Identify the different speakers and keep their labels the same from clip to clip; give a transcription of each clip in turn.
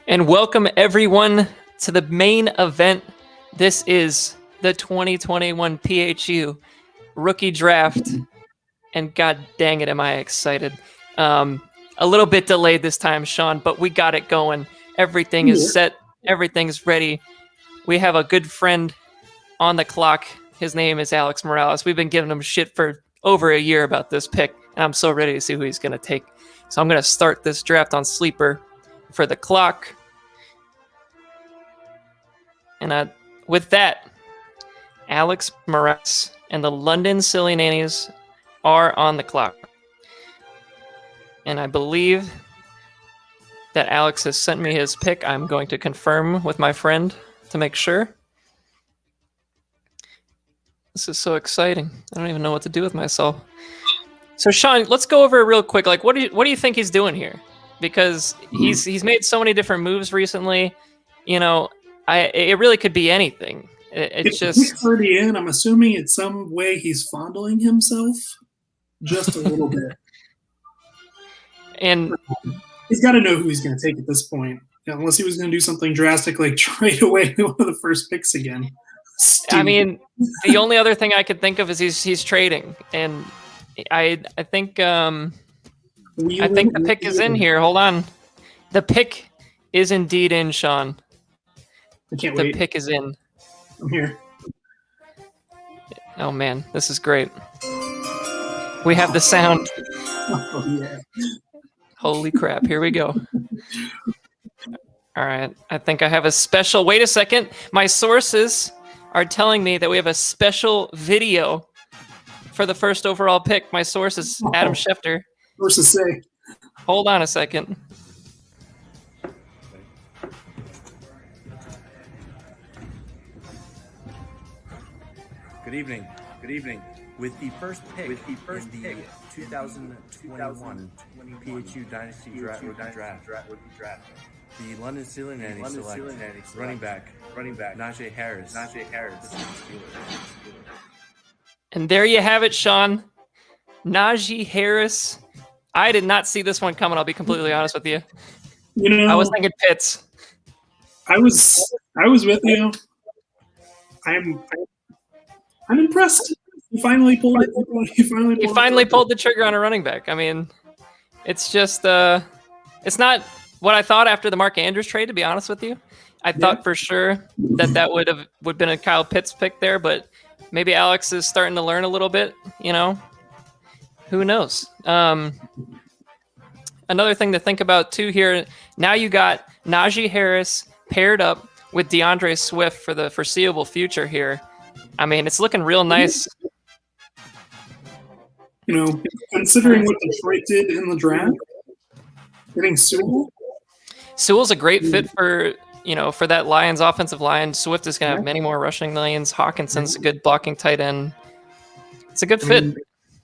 Speaker 1: And welcome everyone to the main event. This is the 2021 PHU rookie draft. And god dang it, am I excited. A little bit delayed this time, Sean, but we got it going. Everything is set. Everything's ready. We have a good friend on the clock. His name is Alex Morales. We've been giving him shit for over a year about this pick, and I'm so ready to see who he's going to take. So I'm going to start this draft on Sleeper for the clock. And with that, Alex Morales and the London Silly Nannies are on the clock. And I believe that Alex has sent me his pick. I'm going to confirm with my friend to make sure. This is so exciting. I don't even know what to do with myself. So Sean, let's go over it real quick. Like, what do you think he's doing here? Because he's made so many different moves recently. You know, it really could be anything. It's just
Speaker 2: pick's already in. I'm assuming in some way he's fondling himself just a little bit.
Speaker 1: And
Speaker 2: he's got to know who he's going to take at this point, unless he was going to do something drastic like trade away one of the first picks again.
Speaker 1: I mean, the only other thing I could think of is he's trading, and I think the pick is in here. Hold on, the pick is indeed in, Sean.
Speaker 2: I can't wait.
Speaker 1: The pick is in.
Speaker 2: I'm here.
Speaker 1: Oh man, this is great. We have the sound.
Speaker 2: Oh yeah.
Speaker 1: Holy crap, here we go. All right, I think I have a special... Wait a second. My sources are telling me that we have a special video for the first overall pick. My source is Adam Schefter.
Speaker 2: Sources say.
Speaker 1: Hold on a second.
Speaker 3: Good evening. Good evening. With the first pick in the 2021 PHU Dynasty draft, the London Silly Nannies select running back Najee Harris.
Speaker 1: And there you have it, Sean. Najee Harris. I did not see this one coming. I'll be completely honest with you.
Speaker 2: You know,
Speaker 1: I was thinking Pitts.
Speaker 2: I was with you. I'm impressed. He finally pulled it.
Speaker 1: He finally pulled the trigger on a running back. I mean, it's just it's not what I thought after the Mark Andrews trade, to be honest with you. I thought for sure that would been a Kyle Pitts pick there, but maybe Alex is starting to learn a little bit, you know. Who knows? Another thing to think about too here, now you got Najee Harris paired up with DeAndre Swift for the foreseeable future here. I mean, it's looking real nice.
Speaker 2: You know, considering what Detroit did in the draft, getting Sewell.
Speaker 1: Sewell's a great fit for that Lions offensive line. Swift is going to have many more rushing lanes. Hawkinson's a good blocking tight end. It's a good fit.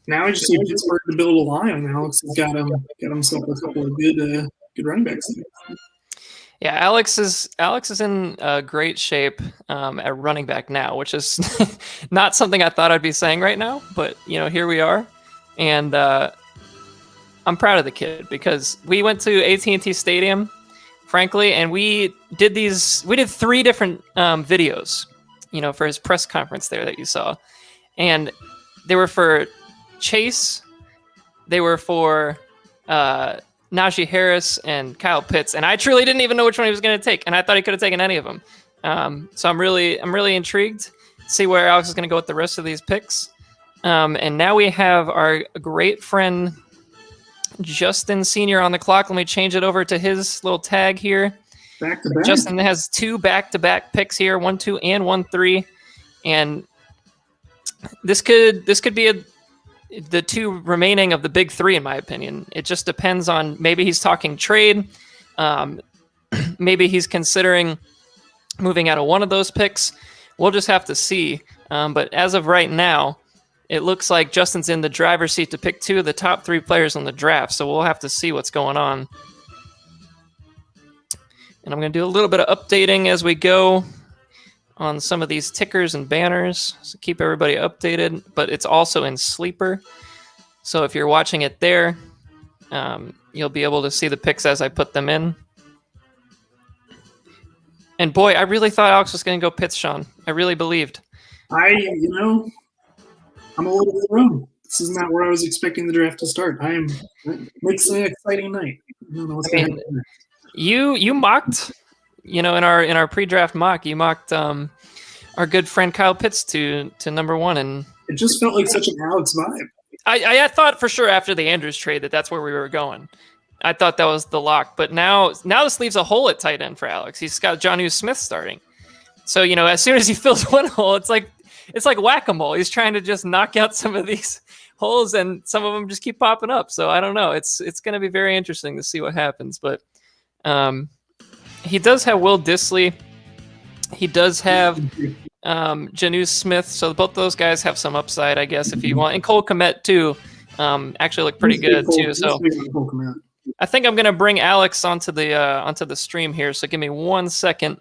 Speaker 2: Now I just need Pittsburgh to build a line, and Alex has got himself a couple of good running backs.
Speaker 1: Yeah, Alex is in great shape at running back now, which is not something I thought I'd be saying right now, but here we are, and I'm proud of the kid because we went to AT&T Stadium, frankly, and we did 3 different videos, for his press conference there that you saw, and they were for Chase, they were for Najee Harris and Kyle Pitts, and I truly didn't even know which one he was going to take, and I thought he could have taken any of them. So I'm really intrigued to see where Alex is going to go with the rest of these picks. And now we have our great friend Justin Sr. on the clock. Let me change it over to his little tag here.
Speaker 2: Back to back.
Speaker 1: Justin has 2 back-to-back picks here, 1-2 and 1-3, and this could be the 2 remaining of the big 3, in my opinion. It just depends on, maybe he's talking trade. Maybe he's considering moving out of one of those picks. We'll just have to see. But as of right now, it looks like Justin's in the driver's seat to pick 2 of the top 3 players in the draft. So we'll have to see what's going on. And I'm going to do a little bit of updating as we go on some of these tickers and banners, so keep everybody updated, but it's also in Sleeper. So if you're watching it there, you'll be able to see the picks as I put them in. And boy, I really thought Alex was going to go Pitts, Sean. I really believed.
Speaker 2: I'm a little bit wrong. This is not where I was expecting the draft to start. It makes an exciting night. I don't know what's going to happen next.
Speaker 1: You mocked, in our pre-draft mock, you mocked our good friend Kyle Pitts to number 1, and
Speaker 2: it just felt like such an Alex vibe.
Speaker 1: I thought for sure after the Andrews trade that's where we were going. I thought that was the lock, but now this leaves a hole at tight end for Alex. He's got Jonnu Smith starting, so as soon as he fills one hole, it's like whack-a-mole. He's trying to just knock out some of these holes, and some of them just keep popping up. So I don't know. It's going to be very interesting to see what happens. But he does have Will Dissly. He does have Jonnu Smith. So both those guys have some upside, I guess, if you want. And Cole Kmet too. Actually look pretty good too. So I think I'm going to bring Alex onto the stream here. So give me 1 second,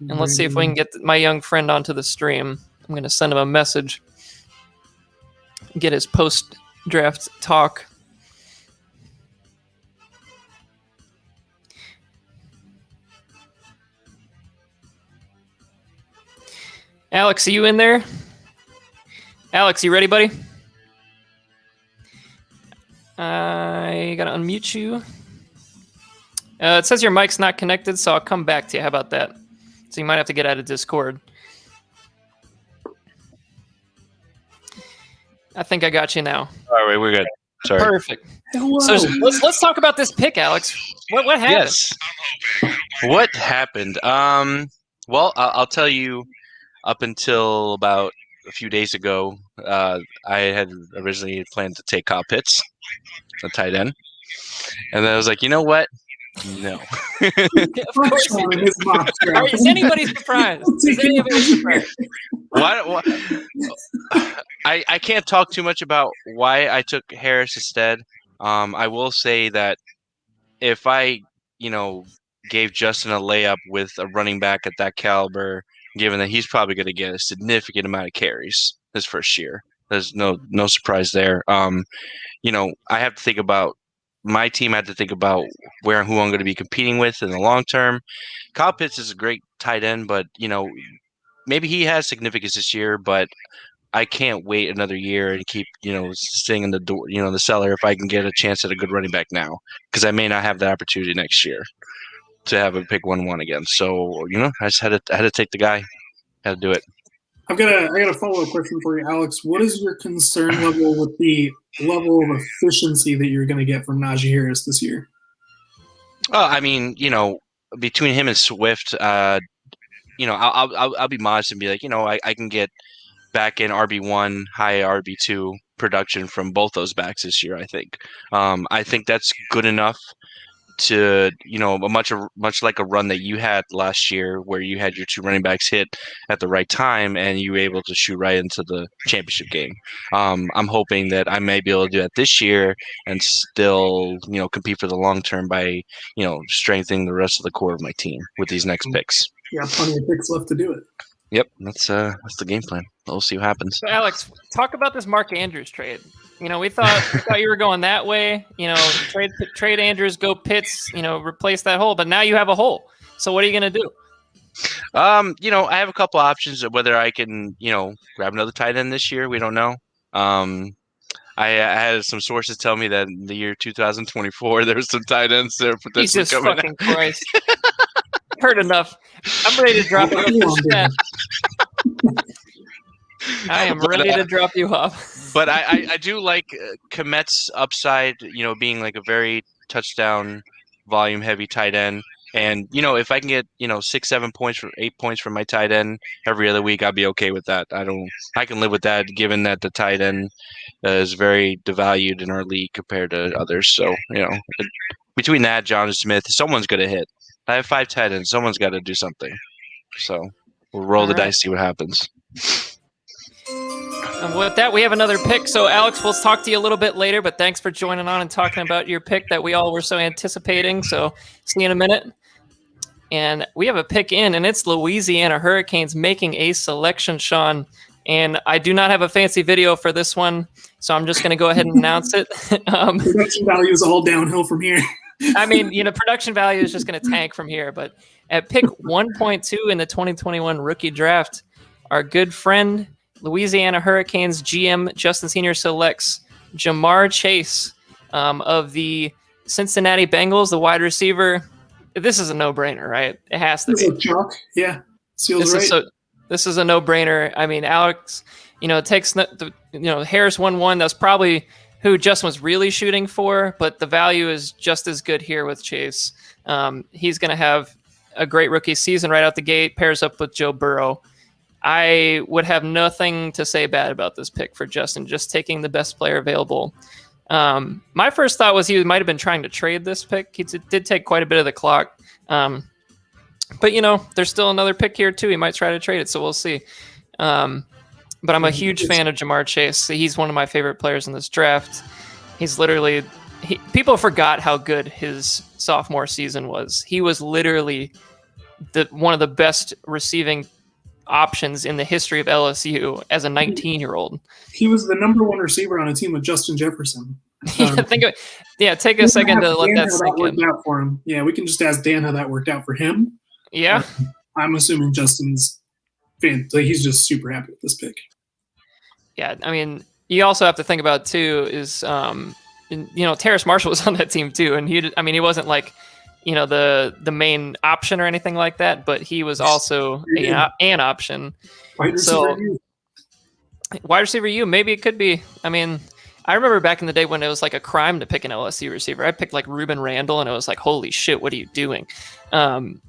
Speaker 1: and let's see if we can get my young friend onto the stream. I'm going to send him a message, get his post-draft talk. Alex, are you in there? Alex, you ready, buddy? I got to unmute you. It says your mic's not connected, so I'll come back to you. How about that? So you might have to get out of Discord. I think I got you now.
Speaker 4: All right, we're good. Sorry.
Speaker 1: Perfect.
Speaker 2: Hello.
Speaker 1: So let's talk about this pick, Alex. What happened?
Speaker 4: Yes. What happened? Well, I'll tell you. Up until about a few days ago, I had originally planned to take Kyle Pitts, a tight end, and then I was like, you know what? No.
Speaker 1: Of course you did. Is anybody surprised? Is anybody surprised?
Speaker 4: Why? I can't talk too much about why I took Harris instead. I will say that if I, gave Justin a layup with a running back at that caliber, given that he's probably going to get a significant amount of carries his first year, there's no surprise there. I have to think about my team. I have to think about who I'm going to be competing with in the long term. Kyle Pitts is a great tight end, but maybe he has significance this year, but I can't wait another year and keep, sitting in the door, the cellar if I can get a chance at a good running back now, because I may not have that opportunity next year to have a pick 1-1 again. So, I just had to take the guy. Had to do it.
Speaker 2: I got a follow-up question for you, Alex. What is your concern level with the level of efficiency that you're going to get from Najee Harris this year?
Speaker 4: I mean, between him and Swift, I'll be modest and be like, I can get back in RB1, high RB2 production from both those backs this year. I think that's good enough to, much like a run that you had last year where you had your two running backs hit at the right time and you were able to shoot right into the championship game. I'm hoping that I may be able to do that this year and still, compete for the long term by, strengthening the rest of the core of my team with these next picks.
Speaker 2: Yeah, plenty of picks left to do it.
Speaker 4: Yep, that's the game plan. We'll see what happens.
Speaker 1: So Alex, talk about this Mark Andrews trade. We thought you were going that way. Trade Andrews, go Pitts. Replace that hole. But now you have a hole. So what are you going to do?
Speaker 4: I have a couple options of whether I can, grab another tight end this year. We don't know. I had some sources tell me that in the year 2024 there's some tight ends there potentially
Speaker 1: Jesus
Speaker 4: coming
Speaker 1: fucking
Speaker 4: out.
Speaker 1: Christ! Heard enough. I'm ready to drop it off. I am ready to drop you off.
Speaker 4: But I do like Kmet's upside, being like a very touchdown volume heavy tight end. And, if I can get, 6, 7 points or 8 points from my tight end every other week, I'll be okay with that. I can live with that given that the tight end is very devalued in our league compared to others. So, between that, John Smith, someone's going to hit. I have 5 tight ends. Someone's got to do something. So we'll roll the dice, see what happens.
Speaker 1: And with that, we have another pick. So, Alex, we'll talk to you a little bit later, but thanks for joining on and talking about your pick that we all were so anticipating. So, see you in a minute. And we have a pick in, and it's Louisiana Hurricanes making a selection, Sean. And I do not have a fancy video for this one, so I'm just going to go ahead and announce it.
Speaker 2: Production value is all downhill from here.
Speaker 1: I mean, production value is just going to tank from here. But at pick 1.2 in the 2021 rookie draft, our good friend, Louisiana Hurricanes GM Justin Senior selects Jamar Chase of the Cincinnati Bengals, the wide receiver. This is a no-brainer, right? It has to be.
Speaker 2: Chalk. Yeah. Feels right.
Speaker 1: This is a no-brainer. I mean, Alex, takes Harris 1-1. That's probably who Justin was really shooting for, but the value is just as good here with Chase. He's going to have a great rookie season right out the gate, pairs up with Joe Burrow. I would have nothing to say bad about this pick for Justin, just taking the best player available. My first thought was he might have been trying to trade this pick. He did take quite a bit of the clock. But, there's still another pick here, too. He might try to trade it, so we'll see. But I'm a huge fan of Jamar Chase. He's one of my favorite players in this draft. He's literally... people forgot how good his sophomore season was. He was literally one of the best receiving options in the history of LSU as a 19-year-old.
Speaker 2: He was the number one receiver on a team with Justin Jefferson.
Speaker 1: Take a second to let that sink in.
Speaker 2: Out for him. Yeah, we can just ask Dan how that worked out for him.
Speaker 1: Yeah.
Speaker 2: I'm assuming Justin's fan. He's just super happy with this pick.
Speaker 1: Yeah, I mean, you also have to think about, too, is, Terrace Marshall was on that team, too, and he wasn't like, the main option or anything like that, but he was also an option. Wide receiver U, maybe it could be. I mean, I remember back in the day when it was like a crime to pick an LSU receiver. I picked like Ruben Randall, and it was like, holy shit, what are you doing? And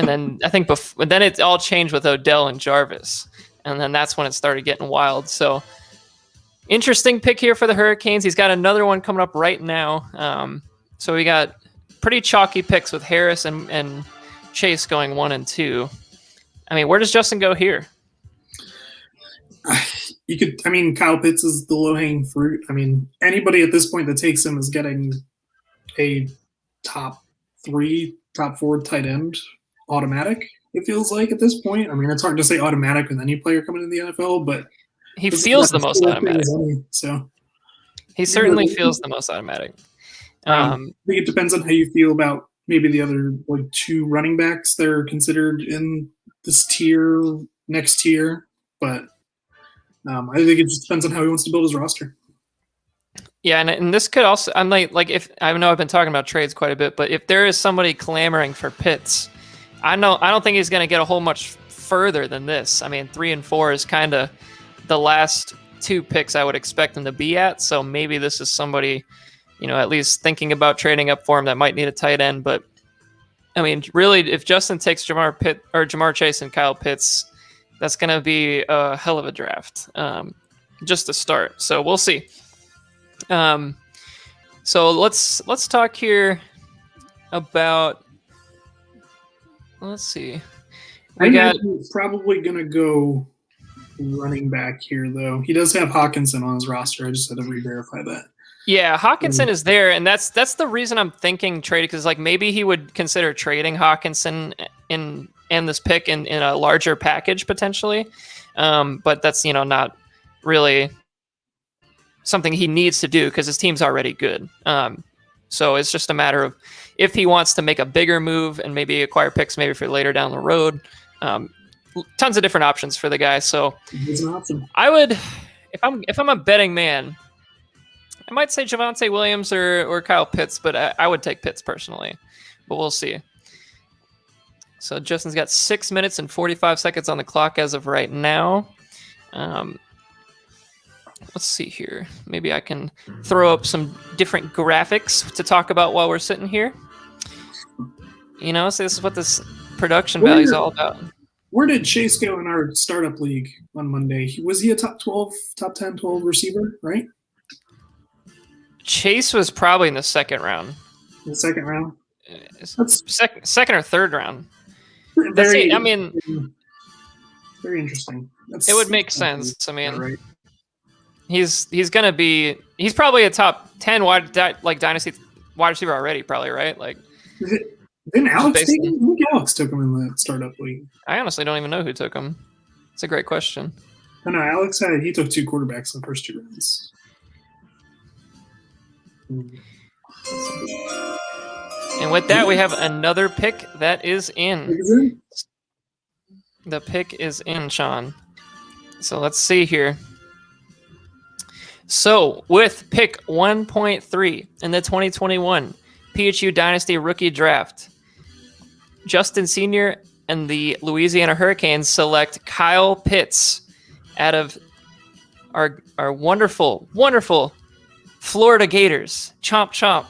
Speaker 1: then I think then it all changed with Odell and Jarvis, and then that's when it started getting wild. So interesting pick here for the Hurricanes. He's got another one coming up right now. So we got pretty chalky picks with Harris and Chase going 1 and 2. I mean, where does Justin go here?
Speaker 2: Kyle Pitts is the low-hanging fruit. I mean, anybody at this point that takes him is getting a top 3, top 4 tight end automatic, it feels like at this point. I mean, it's hard to say automatic with any player coming into the NFL, but
Speaker 1: he feels the most automatic.
Speaker 2: So
Speaker 1: he certainly feels the most automatic.
Speaker 2: I think it depends on how you feel about maybe the other 2 running backs that are considered in this next tier, but I think it just depends on how he wants to build his roster.
Speaker 1: Yeah, and this could also, I'm like if I know I've been talking about trades quite a bit, but if there is somebody clamoring for Pitts, I don't think he's going to get a whole much further than this. I mean, 3 and 4 is kind of the last 2 picks I would expect him to be at. So maybe this is somebody, at least thinking about trading up for him that might need a tight end. But I mean, really, if Justin takes Jamar Chase and Kyle Pitts, that's going to be a hell of a draft, just to start. So we'll see. So let's talk here about. Let's see.
Speaker 2: He's probably going to go running back here, though. He does have Hawkinson on his roster. I just had to re-verify that.
Speaker 1: Yeah, Hawkinson is there, and that's the reason I'm thinking trade, because maybe he would consider trading Hawkinson in this pick in a larger package potentially, but that's not really something he needs to do because his team's already good. So it's just a matter of if he wants to make a bigger move and maybe acquire picks maybe for later down the road. Tons of different options for the guy. So I would, if I'm a betting man, I might say Javonte Williams or Kyle Pitts, but I would take Pitts personally. But we'll see. So Justin's got 6 minutes and 45 seconds on the clock as of right now. Let's see here. Maybe I can throw up some different graphics to talk about while we're sitting here. So this is what this production value is all about.
Speaker 2: Where did Chase go in our startup league on Monday? Was he a top 10, 12 receiver, right?
Speaker 1: Chase was probably in the second round.
Speaker 2: The second round?
Speaker 1: Second or third round.
Speaker 2: Very interesting.
Speaker 1: It would make sense. I mean, right. He's probably a top 10 dynasty wide receiver already, probably, right?
Speaker 2: Didn't Alex take him? I think Alex took him in the startup league.
Speaker 1: I honestly don't even know who took him. It's a great question.
Speaker 2: I know Alex he took 2 quarterbacks in the first 2 rounds.
Speaker 1: And with that, we have another pick that is in.
Speaker 2: Isn't?
Speaker 1: The pick is in, Sean. So let's see here. So with pick 1.3 in the 2021 PHU Dynasty Rookie Draft, Justin Sr. and the Louisiana Hurricanes select Kyle Pitts out of our wonderful, wonderful Florida Gators. Chomp, chomp.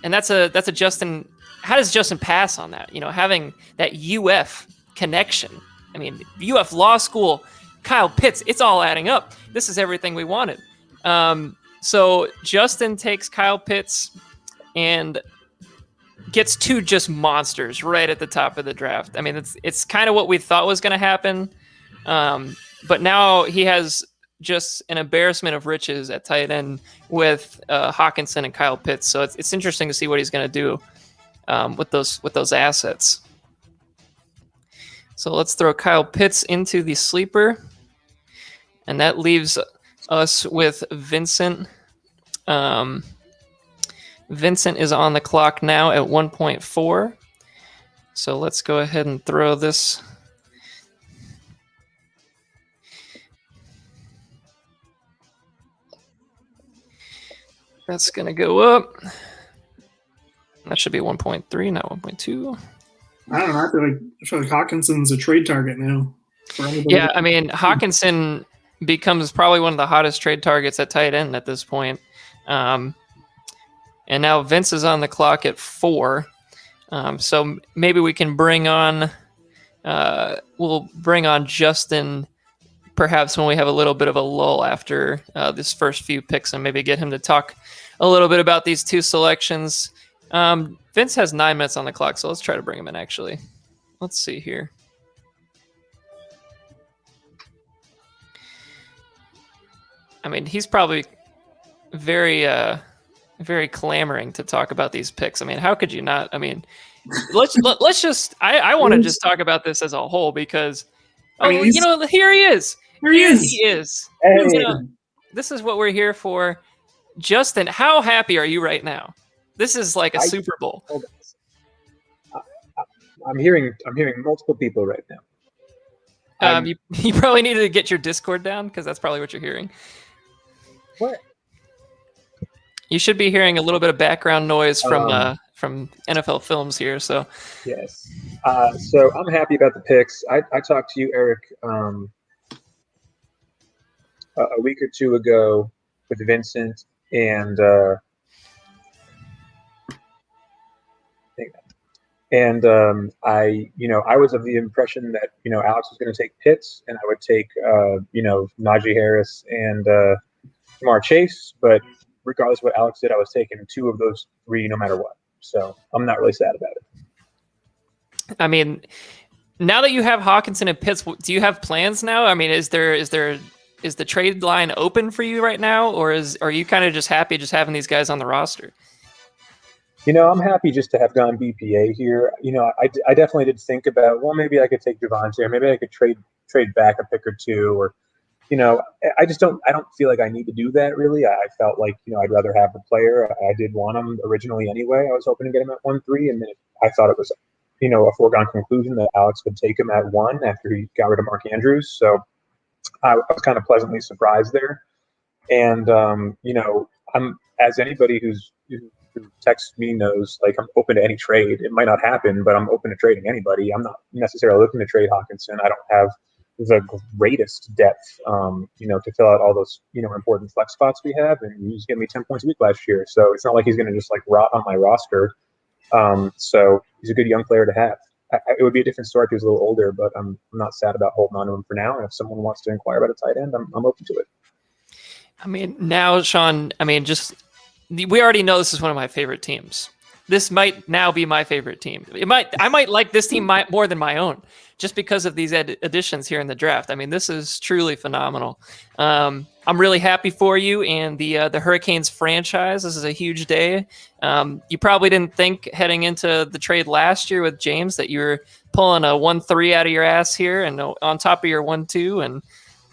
Speaker 1: And that's a Justin. How does Justin pass on that? You know, having that UF connection. I mean, UF Law School, Kyle Pitts. It's all adding up. This is everything we wanted. So Justin takes Kyle Pitts and gets two just monsters right at the top of the draft. I mean, it's kind of what we thought was going to happen. But now he has just an embarrassment of riches at tight end with Hawkinson and Kyle Pitts. So it's interesting to see what he's going to do with those assets. So let's throw Kyle Pitts into the sleeper, and that leaves us with Vincent. Vincent is on the clock now at 1.4. So let's go ahead and throw this. That's going to go up. That should be 1.3, not 1.2.
Speaker 2: I don't know. I feel like Hawkinson's a trade target now. For anybody.
Speaker 1: Yeah, I mean, Hawkinson becomes probably one of the hottest trade targets at tight end at this point. And now Vince is on the clock at 4. So maybe we can bring on we'll bring on Justin perhaps when we have a little bit of a lull after this first few picks, and maybe get him to talk a little bit about these two selections. Vince has 9 minutes on the clock, so let's try to bring him in, actually. Let's see here. I mean, he's probably very clamoring to talk about these picks. I mean, how could you not? I mean, let's just. I want to just talk about this as a whole because, here he is.
Speaker 2: Here he is.
Speaker 1: He is.
Speaker 5: Hey.
Speaker 1: This is what we're here for. Justin, how happy are you right now? This is like a Super Bowl.
Speaker 5: I'm hearing multiple people right now.
Speaker 1: You probably needed to get your Discord down because that's probably what you're hearing.
Speaker 5: What?
Speaker 1: You should be hearing a little bit of background noise from NFL Films here. So
Speaker 5: yes. So I'm happy about the picks. I talked to you, Eric, a week or two ago with Vincent, and I was of the impression that Alex was going to take Pitts, and I would take Najee Harris and Jamar Chase, but regardless of what Alex did, I was taking 2 of those 3 no matter what. So I'm not really sad about it.
Speaker 1: I mean, now that you have Hawkinson and Pitts, do you have plans now? I mean, is the trade line open for you right now, or are you kind of just happy just having these guys on the roster?
Speaker 5: I'm happy just to have gone BPA here. I definitely did think about, well, maybe I could take Devontae, or maybe I could trade back a pick or 2, or I don't feel like I need to do that really. I felt like, I'd rather have the player. I did want him originally anyway. I was hoping to get him at 1-3, and then I thought it was, a foregone conclusion that Alex would take him at 1 after he got rid of Mark Andrews. So I was kind of pleasantly surprised there. And, I'm, as anybody who texts me knows, like, I'm open to any trade. It might not happen, but I'm open to trading anybody. I'm not necessarily looking to trade Hawkinson. I don't have the greatest depth, to fill out all those, important flex spots we have. And he was giving me 10 points a week last year. So it's not like he's going to just like rot on my roster. So he's a good young player to have. It would be a different story if he was a little older, but I'm not sad about holding on to him for now. And if someone wants to inquire about a tight end, I'm open to it.
Speaker 1: I mean, now, Sean, we already know this is one of my favorite teams. This might now be my favorite team. I might like this team more than my own, just because of these additions here in the draft. I mean, this is truly phenomenal. I'm really happy for you and the Hurricanes franchise. This is a huge day. You probably didn't think heading into the trade last year with James that you were pulling a 1-3 out of your ass here and on top of your 1-2. And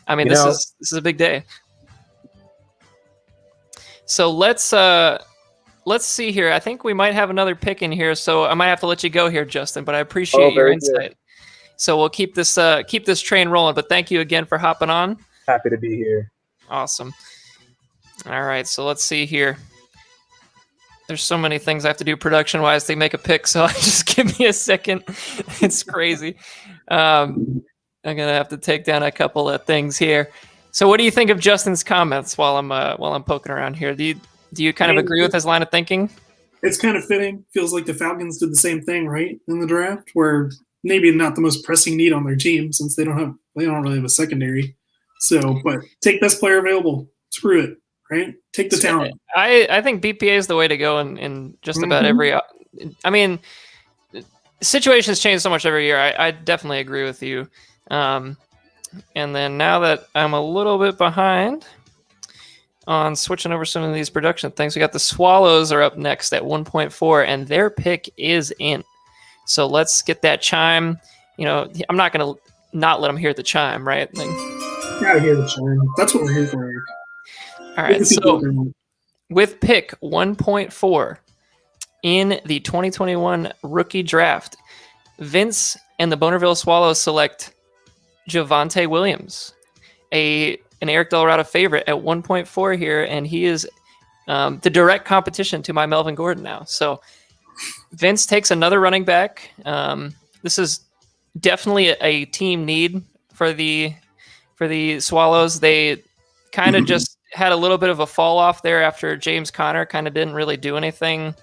Speaker 1: I mean, this is a big day. So let's let's see here. I think we might have another pick in here, so I might have to let you go here, Justin. But I appreciate your
Speaker 5: very
Speaker 1: insight.
Speaker 5: good.
Speaker 1: So we'll keep this train rolling. But thank you again for hopping on.
Speaker 5: Happy to be here.
Speaker 1: Awesome. All right, so let's see here. There's so many things I have to do production-wise to make a pick, so just give me a second. It's crazy. I'm gonna have to take down a couple of things here. So, what do you think of Justin's comments while I'm poking around here? Do you kind of agree with his line of thinking?
Speaker 2: It's kind of fitting. Feels like the Falcons did the same thing, right, in the draft, where maybe not the most pressing need on their team since they don't really have a secondary. So, but take best player available. Screw it, right? Take the talent.
Speaker 1: I think BPA is the way to go in just about every. I mean, situations change so much every year. I definitely agree with you. And then now that I'm a little bit behind on switching over some of these production things, we got the Swallows are up next at 1.4, and their pick is in. So let's get that chime. You know, I'm not going to not let them hear the chime, right?
Speaker 2: Gotta hear the chime. That's what we're here for, Eric.
Speaker 1: All right, so with pick 1.4 in the 2021 rookie draft, Vince and the Bonerville Swallows select Javonte Williams, an Eric Delrado favorite at 1.4 here, and he is the direct competition to my Melvin Gordon now. So Vince takes another running back. This is definitely a team need for the Swallows. They kind of just had a little bit of a fall off there after James Conner kind of didn't really do anything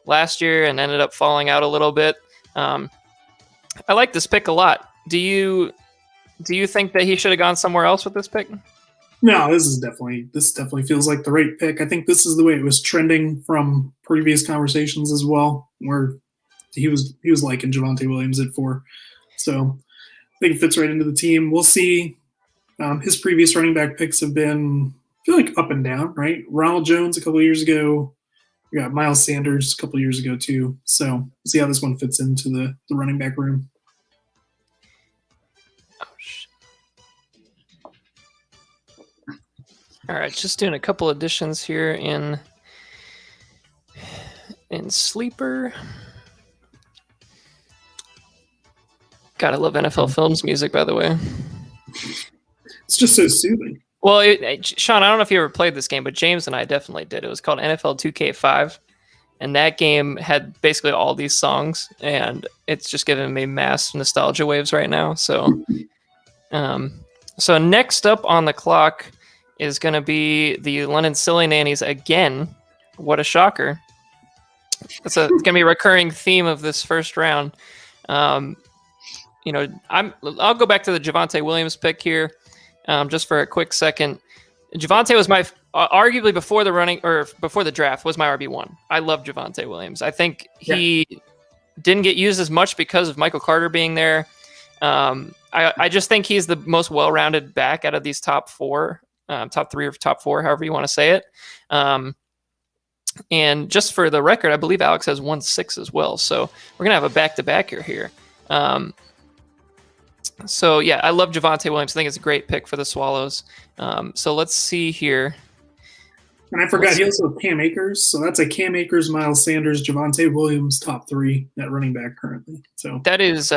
Speaker 1: last year and ended up falling out a little bit. I like this pick a lot. Do you think that he should have gone somewhere else with this pick?
Speaker 2: No, this definitely feels like the right pick. I think this is the way it was trending from previous conversations as well, where he was liking Javonte Williams at 4. So I think it fits right into the team. We'll see. His previous running back picks have been, I feel like, up and down, right? Ronald Jones a couple of years ago. We got Miles Sanders a couple of years ago too. So we'll see how this one fits into the running back room.
Speaker 1: All right, just doing a couple additions here in Sleeper. Gotta love NFL Films music, by the way.
Speaker 2: It's just so soothing.
Speaker 1: Well, Sean, I don't know if you ever played this game, but James and I definitely did. It was called NFL 2K5, and that game had basically all these songs, and it's just giving me mass nostalgia waves right now. So, so next up on the clock is going to be the London Silly Nannies again. What a shocker. It's going to be a recurring theme of this first round. I'll go back to the Javonte Williams pick here just for a quick second. Javonte was my, arguably before the draft, was my RB1. I love Javonte Williams. I think he didn't get used as much because of Michael Carter being there. I just think he's the most well-rounded back out of these top 4. Top 3 or top 4, however you want to say it. And just for the record, I believe Alex has 1.6 as well. So we're going to have a back-to-backer here. So, yeah, I love Javonte Williams. I think it's a great pick for the Swallows. So let's see here.
Speaker 2: And I forgot, he also has Cam Akers. So that's a Cam Akers, Miles Sanders, Javonte Williams, top 3 at running back currently. So
Speaker 1: that is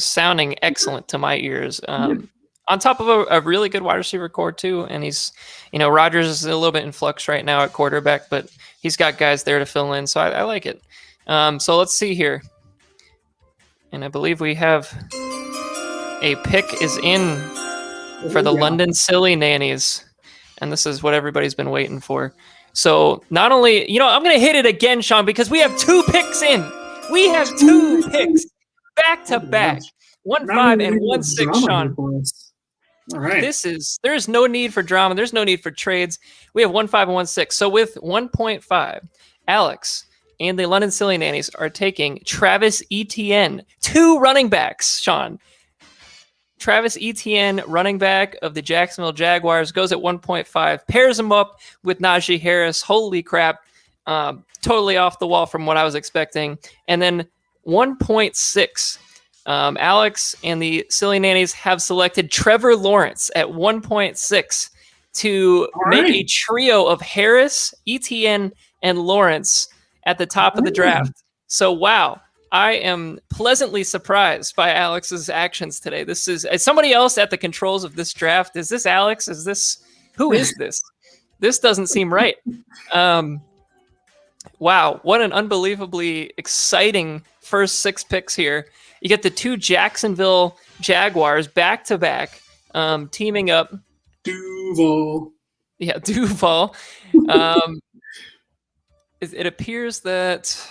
Speaker 1: sounding excellent to my ears. On top of a really good wide receiver core too, and he's, Rodgers is a little bit in flux right now at quarterback, but he's got guys there to fill in, so I like it. So let's see here, and I believe we have a pick is in for the London Silly Nannies, and this is what everybody's been waiting for. So not only, I'm going to hit it again, Sean, because we have 2 picks in. We have 2 picks back to back, 1.5 and 1.6, Sean.
Speaker 2: All right.
Speaker 1: There's no need for drama. There's no need for trades. We have 1.5 and 1.6. So with 1.5, Alex and the London Silly Nannies are taking Travis Etienne, 2 running backs, Sean. Travis Etienne, running back of the Jacksonville Jaguars, goes at 1.5, pairs him up with Najee Harris. Holy crap. Totally off the wall from what I was expecting. And then 1.6. Alex and the Silly Nannies have selected Trevor Lawrence at 1.6 to make a trio of Harris, Etienne, and Lawrence. at the top of the draft. So wow, I am pleasantly surprised by Alex's actions today. This is somebody else at the controls of this draft. Is this Alex? Is this who is this? This doesn't seem right. Wow, what an unbelievably exciting first 6 picks here. You get the 2 Jacksonville Jaguars back to back, teaming up.
Speaker 2: Duval.
Speaker 1: Yeah, Duval. It appears that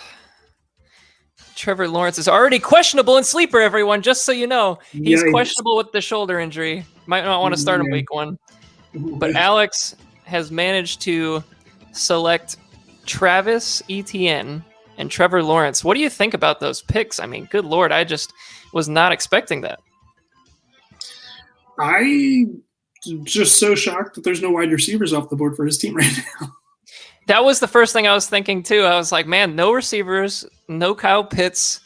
Speaker 1: Trevor Lawrence is already questionable in sleeper, everyone, just so you know. He's questionable with the shoulder injury. Might not want to start him week 1. But Alex has managed to select Travis Etienne and Trevor Lawrence. What do you think about those picks? I mean, good Lord, I just was not expecting that.
Speaker 2: I'm just so shocked that there's no wide receivers off the board for his team right now.
Speaker 1: That was the first thing I was thinking too. I was like, man, no receivers, no Kyle Pitts.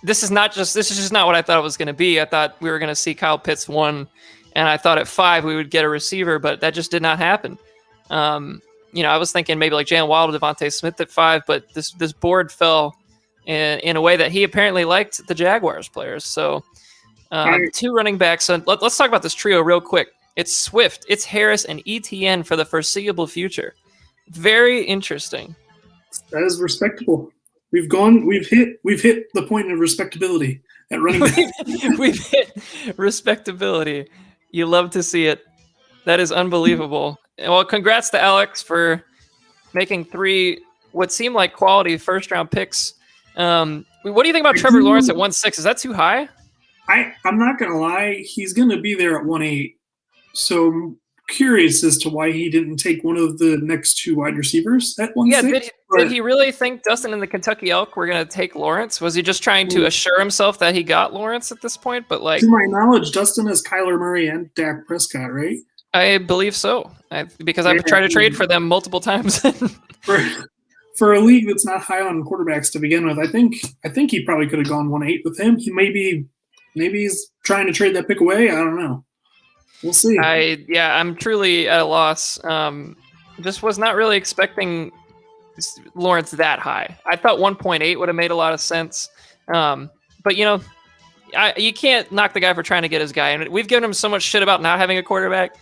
Speaker 1: This is just not what I thought it was going to be. I thought we were going to see Kyle Pitts 1, and I thought at 5 we would get a receiver, but that just did not happen. I was thinking maybe like Jalen Waddle, Devontae Smith at 5, but this board fell in a way that he apparently liked the Jaguars players. So 2 running backs. So let's talk about this trio real quick. It's Swift, it's Harris, and Etienne for the foreseeable future. Very interesting.
Speaker 2: That is respectable. We've hit the point of respectability at running back.
Speaker 1: We've hit respectability. You love to see it. That is unbelievable. Well, congrats to Alex for making 3 what seemed like quality first-round picks. What do you think about Trevor Lawrence at 1.6? Is that too high?
Speaker 2: I'm not going to lie. He's going to be there at 1.8. So I'm curious as to why he didn't take one of the next 2 wide receivers at 1.6.
Speaker 1: Yeah, did he really think Dustin and the Kentucky Elk were going to take Lawrence? Was he just trying to assure himself that he got Lawrence at this point? But like,
Speaker 2: to my knowledge, Dustin has Kyler Murray and Dak Prescott, right?
Speaker 1: I believe so, because I've tried to trade for them multiple times.
Speaker 2: for a league that's not high on quarterbacks to begin with, I think he probably could have gone 1.8 with him. He maybe he's trying to trade that pick away. I don't know. We'll see.
Speaker 1: I'm truly at a loss. Just was not really expecting Lawrence that high. I thought 1.8 would have made a lot of sense. But you can't knock the guy for trying to get his guy. And we've given him so much shit about not having a quarterback.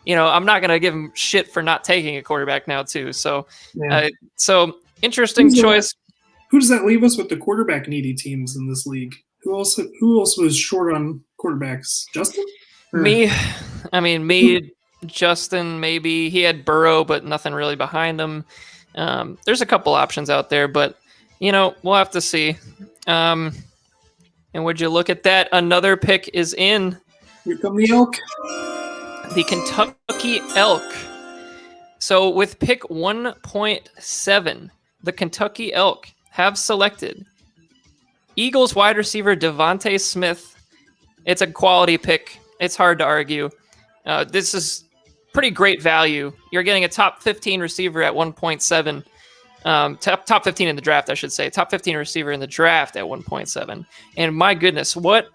Speaker 1: I'm not going to give him shit for not taking a quarterback now too. So, interesting choice.
Speaker 2: Who does that leave us with the quarterback needy teams in this league? Who else was short on quarterbacks? Justin?
Speaker 1: Me, Justin, maybe. He had Burrow, but nothing really behind him. There's a couple options out there, but we'll have to see. And would you look at that? Another pick is in.
Speaker 2: Here come the Elk.
Speaker 1: The Kentucky Elk. So with pick 1.7, the Kentucky Elk have selected Eagles wide receiver Devontae Smith. It's a quality pick. It's hard to argue. This is pretty great value. You're getting a top 15 receiver at 1.7. Top 15 in the draft, I should say. Top 15 receiver in the draft at 1.7. And my goodness, what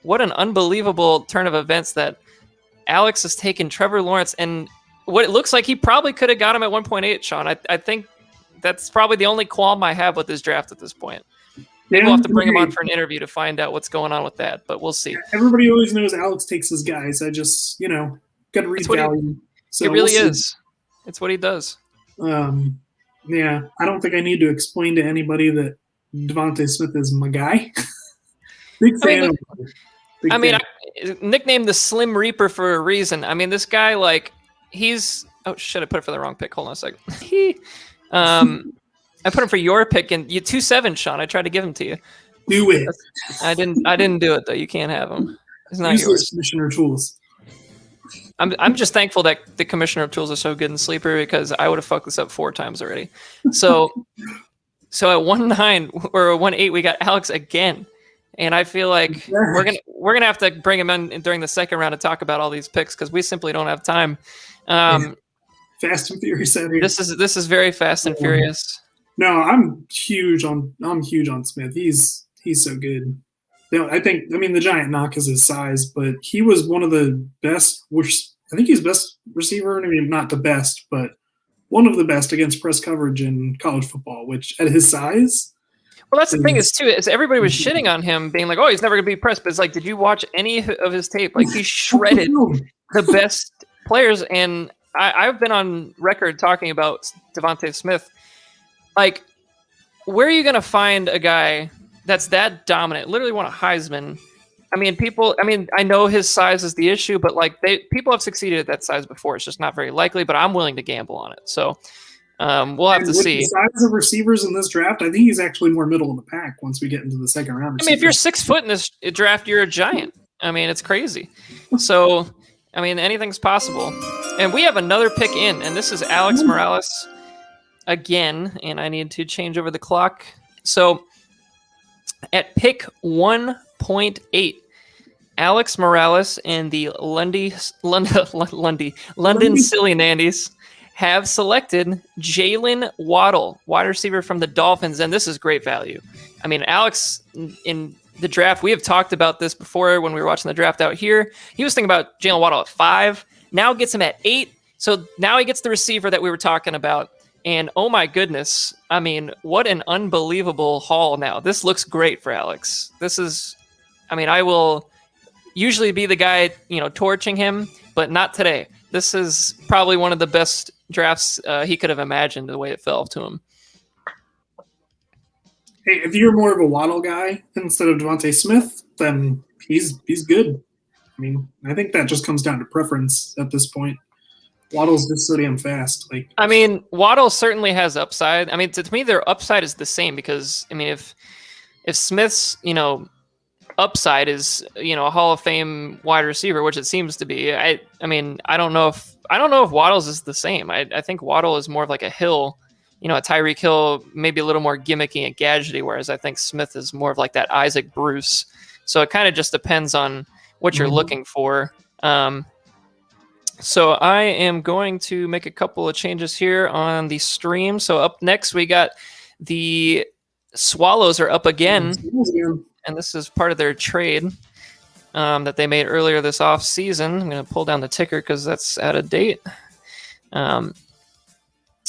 Speaker 1: an unbelievable turn of events that Alex has taken Trevor Lawrence, and what it looks like he probably could have got him at 1.8, Sean. I think that's probably the only qualm I have with this draft at this point. Maybe we'll have to bring him on for an interview to find out what's going on with that, but we'll see.
Speaker 2: Everybody always knows Alex takes his guys. I just, got to read value.
Speaker 1: It really is. It's what he does.
Speaker 2: Yeah, I don't think I need to explain to anybody that Devontae Smith is my guy. Big fan of him.
Speaker 1: Nicknamed the Slim Reaper for a reason. I mean, this guy, he's... Oh, shit, I put it for the wrong pick. Hold on a second. I put him for your pick, and you 2.7, Sean. I tried to give him to you.
Speaker 2: Do it.
Speaker 1: I didn't do it, though. You can't have him. It's not yours.
Speaker 2: Commissioner Tools.
Speaker 1: I'm just thankful that the Commissioner of Tools is so good in sleeper, because I would have fucked this up 4 times already. So at 1.9 or 1.8, we got Alex again. And I feel like we're gonna have to bring him in during the second round to talk about all these picks, because we simply don't have time.
Speaker 2: Fast and Furious out here.
Speaker 1: This is very fast and furious.
Speaker 2: No, I'm huge on Smith. He's so good. The giant knock is his size, but he was one of the best. I think he's best receiver. I mean, not the best, but one of the best against press coverage in college football, which at his size.
Speaker 1: Well, that's the thing is, too, is everybody was shitting on him, being like, oh, he's never going to be pressed. But it's like, did you watch any of his tape? Like, he shredded the best players. And I've been on record talking about Devontae Smith. Like, where are you going to find a guy that's that dominant, literally won a Heisman? I mean, I know his size is the issue, but like people have succeeded at that size before. It's just not very likely, but I'm willing to gamble on it. So we'll have to see.
Speaker 2: The size of receivers in this draft, I think he's actually more middle of the pack once we get into the second round.
Speaker 1: I mean, if you're 6 foot in this draft, you're a giant. I mean, it's crazy. So, I mean, anything's possible. And we have another pick in, and this is Alex Morales again, and I need to change over the clock. So at pick 1.8, Alex Morales and the London Silly Nandies have selected Jalen Waddle, wide receiver from the Dolphins, and this is great value. I mean, Alex, in the draft, we have talked about this before when we were watching the draft out here. He was thinking about Jalen Waddle at 5, now gets him at 8, so now he gets the receiver that we were talking about. And oh my goodness, I mean, what an unbelievable haul now. This looks great for Alex. This is, I mean, I will usually be the guy, torching him, but not today. This is probably one of the best drafts he could have imagined, the way it fell to him.
Speaker 2: Hey, if you're more of a Waddle guy instead of Devontae Smith, then he's good. I mean, I think that just comes down to preference at this point. Waddle's just so damn fast.
Speaker 1: I mean, Waddle certainly has upside. I mean, to me, their upside is the same because, I mean, if Smith's, upside is, a Hall of Fame wide receiver, which it seems to be. I mean, I don't know if Waddle's is the same. I think Waddle is more of like a Hill, a Tyreek Hill, maybe a little more gimmicky and gadgety, whereas I think Smith is more of like that Isaac Bruce. So it kind of just depends on what you're looking for. So I am going to make a couple of changes here on the stream. So up next, we got the Swallows are up again. And this is part of their trade that they made earlier this off season. I'm going to pull down the ticker because that's out of date.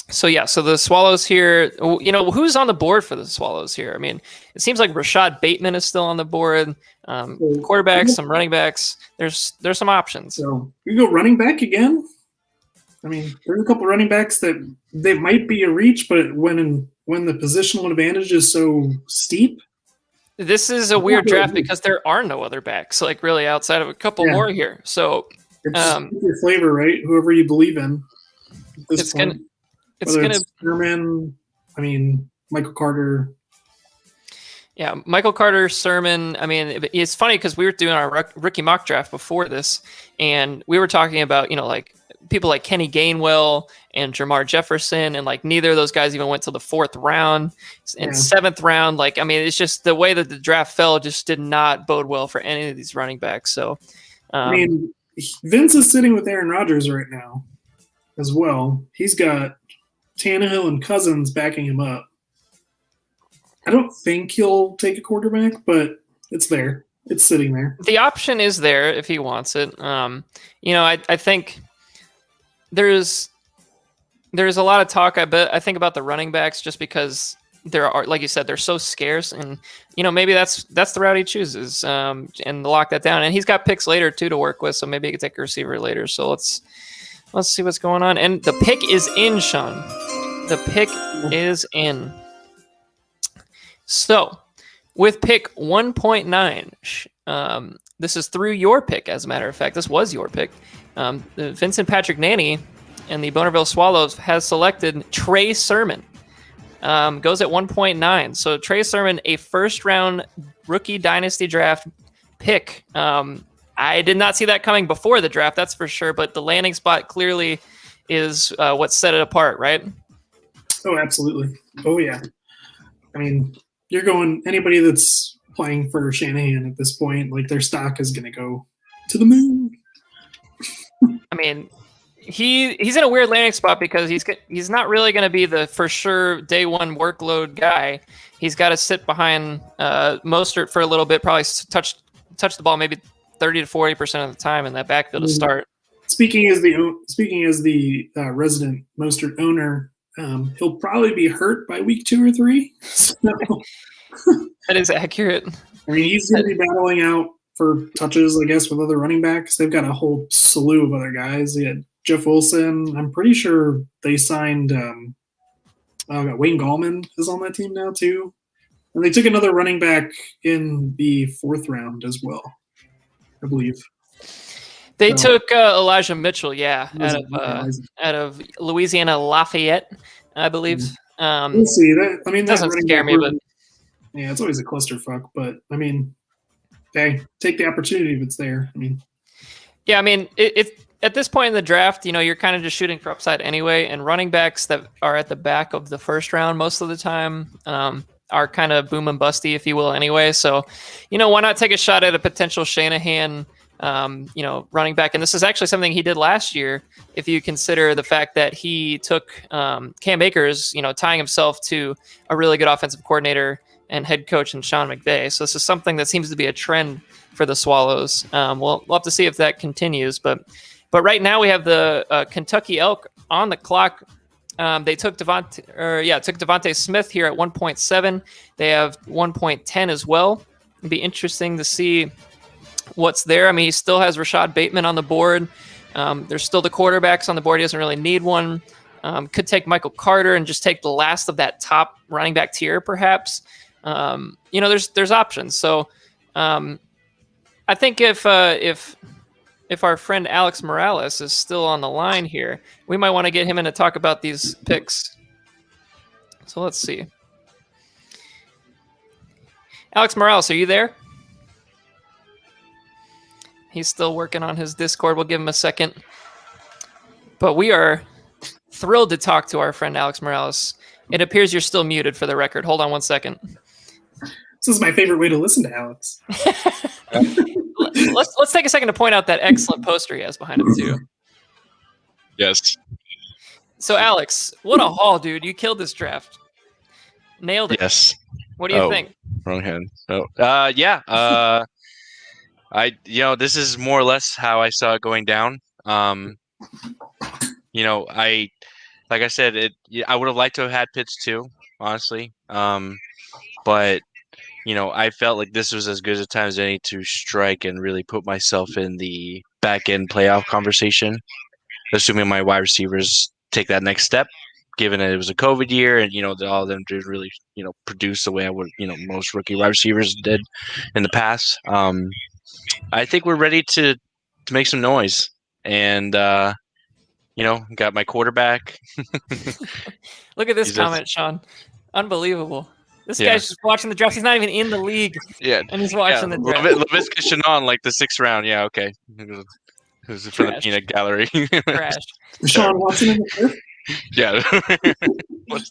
Speaker 1: So the Swallows here, who's on the board for the Swallows here? I mean, it seems like Rashad Bateman is still on the board. Quarterbacks, some running backs. There's some options.
Speaker 2: So you go running back again. I mean, there's a couple running backs that they might be a reach, but when the positional advantage is so steep.
Speaker 1: This is a weird draft because there are no other backs, like really outside of a couple more here. So
Speaker 2: it's your flavor, right? Whoever you believe in.
Speaker 1: It's gonna
Speaker 2: Sermon. I mean, Michael Carter.
Speaker 1: Yeah, Michael Carter, Sermon. I mean, it's funny because we were doing our rookie mock draft before this, and we were talking about like people like Kenny Gainwell and Jamar Jefferson, and like neither of those guys even went to the 4th round and 7th round. Like, I mean, it's just the way that the draft fell just did not bode well for any of these running backs. So,
Speaker 2: I mean, Vince is sitting with Aaron Rodgers right now as well. He's got Tannehill and Cousins backing him up. I don't think he'll take a quarterback, but it's there. It's sitting there.
Speaker 1: The option is there if he wants it. I think there's a lot of talk. I think about the running backs just because there are, like you said, they're so scarce, and maybe that's the route he chooses, and lock that down. And he's got picks later too to work with, so maybe he could take a receiver later. So let's see what's going on. And the pick is in, Sean. The pick is in. So with pick 1.9, this is through your pick, as a matter of fact. This was your pick. Vincent Patrick Nanny and the Bonerville Swallows has selected Trey Sermon. Goes at 1.9. So Trey Sermon, a first-round rookie dynasty draft pick. I did not see that coming before the draft, that's for sure. But the landing spot clearly is what set it apart, right?
Speaker 2: Oh, absolutely. Oh, yeah. I mean, you're going anybody that's playing for Shanahan at this point, like their stock is going to go to the moon.
Speaker 1: I mean, he's in a weird landing spot because he's not really going to be the for sure day one workload guy. He's got to sit behind Mostert for a little bit, probably touch the ball maybe 30 to 40% of the time in that backfield to start.
Speaker 2: speaking as the resident Mostert owner, he'll probably be hurt by week 2 or 3. So,
Speaker 1: That is accurate.
Speaker 2: I mean, he's going to be battling out for touches, I guess, with other running backs. They've got a whole slew of other guys. They had Jeff Wilson. I'm pretty sure they signed Wayne Gallman is on that team now too. And they took another running back in the 4th round as well, I believe.
Speaker 1: They took Elijah Mitchell, out of Louisiana Lafayette, I believe.
Speaker 2: We'll see. That
Speaker 1: doesn't scare me, but
Speaker 2: yeah, it's always a clusterfuck. But I mean, hey, take the opportunity if it's there. I mean,
Speaker 1: yeah, I mean, it at this point in the draft, you're kind of just shooting for upside anyway, and running backs that are at the back of the first round most of the time are kind of boom and busty, if you will, anyway. So, why not take a shot at a potential Shanahan, running back? And this is actually something he did last year, if you consider the fact that he took Cam Akers, tying himself to a really good offensive coordinator and head coach in Sean McVay. So this is something that seems to be a trend for the Swallows. We'll have to see if that continues, but right now we have the Kentucky Elk on the clock. They took Devontae Smith here at 1.7. They have 1.10 as well. It'd be interesting to see what's there. I mean, he still has Rashad Bateman on the board. There's still the quarterbacks on the board. He doesn't really need one. Could take Michael Carter and just take the last of that top running back tier, perhaps. There's options. So I think if our friend Alex Morales is still on the line here, we might want to get him in to talk about these picks. So let's see. Alex Morales, are you there? He's still working on his Discord. We'll give him a second. But we are thrilled to talk to our friend Alex Morales. It appears you're still muted for the record. Hold on one second.
Speaker 2: This is my favorite way to listen to Alex.
Speaker 1: Let's take a second to point out that excellent poster he has behind him too.
Speaker 4: Yes.
Speaker 1: So Alex, what a haul, dude! You killed this draft. Nailed it.
Speaker 4: Yes.
Speaker 1: What do you think?
Speaker 4: Wrong hand. This is more or less how I saw it going down. Like I said, I would have liked to have had Pitts too, honestly. But I felt like this was as good a time as any to strike and really put myself in the back end playoff conversation, assuming my wide receivers take that next step, given that it was a COVID year and, that all of them did really, produce the way I would, most rookie wide receivers did in the past. I think we're ready to make some noise and, got my quarterback.
Speaker 1: Look at this comment, Sean. Unbelievable. This guy's just watching the draft. He's not even in the league. Yeah. And he's watching the draft.
Speaker 4: Laviska Shenault, like the 6th round. Yeah, okay. It was for the peanut gallery.
Speaker 1: Trash.
Speaker 2: Sean Watson in the 5th?
Speaker 4: Yeah.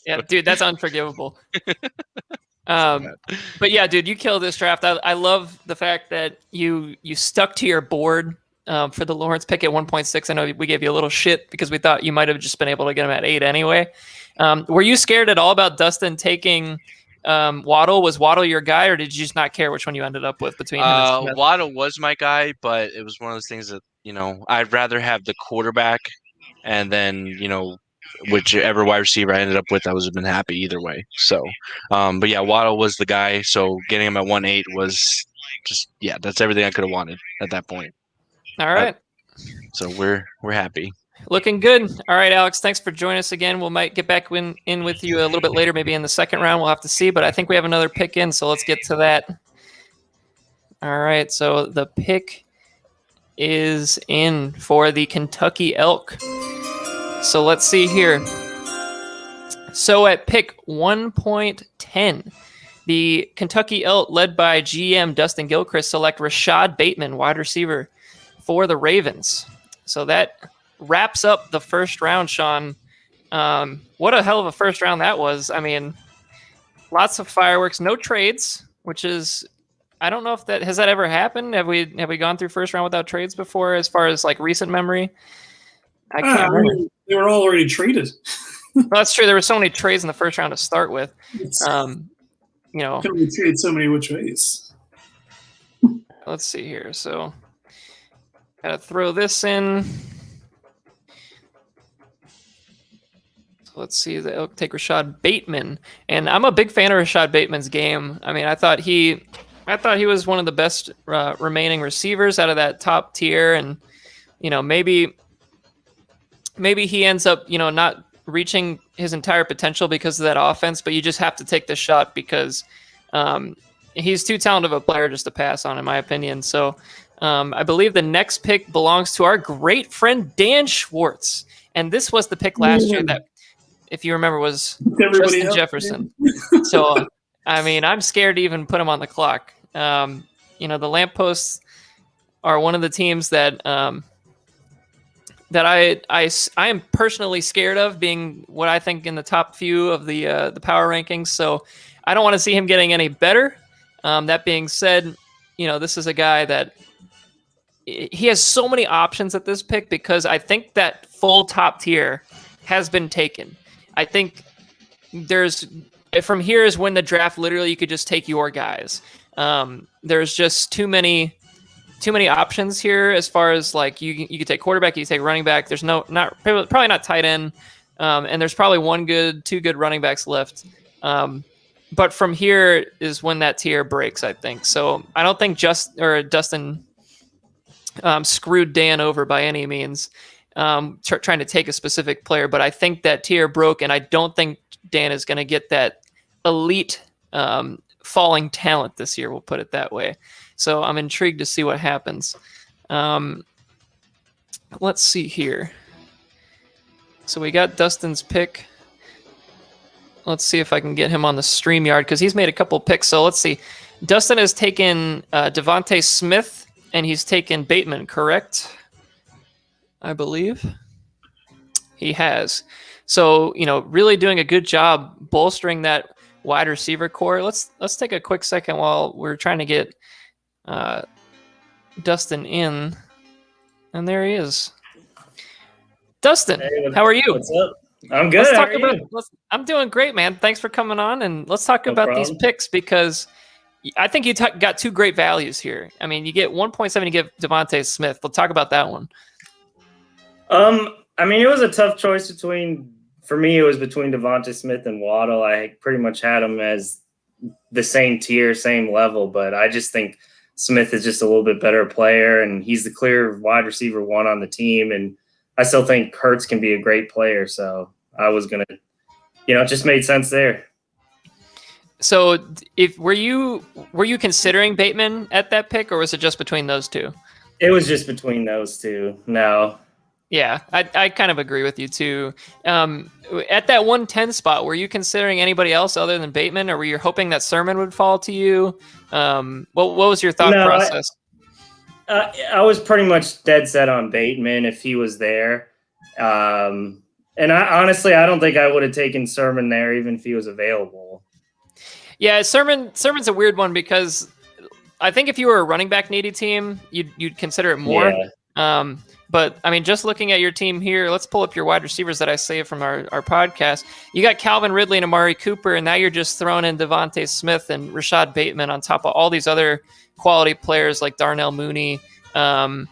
Speaker 1: Yeah, dude, that's unforgivable. But yeah, dude, you killed this draft. I love the fact that you stuck to your board for the Lawrence pick at 1.6. I know we gave you a little shit because we thought you might have just been able to get him at 8 anyway. Were you scared at all about Dustin taking Waddle? Was Waddle your guy, or did you just not care which one you ended up with between him and Smith?
Speaker 4: Waddle was my guy, but it was one of those things that, I'd rather have the quarterback and then, whichever wide receiver I ended up with, I would have been happy either way. So, but yeah, Waddle was the guy. So getting him at 1.8 was just, that's everything I could have wanted at that point.
Speaker 1: All right.
Speaker 4: So we're happy.
Speaker 1: Looking good. All right, Alex, thanks for joining us again. We might get back in with you a little bit later, maybe in the 2nd round. We'll have to see, but I think we have another pick in, so let's get to that. All right, so the pick is in for the Kentucky Elk. So let's see here. So at pick 1.10, the Kentucky Elk, led by GM Dustin Gilchrist, select Rashad Bateman, wide receiver for the Ravens. So that wraps up the first round, Sean. What a hell of a first round that was. I mean, lots of fireworks, no trades, which is, I don't know if that has that ever happened. Have we gone through first round without trades before, as far as like recent memory? I can't remember.
Speaker 2: They were all already traded.
Speaker 1: Well, that's true. There were so many trades in the first round to start with.
Speaker 2: Can we trade so many which ways?
Speaker 1: Let's see here. So, gotta throw this in. let's see. They'll take Rashad Bateman, and I'm a big fan of Rashad Bateman's game. I mean, I thought he was one of the best remaining receivers out of that top tier, and maybe he ends up not reaching his entire potential because of that offense. But you just have to take the shot because he's too talented of a player just to pass on, in my opinion. So I believe the next pick belongs to our great friend Dan Schwartz. And this was the pick last year that, if you remember, was Justin Jefferson. So, I mean, I'm scared to even put him on the clock. The Lampposts are one of the teams that I am personally scared of, being what I think in the top few of the power rankings. So I don't want to see him getting any better. That being said, this is a guy that he has so many options at this pick because I think that full top tier has been taken. I think from here is when the draft, literally you could just take your guys. There's just too many options here as far as like you could take quarterback, you could take running back. There's probably not tight end. And there's probably two good running backs left. But from here is when that tier breaks, I think. So I don't think Dustin screwed Dan over by any means, trying to take a specific player. But I think that tier broke, and I don't think Dan is going to get that elite falling talent this year. We'll put it that way. So I'm intrigued to see what happens. Let's see here. So we got Dustin's pick. Let's see if I can get him on the StreamYard because he's made a couple picks. So let's see. Dustin has taken Devontae Smith, and he's taken Bateman, correct? I believe he has. So, really doing a good job bolstering that wide receiver core. Let's take a quick second while we're trying to get Dustin in. And there he is. Dustin,
Speaker 6: hey,
Speaker 1: how are you?
Speaker 6: What's up? I'm good.
Speaker 1: I'm doing great, man. Thanks for coming on, and let's talk about these picks because I think you got two great values here. I mean, you get 1.7, you get Devontae Smith. Let's talk about that one.
Speaker 6: I mean, it was a tough choice for me, it was between Devontae Smith and Waddle. I pretty much had them as the same tier, same level, but I just think Smith is just a little bit better player, and he's the clear wide receiver one on the team, and I still think Hurts can be a great player, so I was going to, it just made sense there.
Speaker 1: So were you considering Bateman at that pick, or was it just between those two?
Speaker 6: It was just between those two. No.
Speaker 1: Yeah, I kind of agree with you too. At that 110 spot, were you considering anybody else other than Bateman, or were you hoping that Sermon would fall to you? What was your thought process?
Speaker 6: I was pretty much dead set on Bateman if he was there. And honestly, I don't think I would have taken Sermon there even if he was available. Yeah,
Speaker 1: Sermon's a weird one because I think if you were a running back needy team, you'd consider it more. Yeah. But I mean, just looking at your team here, let's pull up your wide receivers that I saved from our podcast. You got Calvin Ridley and Amari Cooper, and now you're just throwing in Devontae Smith and Rashad Bateman on top of all these other quality players like Darnell Mooney, Laviska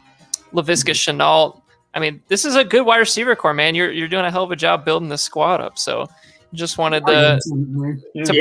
Speaker 1: Shenault. I mean, this is a good wide receiver core, man. You're doing a hell of a job building this squad up. So just wanted to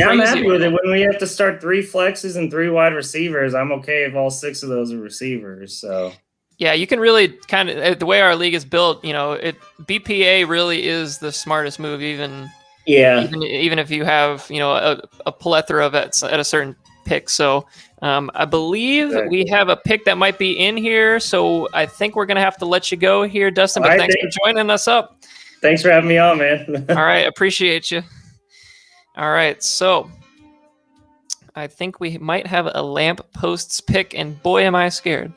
Speaker 6: I'm happy with it. When we have to start 3 flexes and 3 wide receivers, I'm okay if all 6 of those are receivers. So
Speaker 1: yeah, you can really kind of, the way our league is built, BPA really is the smartest move, even if you have, a plethora of at a certain pick. So I believe we have a pick that might be in here. So I think we're going to have to let you go here, Dustin, but thanks for joining us up.
Speaker 6: Thanks for having me on, man.
Speaker 1: All right. Appreciate you. All right. So I think we might have a lamp posts pick, and boy, am I scared.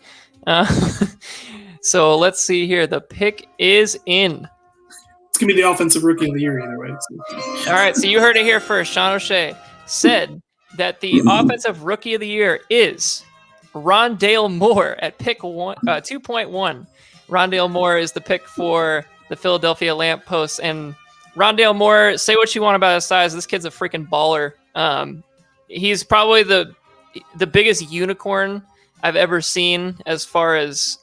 Speaker 1: So let's see here. The pick is in.
Speaker 2: It's going to be the offensive rookie of the year either way.
Speaker 1: All right. So you heard it here first. Sean O'Shea said that the offensive rookie of the year is Rondale Moore at pick 2.1. Rondale Moore is the pick for the Philadelphia Lampposts. And Rondale Moore, say what you want about his size. This kid's a freaking baller. He's probably the biggest unicorn I've ever seen as far as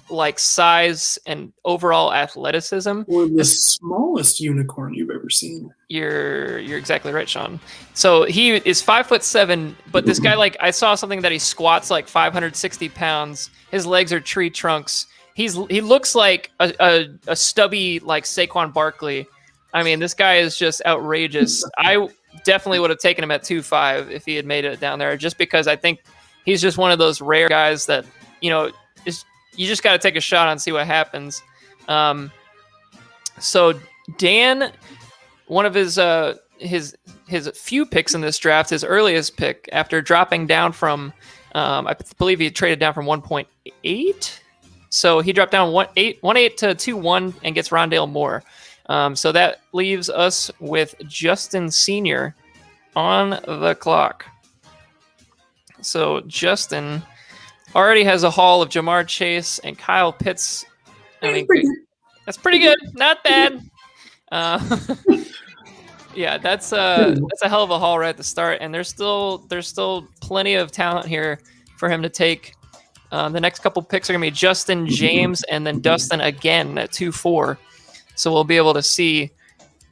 Speaker 1: like size and overall athleticism.
Speaker 2: Or the smallest unicorn you've ever seen.
Speaker 1: You're exactly right, Sean. So he is 5'7", but this guy, like, I saw something that he squats like 560 pounds. His legs are tree trunks. He looks like a stubby like Saquon Barkley. I mean, this guy is just outrageous. I definitely would have taken him at 2.5 if he had made it down there, just because I think he's just one of those rare guys that, you know, you just got to take a shot and see what happens. So Dan, one of his few picks in this draft, his earliest pick, after dropping down from, I believe he traded down from 1.8. So he dropped down 1.8 to 2.1 and gets Rondale Moore. So that leaves us with Justin Sr. on the clock. So Justin already has a haul of Jamar Chase and Kyle Pitts. I mean, that's pretty good. Not bad. Yeah, that's a hell of a haul right at the start, and there's still plenty of talent here for him to take. The next couple picks are gonna be Justin, James, and then Dustin again at 2.4. So we'll be able to see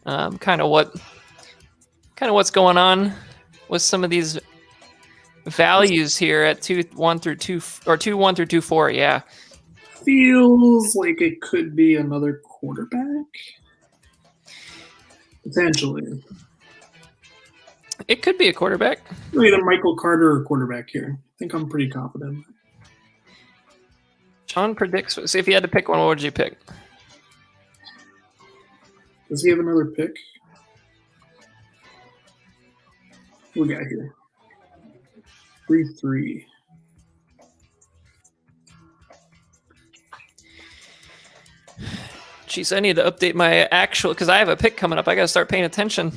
Speaker 1: kind of what's going on with some of these values here at 2.1 through 2 or 2.1 through 2.4. Yeah,
Speaker 2: feels like it could be another quarterback. Potentially.
Speaker 1: It could be a quarterback.
Speaker 2: Either Michael Carter or quarterback here. I think I'm pretty confident.
Speaker 1: Sean predicts. See, if you had to pick one, what would you pick?
Speaker 2: Does he have another pick? What we got here? 3-3.
Speaker 1: Jeez, I need to update my actual, because I have a pick coming up. I got to start paying attention.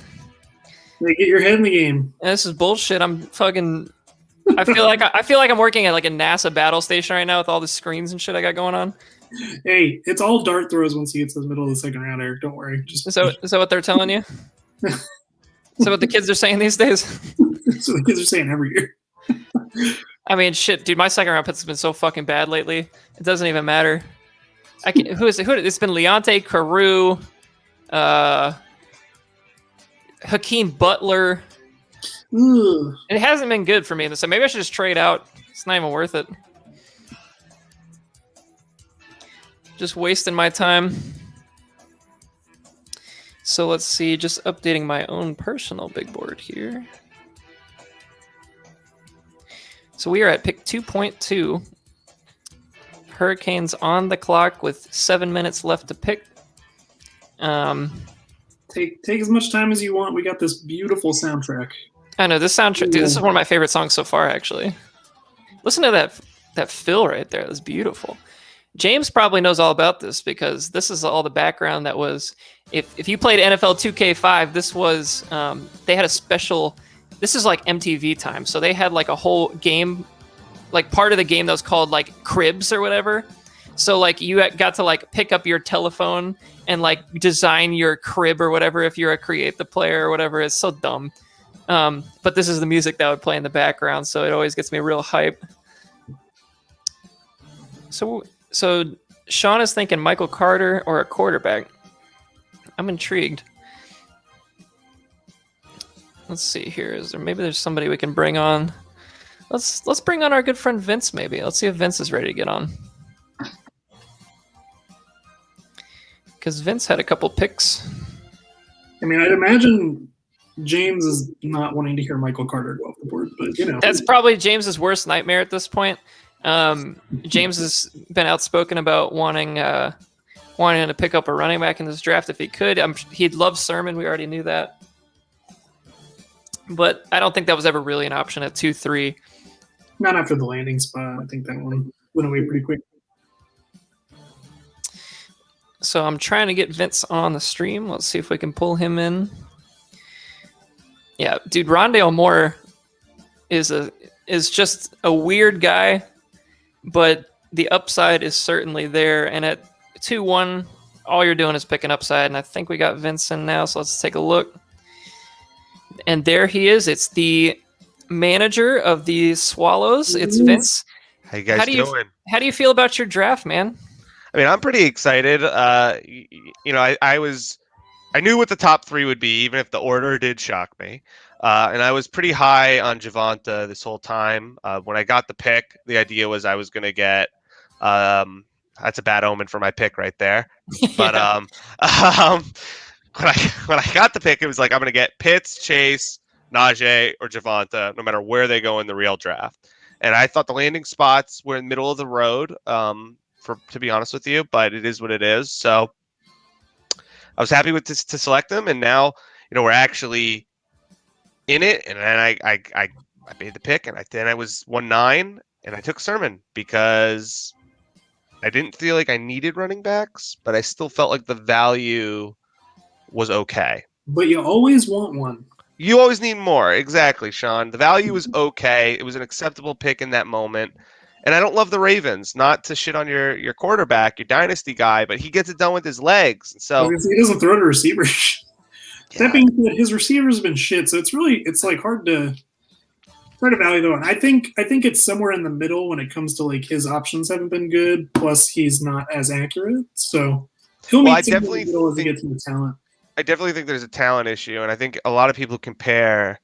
Speaker 2: Hey, get your head in the game.
Speaker 1: And this is bullshit. I'm fucking. I feel like I'm working at like a NASA battle station right now with all the screens and shit I got going on.
Speaker 2: Hey, it's all dart throws once you get to the middle of the second round, Eric. Don't worry.
Speaker 1: Is that what they're telling you? Is that what the kids are saying these days?
Speaker 2: That's what the kids are saying every year.
Speaker 1: I mean, shit, dude. My second round picks have been so fucking bad lately. It doesn't even matter. Who is it? It's been Leonte Carew, Hakeem Butler.
Speaker 2: Ugh.
Speaker 1: It hasn't been good for me. So maybe I should just trade out. It's not even worth it. Just wasting my time. So let's see. Just updating my own personal big board here. So we are at pick 2.2. Hurricanes on the clock with 7 minutes left to pick.
Speaker 2: Take as much time as you want. We got this beautiful soundtrack.
Speaker 1: I know this soundtrack. Dude, this is one of my favorite songs so far. Actually, listen to that fill right there. That's beautiful. James probably knows all about this because this is all the background that was. If you played NFL 2K5, this was they had a special. This is like MTV time, so they had like a whole game. Like part of the game that was called like cribs or whatever. So like you got to like pick up your telephone and like design your crib or whatever if you're a create the player or whatever. It's so dumb. But this is the music that would play in the background, so it always gets me real hype. So Sean is thinking Michael Carter or a quarterback. I'm intrigued. Let's see here. Maybe there's somebody we can bring on. Let's bring on our good friend Vince, maybe. Let's see if Vince is ready to get on. Because Vince had a couple picks.
Speaker 2: I mean, I'd imagine James is not wanting to hear Michael Carter go off the board, but you know.
Speaker 1: That's probably James's worst nightmare at this point. James has been outspoken about wanting to pick up a running back in this draft if he could. He'd love Sermon. We already knew that. But I don't think that was ever really an option at 2-3.
Speaker 2: Not after the landing spot. I think that one went away pretty quick.
Speaker 1: So I'm trying to get Vince on the stream. Let's see if we can pull him in. Yeah, dude, Rondale Moore is just a weird guy, but the upside is certainly there. And at 2-1, all you're doing is picking upside. And I think we got Vince in now, so let's take a look. And there he is. It's the manager of the Swallows. It's Vince.
Speaker 7: How you guys doing?
Speaker 1: How do you feel about your draft, man?
Speaker 7: I mean, I'm pretty excited. I knew what the top three would be, even if the order did shock me. And I was pretty high on Javonta this whole time. When I got the pick, the idea was I was going to get. That's a bad omen for my pick right there. But when I got the pick, it was like I'm going to get Pitts, Chase, Najee, or Javonta, no matter where they go in the real draft. And I thought the landing spots were in the middle of the road, to be honest with you, but it is what it is. So I was happy with this to select them, and now we're actually in it. And then I made the pick, and then I was 1-9, and I took Sermon because I didn't feel like I needed running backs, but I still felt like the value was okay.
Speaker 2: But you always want one.
Speaker 7: You always need more. Exactly, Sean. The value was okay. It was an acceptable pick in that moment. And I don't love the Ravens, not to shit on your quarterback, your dynasty guy, but he gets it done with his legs. And so
Speaker 2: he doesn't throw to receivers.
Speaker 7: Yeah.
Speaker 2: That being said, his receivers have been shit, so it's like hard to value the one. I think it's somewhere in the middle when it comes to like his options haven't been good, plus he's not as accurate. So he'll meet in the middle as he gets into talent.
Speaker 7: I definitely think there's a talent issue, and I think a lot of people compare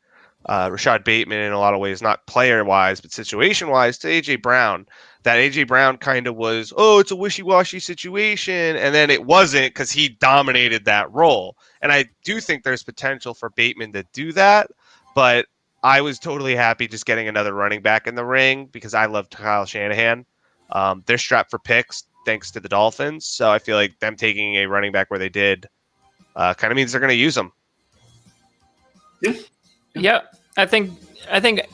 Speaker 7: Rashad Bateman in a lot of ways, not player-wise, but situation-wise, to A.J. Brown. That A.J. Brown kind of was, it's a wishy-washy situation, and then it wasn't because he dominated that role. And I do think there's potential for Bateman to do that, but I was totally happy just getting another running back in the ring because I love Kyle Shanahan. They're strapped for picks thanks to the Dolphins, so I feel like them taking a running back where they did kind of means they're going to use them.
Speaker 1: Yeah, I think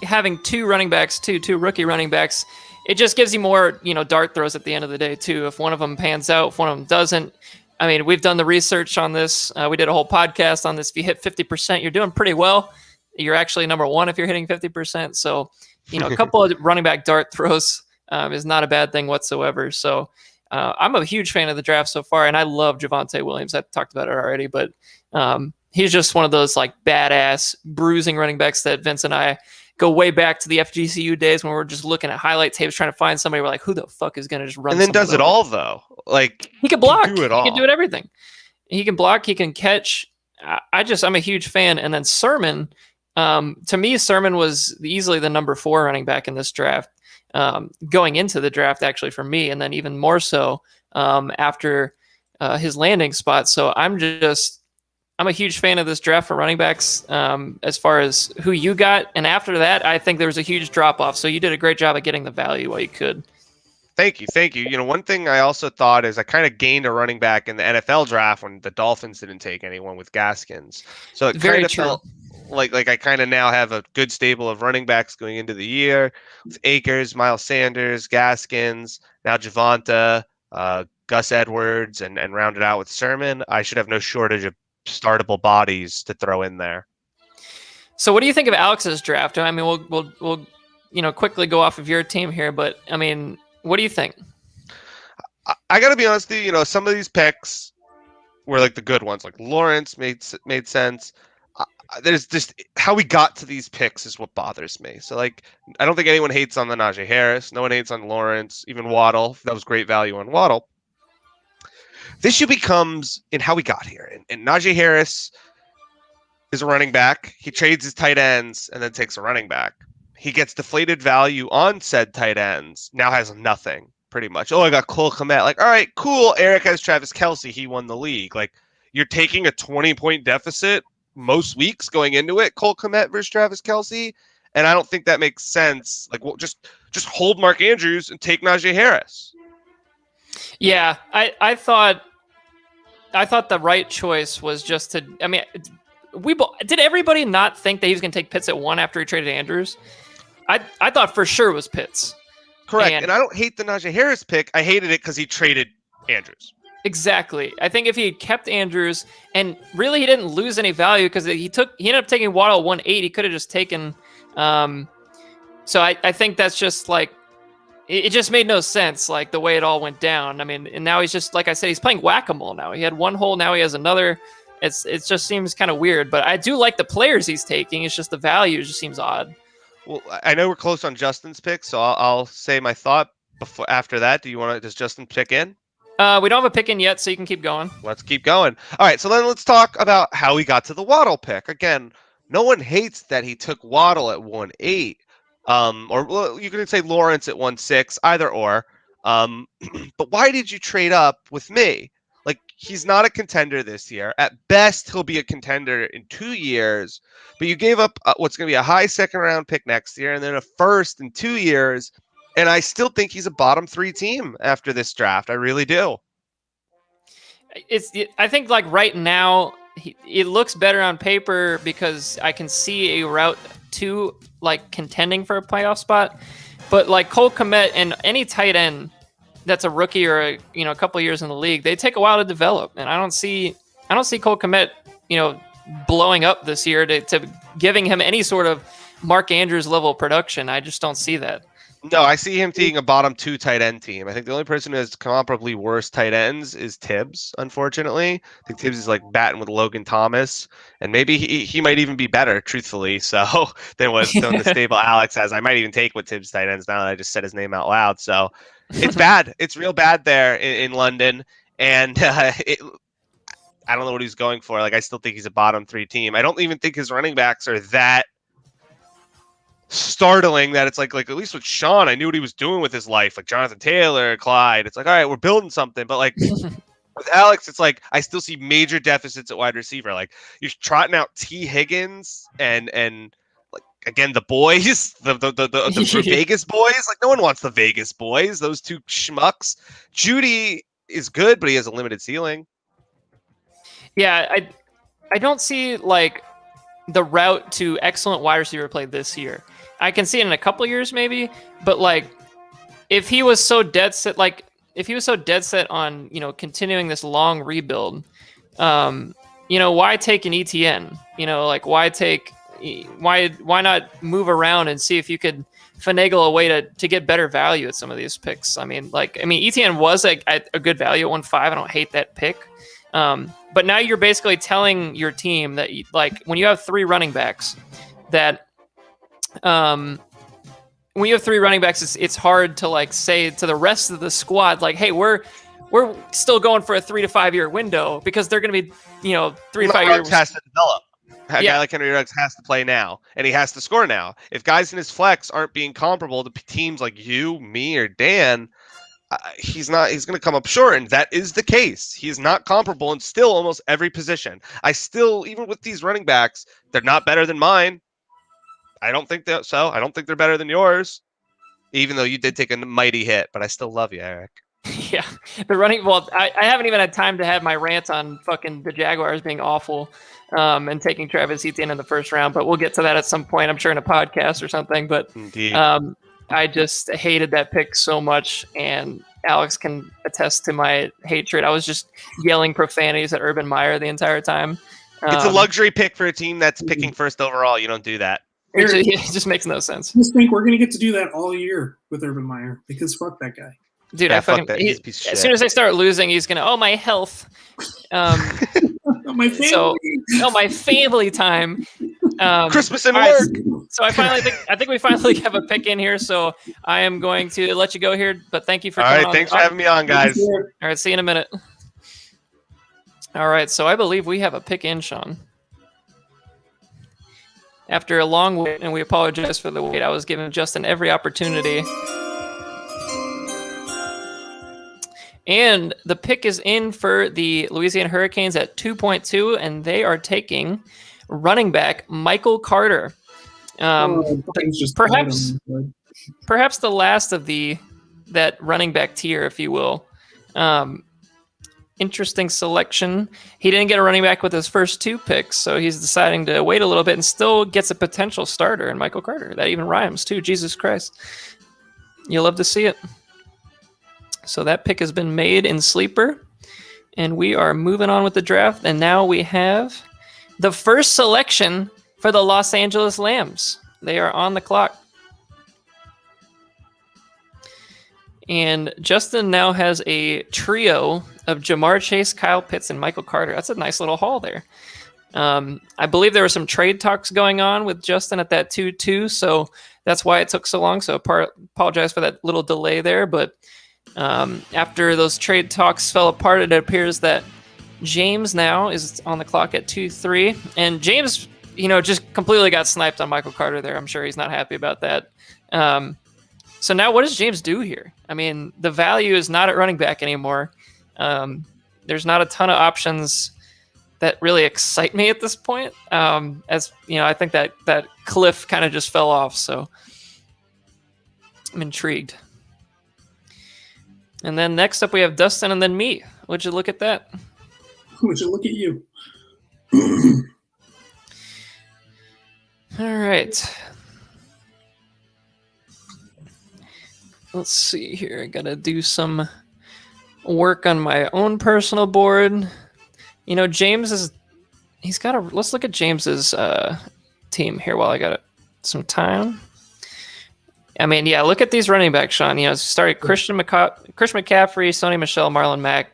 Speaker 1: having two running backs, two rookie running backs, it just gives you more, dart throws at the end of the day too. If one of them pans out, if one of them doesn't. I mean, we've done the research on this. We did a whole podcast on this. If you hit 50%, you're doing pretty well. You're actually number one if you're hitting 50%. So, a couple of running back dart throws is not a bad thing whatsoever. So, I'm a huge fan of the draft so far, and I love Javonte Williams. I talked about it already, but he's just one of those like badass bruising running backs that Vince and I go way back to the FGCU days when we were just looking at highlight tapes trying to find somebody. We're like, who the fuck is going to just run?
Speaker 7: And then does it
Speaker 1: over?
Speaker 7: all though. Like
Speaker 1: he can block.
Speaker 7: He can
Speaker 1: do it everything. He can block. He can catch. I'm a huge fan. And then Sermon, to me, Sermon was easily the number 4 running back in this draft. Going into the draft, actually, for me, and then even more so after his landing spot. So I'm a huge fan of this draft for running backs as far as who you got. And after that, I think there was a huge drop off. So you did a great job of getting the value while you could.
Speaker 7: Thank you. One thing I also thought is I kind of gained a running back in the NFL draft when the Dolphins didn't take anyone with Gaskins. So it kind of felt like I kind of now have a good stable of running backs going into the year with Akers, Miles Sanders, Gaskins, now Javonta, Gus Edwards, and rounded out with Sermon. I should have no shortage of startable bodies to throw in there.
Speaker 1: So what do you think of Alex's draft? I mean, we'll quickly go off of your team here, but I mean, what do you think?
Speaker 7: I got to be honest with you, some of these picks were like the good ones. Like Lawrence made sense. There's just how we got to these picks is what bothers me. So like, I don't think anyone hates on the Najee Harris. No one hates on Lawrence, even Waddle. That was great value on Waddle. The issue becomes in how we got here. And Najee Harris is a running back. He trades his tight ends and then takes a running back. He gets deflated value on said tight ends. Now has nothing, pretty much. I got Cole Kmet. Like, all right, cool. Eric has Travis Kelce. He won the league. Like, you're taking a 20-point deficit most weeks going into it, Cole Kmet versus Travis Kelce. And I don't think that makes sense. Like, well, just hold Mark Andrews and take Najee Harris.
Speaker 1: Yeah, I thought the right choice was just to. I mean, did everybody not think that he was going to take Pitts at 1 after he traded Andrews? I thought for sure it was Pitts.
Speaker 7: Correct, and I don't hate the Najee Harris pick. I hated it because he traded Andrews.
Speaker 1: Exactly. I think if he had kept Andrews, and really he didn't lose any value because he ended up taking Waddle 1.8. He could have just taken. So I think that's just like. It just made no sense, like the way it all went down. I mean, and now he's just, like I said, he's playing whack-a-mole now. He had one hole, now he has another. It just seems kind of weird, but I do like the players he's taking. It's just the value just seems odd.
Speaker 7: Well, I know we're close on Justin's pick, so I'll say my thought after that. Does Justin pick in?
Speaker 1: We don't have a pick in yet, so you can keep going.
Speaker 7: Let's keep going. All right, so then let's talk about how we got to the Waddle pick. Again, no one hates that he took Waddle at 1-8. Or well, you could say Lawrence at 1-6, either or. But why did you trade up with me? Like, he's not a contender this year. At best, he'll be a contender in 2 years. But you gave up what's going to be a high second-round pick next year and then a first in 2 years. And I still think he's a bottom 3 team after this draft. I really do.
Speaker 1: I think like right now, it looks better on paper because I can see a route to like contending for a playoff spot. But like Cole Kmet and any tight end that's a rookie or a couple of years in the league, they take a while to develop. And I don't see Cole Kmet, blowing up this year to giving him any sort of Mark Andrews level production. I just don't see that.
Speaker 7: No, I see him taking a bottom 2 tight end team. I think the only person who has comparably worse tight ends is Tibbs, unfortunately. I think Tibbs is like batting with Logan Thomas, and maybe he might even be better, truthfully, so than the stable Alex has. I might even take with Tibbs tight ends now that I just said his name out loud. So it's bad. It's real bad there in London, and I don't know what he's going for. Like, I still think he's a bottom 3 team. I don't even think his running backs are that startling that it's like at least with Sean, I knew what he was doing with his life, like Jonathan Taylor, Clyde. It's like, all right, we're building something. But like with Alex, it's like I still see major deficits at wide receiver. Like you're trotting out T. Higgins and like again the boys, the Vegas boys. Like no one wants the Vegas boys. Those 2 schmucks. Judy is good, but he has a limited ceiling.
Speaker 1: Yeah, I don't see like the route to excellent wide receiver play this year. I can see it in a couple of years maybe, but like if he was so dead set on, continuing this long rebuild, why take an ETN? Like why not move around and see if you could finagle a way to get better value at some of these picks? ETN was a good value at 1.5. I don't hate that pick. But now you're basically telling your team that like when you have 3 running backs that it's hard to like say to the rest of the squad like, hey, we're still going for a 3 to 5 year window because they're going to be 3 to 5 years.
Speaker 7: Has to develop. A guy like Henry Ruggs has to play now, and he has to score now. If guys in his flex aren't being comparable to teams like you, me, or Dan, he's going to come up short, and that is the case. He is not comparable in still almost every position. Even with these running backs, they're not better than mine. I don't think so. I don't think they're better than yours, even though you did take a mighty hit, but I still love you, Eric.
Speaker 1: Yeah, I haven't even had time to have my rant on fucking the Jaguars being awful and taking Travis Etienne in the first round, but we'll get to that at some point, I'm sure in a podcast or something, but
Speaker 7: indeed.
Speaker 1: I just hated that pick so much, and Alex can attest to my hatred. I was just yelling profanities at Urban Meyer the entire time.
Speaker 7: It's a luxury pick for a team that's picking first overall. You don't do that.
Speaker 1: It just makes no sense.
Speaker 2: I just think we're going to get to do that all year with Urban Meyer because fuck that guy.
Speaker 1: Dude,
Speaker 7: yeah,
Speaker 1: as soon as they start losing, he's going to, my health.
Speaker 2: My family.
Speaker 1: My family time.
Speaker 7: Christmas and work.
Speaker 1: So I think we finally have a pick in here. So I am going to let you go here. But thank you for coming on.
Speaker 7: All right, thanks for having me on, guys.
Speaker 1: All right, see you in a minute. All right, so I believe we have a pick in, Sean. After a long wait, and we apologize for the wait, I was giving Justin every opportunity. And the pick is in for the Louisiana Hurricanes at 2.2, and they are taking running back Michael Carter. Perhaps the last of that running back tier, if you will. Interesting selection. He didn't get a running back with his first 2 picks, so he's deciding to wait a little bit and still gets a potential starter in Michael Carter. That even rhymes too. Jesus Christ. You'll love to see it. So that pick has been made in Sleeper, and we are moving on with the draft. And now we have the first selection for the Los Angeles Lambs. They are on the clock. And Justin now has a trio of Jamar Chase, Kyle Pitts, and Michael Carter. That's a nice little haul there. I believe there were some trade talks going on with Justin at that 2-2, so that's why it took so long. So apologize for that little delay there, but After those trade talks fell apart, it appears that James now is on the clock at 2-3, and James, just completely got sniped on Michael Carter there. I'm sure he's not happy about that. So now what does James do here? I mean, the value is not at running back anymore. There's not a ton of options that really excite me at this point. As I think that cliff kind of just fell off, so I'm intrigued. And then next up we have Dustin and then me. Would you look at that?
Speaker 2: Would you look at you?
Speaker 1: All right. Let's see here. I gotta do some work on my own personal board. James let's look at James's team here while I got some time. I mean, yeah, look at these running backs, Sean. Started Christian McCaffrey, Sony Michel, Marlon Mack.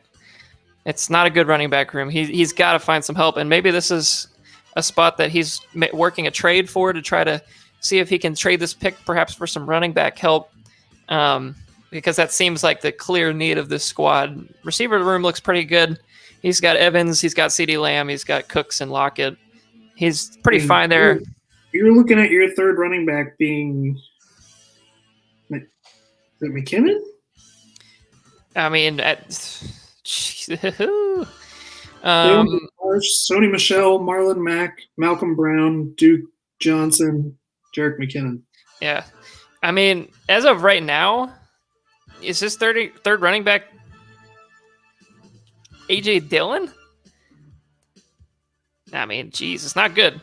Speaker 1: It's not a good running back room. He's got to find some help, and maybe this is a spot that he's working a trade for to try to see if he can trade this pick perhaps for some running back help, because that seems like the clear need of this squad. Receiver room looks pretty good. He's got Evans, he's got CeeDee Lamb, he's got Cooks and Lockett. He's pretty fine there.
Speaker 2: You're looking at your third running back being... Is it McKinnon?
Speaker 1: I mean,
Speaker 2: Sony Michel, Marlon Mack, Malcolm Brown, Duke Johnson, Jerick McKinnon.
Speaker 1: Yeah. I mean, as of right now, is his third running back A.J. Dillon? I mean, geez, it's not good.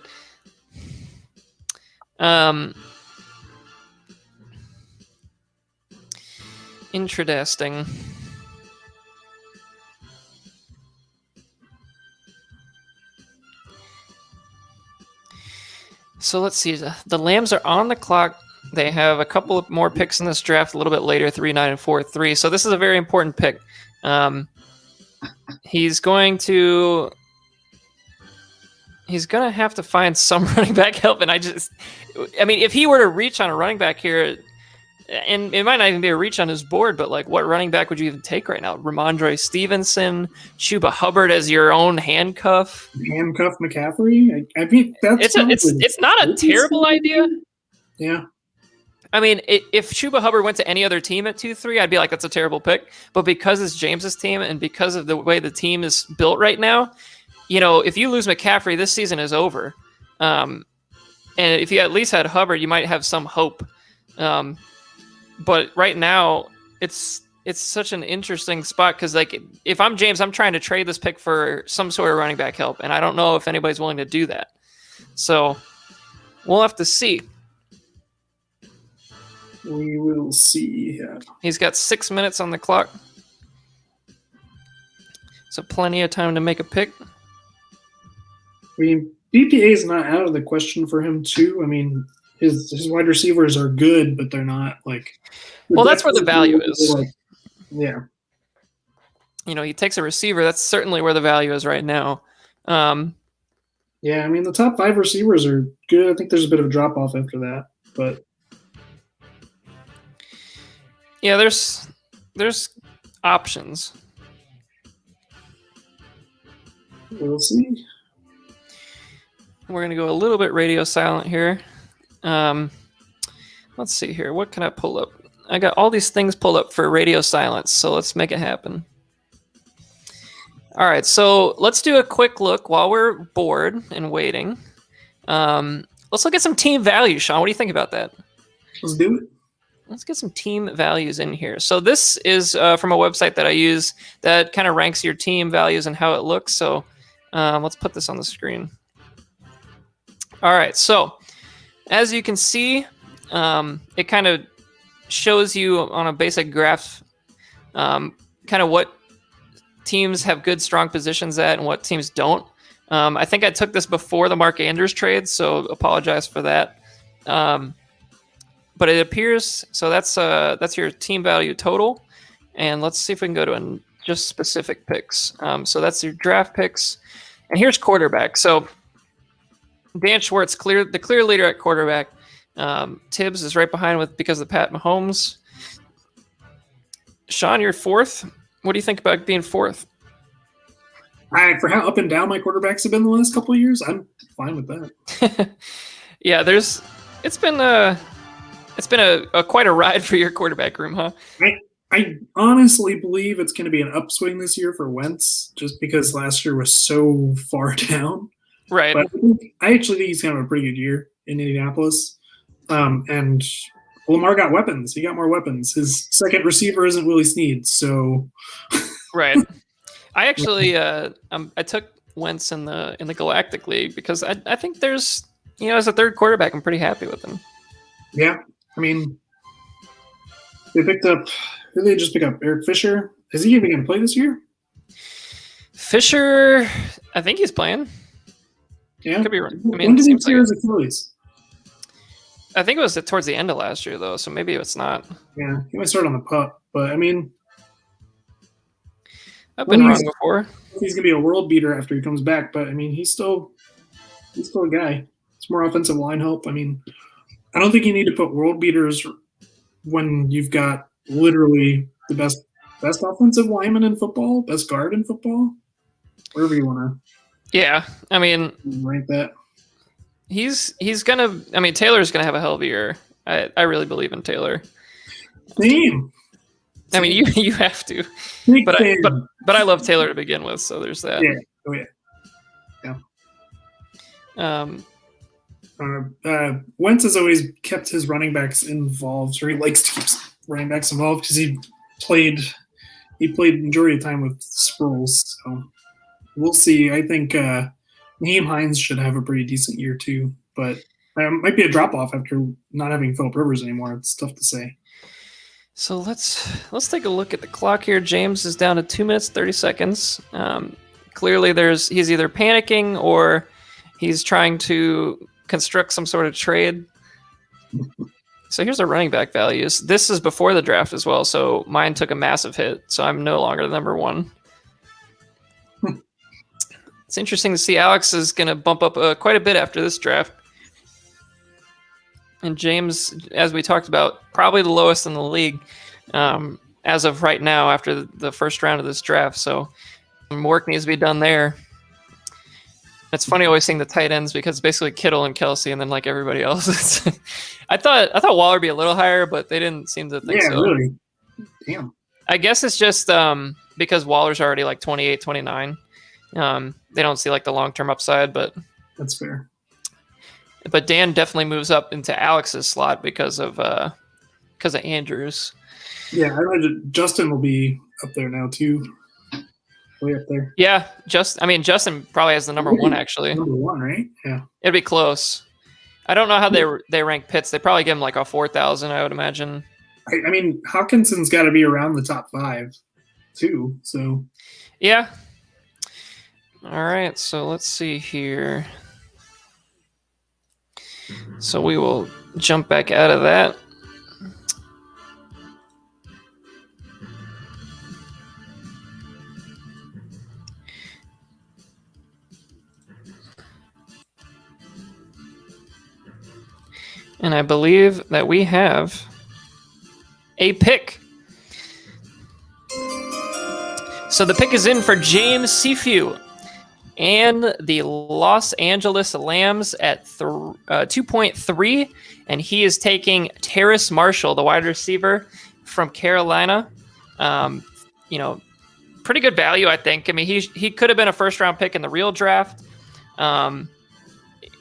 Speaker 1: Interesting. So let's see. The Lambs are on the clock. They have a couple of more picks in this draft a little bit later, 3, 9, and 4, 3. So this is a very important pick. He's going to have to find some running back help. And I mean, if he were to reach on a running back here, and it might not even be a reach on his board, but like, what running back would you even take right now? Ramondre Stevenson, Chuba Hubbard as your own handcuff?
Speaker 2: Handcuff McCaffrey? I mean,
Speaker 1: it's not a terrible idea.
Speaker 2: Yeah.
Speaker 1: I mean, if Chuba Hubbard went to any other team at 2-3, I'd be like, that's a terrible pick. But because it's James's team and because of the way the team is built right now, if you lose McCaffrey, this season is over. And if you at least had Hubbard, you might have some hope. But right now, it's such an interesting spot because, like, if I'm James, I'm trying to trade this pick for some sort of running back help, and I don't know if anybody's willing to do that. So we'll have to see.
Speaker 2: We will see. Yeah.
Speaker 1: He's got 6 minutes on the clock, so plenty of time to make a pick.
Speaker 2: I mean, BPA is not out of the question for him too. I mean, his wide receivers are good, but they're not like.
Speaker 1: Well, that's where the value is.
Speaker 2: Like, yeah.
Speaker 1: He takes a receiver. That's certainly where the value is right now.
Speaker 2: Yeah, I mean, the top 5 receivers are good. I think there's a bit of a drop off after that, but
Speaker 1: yeah, there's options.
Speaker 2: We'll see.
Speaker 1: We're going to go a little bit radio silent here. Let's see here. What can I pull up? I got all these things pulled up for radio silence, so let's make it happen. All right, so let's do a quick look while we're bored and waiting. Let's look at some team values, Sean. What do you think about that?
Speaker 2: Let's do it.
Speaker 1: Let's get some team values in here. So this is from a website that I use that kind of ranks your team values and how it looks. So let's put this on the screen. All right, so as you can see, it kind of shows you on a basic graph kind of what teams have good, strong positions at and what teams don't. I think I took this before the Mark Andrews trade, so apologize for that. But it appears, so that's your team value total. And let's see if we can go to just specific picks. So that's your draft picks. And here's quarterback. So Dan Schwartz, the clear leader at quarterback. Tibbs is right behind because of Pat Mahomes. Sean, you're fourth. What do you think about being fourth?
Speaker 2: For how up and down my quarterbacks have been the last couple of years, I'm fine with that.
Speaker 1: Yeah, it's been a quite a ride for your quarterback room, huh?
Speaker 2: I honestly believe it's going to be an upswing this year for Wentz, just because last year was so far down.
Speaker 1: Right.
Speaker 2: But I actually think he's going to have a pretty good year in Indianapolis. And Lamar got weapons. He got more weapons. His second receiver isn't Willie Snead, so
Speaker 1: right. I actually I took Wentz in the Galactic League because I think there's, as a third quarterback, I'm pretty happy with him.
Speaker 2: Yeah, I mean, they picked up. Who did they just pick up? Eric Fisher. Is he even going to play this year?
Speaker 1: Fisher, I think he's playing.
Speaker 2: Yeah,
Speaker 1: could be wrong. I mean,
Speaker 2: when did he tear his Achilles?
Speaker 1: I think it was towards the end of last year, though, so maybe it's not.
Speaker 2: Yeah, he might start on the pup, but I mean,
Speaker 1: I've been wrong before.
Speaker 2: He's gonna be a world beater after he comes back, but I mean, he's still a guy. It's more offensive line help. I mean, I don't think you need to put world beaters when you've got literally the best offensive lineman in football, best guard in football, wherever you want to.
Speaker 1: Yeah, I mean,
Speaker 2: rank that.
Speaker 1: He's gonna. I mean, Taylor's gonna have a hell of a year. I really believe in Taylor.
Speaker 2: Same.
Speaker 1: I mean, you have to. But I love Taylor to begin with, so there's that.
Speaker 2: Yeah. Oh yeah. Wentz has always kept his running backs involved, or he likes to keep running backs involved because he played majority of the time with Sproles. So we'll see. I think Nyheim Hines should have a pretty decent year too, but there might be a drop off after not having Phillip Rivers anymore. It's tough to say.
Speaker 1: So let's take a look at the clock here. James is down to 2 minutes 30 seconds. Clearly, he's either panicking or he's trying to construct some sort of trade. So here's our running back values. This is before the draft as well, so mine took a massive hit, so I'm no longer the number one. It's interesting to see Alex is going to bump up quite a bit after this draft. And James, as we talked about, probably the lowest in the league as of right now after the first round of this draft. So some work needs to be done there. It's funny always seeing the tight ends because it's basically Kittle and Kelsey and then like everybody else. I thought Waller would be a little higher, but they didn't seem to think so.
Speaker 2: Yeah, really. Damn.
Speaker 1: I guess it's just because Waller's already like 28, 29. They don't see like the long-term upside, but
Speaker 2: that's fair.
Speaker 1: But Dan definitely moves up into Alex's slot because of Andrews.
Speaker 2: Yeah, I imagine Justin will be up there now too. Way up there.
Speaker 1: Yeah, Justin probably has the number one actually.
Speaker 2: Number one, right? Yeah.
Speaker 1: It'd be close. I don't know how they rank Pitts. They probably give him like a 4,000, I would imagine.
Speaker 2: I mean, Hawkinson's got to be around the top 5 too. So.
Speaker 1: Yeah. All right, so let's see here. So we will jump back out of that. And I believe that we have a pick. So the pick is in for James Seafew and the Los Angeles Lambs at 2.3, and he is taking Terrace Marshall, the wide receiver from Carolina. Pretty good value, I think. I mean, he could have been a first-round pick in the real draft.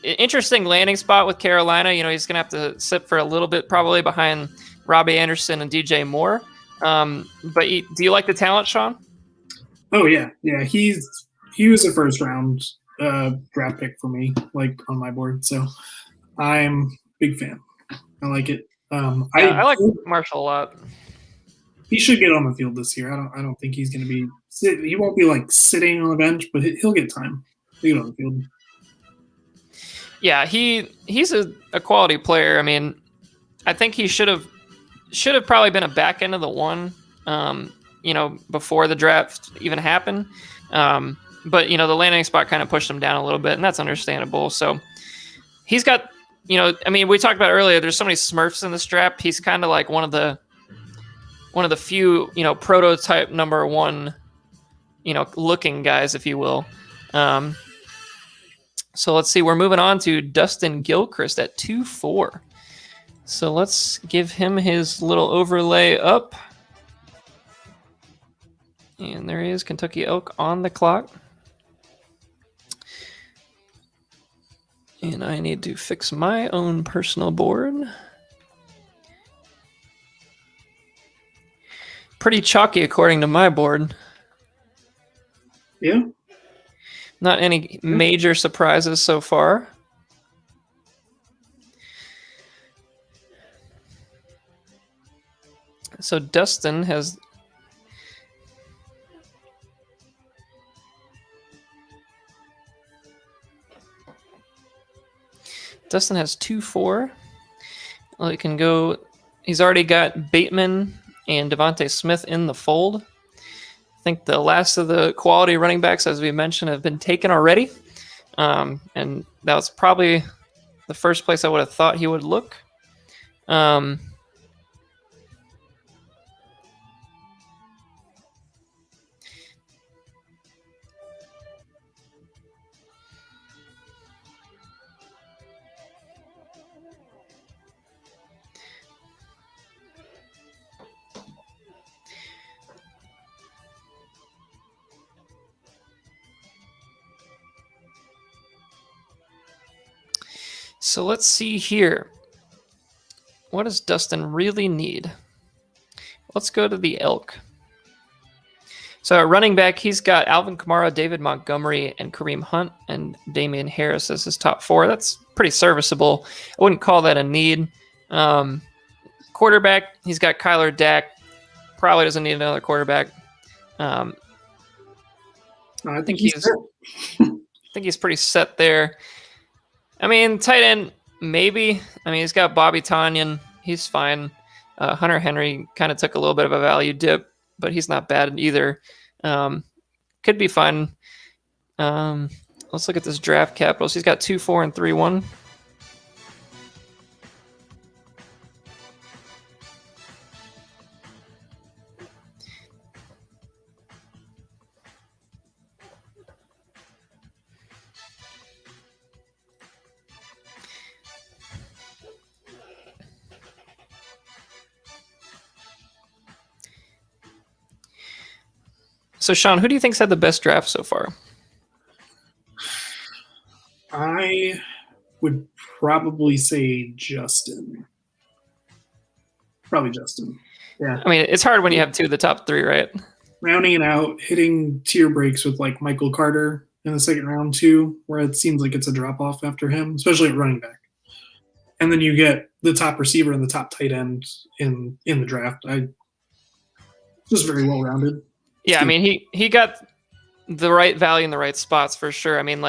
Speaker 1: Interesting landing spot with Carolina. He's going to have to sit for a little bit probably behind Robbie Anderson and DJ Moore. But do you like the talent, Sean?
Speaker 2: Oh, yeah. Yeah, he was a first-round draft pick for me, like on my board. So I'm a big fan. I like it. I
Speaker 1: like Marshall a lot.
Speaker 2: He should get on the field this year. I don't think he's going to be. He won't be like sitting on the bench, but he'll get time. He'll get on the field.
Speaker 1: Yeah, he's a quality player. I mean, I think he should have probably been a back end of the one. Before the draft even happened. But the landing spot kind of pushed him down a little bit, and that's understandable. So he's got, we talked about earlier, there's so many Smurfs in this draft. He's kind of like one of the one of the few, prototype number one, looking guys, if you will. So let's see. We're moving on to Dustin Gilchrist at 2-4. So let's give him his little overlay up. And there he is, Kentucky Elk on the clock. And I need to fix my own personal board. Pretty chalky according to my board.
Speaker 2: Yeah.
Speaker 1: Not any major surprises so far. So Dustin has... Dustin has 2-4. Well, he can go... He's already got Bateman and Devontae Smith in the fold. I think the last of the quality running backs, as we mentioned, have been taken already. And that was probably the first place I would have thought he would look. So let's see here. What does Dustin really need? Let's go to the Elk. So at running back, he's got Alvin Kamara, David Montgomery, and Kareem Hunt, and Damian Harris as his top 4. That's pretty serviceable. I wouldn't call that a need. Quarterback, he's got Kyler Dak. Probably doesn't need another quarterback.
Speaker 2: I think he's
Speaker 1: I think he's pretty set there. I mean, tight end, maybe. I mean, he's got Bobby Tonyan. He's fine. Hunter Henry kind of took a little bit of a value dip, but he's not bad either. Could be fine. Let's look at this draft capital. So he's got 2-4 and 3-1. So, Sean, who do you think's had the best draft so far?
Speaker 2: I would probably say Justin. Probably Justin. Yeah.
Speaker 1: I mean, it's hard when you have 2 of the top 3, right?
Speaker 2: Rounding it out, hitting tier breaks with like Michael Carter in the second round too, where it seems like it's a drop off after him, especially at running back. And then you get the top receiver and the top tight end in the draft. Just very well rounded.
Speaker 1: Yeah, I mean, he got the right value in the right spots for sure. I mean,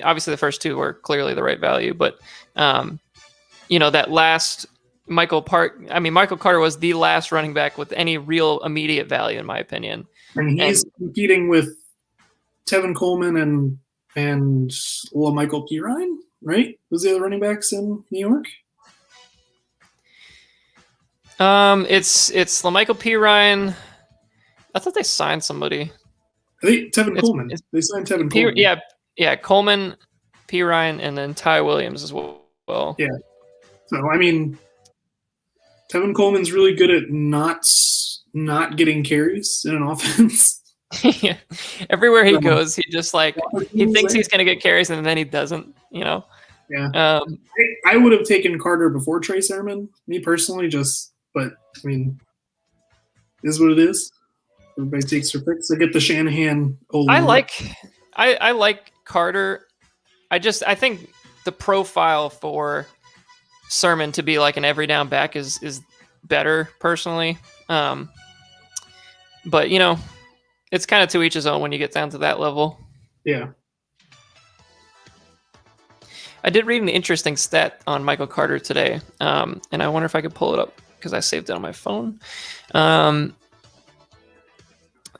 Speaker 1: obviously the first 2 were clearly the right value, but that last Michael Carter was the last running back with any real immediate value, in my opinion.
Speaker 2: And he's competing with Tevin Coleman and Michael Pirine, right? Was the other running backs in New York?
Speaker 1: It's LaMichael Pirine. I thought they signed somebody.
Speaker 2: I think Tevin Coleman. They signed Tevin Coleman.
Speaker 1: Yeah, Coleman, Pirine, and then Ty Williams as well.
Speaker 2: Yeah. So I mean, Tevin Coleman's really good at not getting carries in an offense.
Speaker 1: Yeah. Everywhere he goes, he just he thinks he's gonna get carries and then he doesn't.
Speaker 2: Yeah. I would have taken Carter before Trey Sermon, me personally. But I mean, is what it is. Everybody takes their picks. I get the Shanahan.
Speaker 1: I like Carter. I think the profile for Sermon to be like an every down back is better personally. But it's kind of to each his own when you get down to that level.
Speaker 2: Yeah.
Speaker 1: I did read an interesting stat on Michael Carter today, and I wonder if I could pull it up because I saved it on my phone.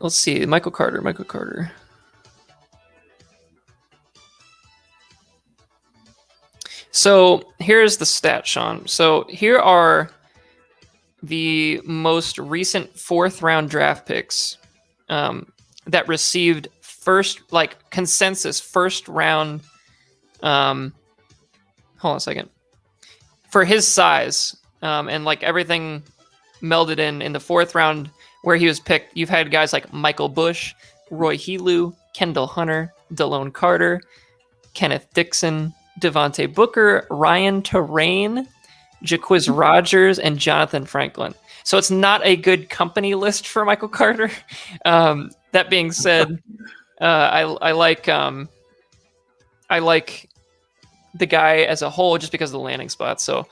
Speaker 1: Let's see, Michael Carter. So here's the stat, Sean. So here are the most recent 4th round draft picks that received consensus first round. Hold on a second. For his size and like everything melded in the 4th round where he was picked, you've had guys like Michael Bush, Roy Helu, Kendall Hunter, Delone Carter, Kenneth Dixon, Devontae Booker, Ryan Terrain, Jaquiz Rogers, and Jonathan Franklin. So it's not a good company list for Michael Carter. That being said, I like the guy as a whole just because of the landing spot. So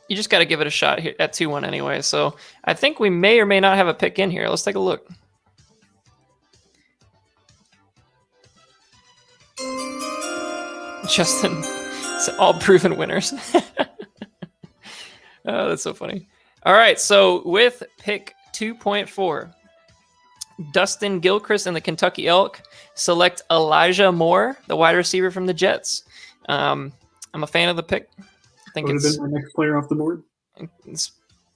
Speaker 1: you just got to give it a shot here at 2-1 anyway. So I think we may or may not have a pick in here. Let's take a look. Justin, it's all proven winners. Oh, that's so funny. All right, so with pick 2.4, Dustin Gilchrist and the Kentucky Elk select Elijah Moore, the wide receiver from the Jets. I'm a fan of the pick. I think it's
Speaker 2: my next player off the board.
Speaker 1: It's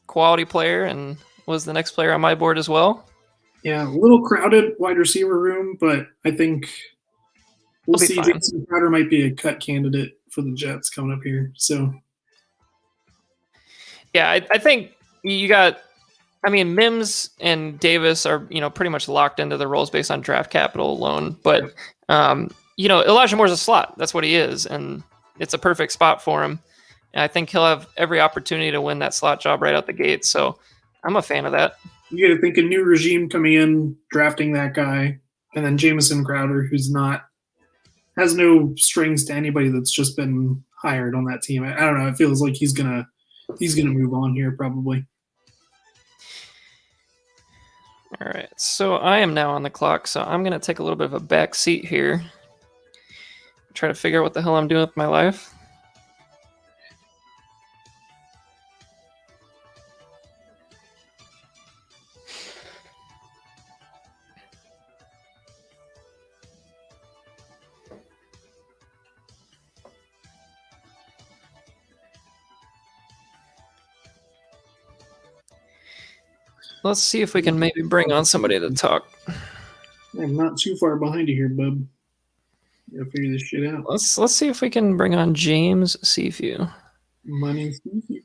Speaker 1: quality player and was the next player on my board as well.
Speaker 2: Yeah, a little crowded wide receiver room, but I think we'll see.
Speaker 1: Fine.
Speaker 2: Jason Crowder might be a cut candidate for the Jets coming up here. So,
Speaker 1: yeah, I think you got. I mean, Mims and Davis are pretty much locked into the roles based on draft capital alone. But Elijah Moore's a slot. That's what he is, and it's a perfect spot for him. And I think he'll have every opportunity to win that slot job right out the gate. So I'm a fan of that.
Speaker 2: You got to think a new regime coming in, drafting that guy, and then Jamison Crowder, who's has no strings to anybody that's just been hired on that team. I don't know. It feels like he's gonna move on here probably.
Speaker 1: All right, so I am now on the clock, so I'm gonna take a little bit of a back seat here. Try to figure out what the hell I'm doing with my life. Let's see if we can maybe bring on somebody to talk.
Speaker 2: I'm not too far behind you here, bub. You gotta figure this shit out.
Speaker 1: Let's see if we can bring on James Seafew.
Speaker 2: Money Seafew.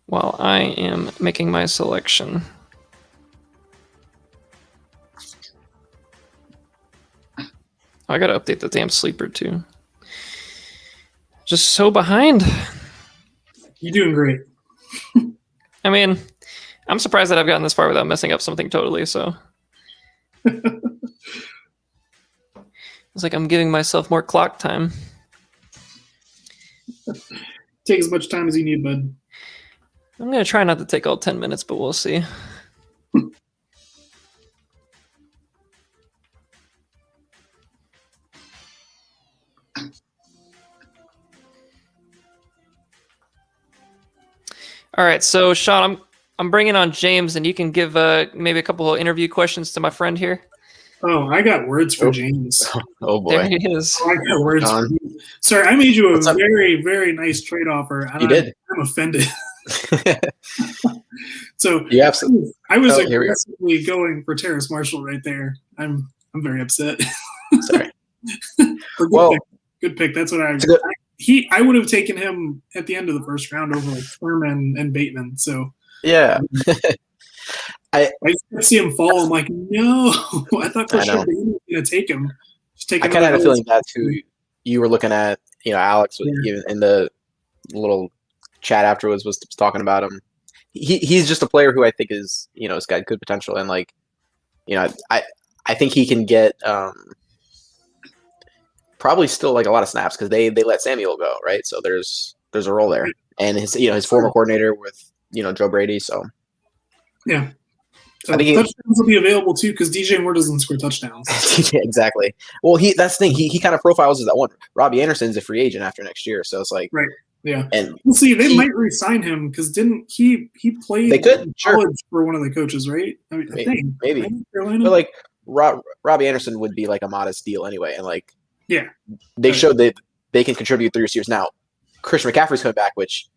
Speaker 1: While I am making my selection. I gotta update the damn sleeper too. Just so behind.
Speaker 2: You're doing great.
Speaker 1: I mean, I'm surprised that I've gotten this far without messing up something totally, so. It's like I'm giving myself more clock time.
Speaker 2: Take as much time as you need, bud.
Speaker 1: I'm going to try not to take all 10 minutes, but we'll see. All right, so Sean, I'm bringing on James, and you can give maybe a couple of interview questions to my friend here.
Speaker 2: Oh, I got words for James.
Speaker 8: Oh boy,
Speaker 1: there he is.
Speaker 2: I got words for you. Sorry, I made you a very, very nice trade offer. And
Speaker 8: You did.
Speaker 2: I'm offended. So
Speaker 8: You absolutely.
Speaker 2: I was
Speaker 8: here we go.
Speaker 2: aggressively going for Terrace Marshall right there. I'm very upset.
Speaker 8: Sorry.
Speaker 2: Good pick. That's what
Speaker 8: good-
Speaker 2: I would have taken him at the end of the first round over like Furman and Bateman. So
Speaker 8: Yeah.
Speaker 2: I just see him fall. I'm like, no. I thought for sure Bateman was going to take him. Just take
Speaker 8: I
Speaker 2: him
Speaker 8: kind of had a
Speaker 2: another
Speaker 8: feeling that too. You were looking at, Alex even in the little chat afterwards was talking about him. He's just a player who I think is, has got good potential, and I think he can get probably still like a lot of snaps because they let Samuel go, right? So there's a role there, and his former coordinator with Joe Brady. So
Speaker 2: yeah. So
Speaker 8: I think
Speaker 2: touchdowns will be available too because DJ Moore doesn't score touchdowns.
Speaker 8: exactly. Well, that's the thing. He kind of profiles as that one. Robbie Anderson's a free agent after next year, so it's like
Speaker 2: right. Yeah,
Speaker 8: and
Speaker 2: we'll see. They might re-sign him because didn't he played
Speaker 8: They could,
Speaker 2: in
Speaker 8: sure.
Speaker 2: college for one of the coaches, right? I mean, I think
Speaker 8: maybe.
Speaker 2: right? Carolina.
Speaker 8: But like Robbie Anderson would be like a modest deal anyway, and like
Speaker 2: yeah,
Speaker 8: they showed that they can contribute 3 years. Now, Christian McCaffrey's coming back, which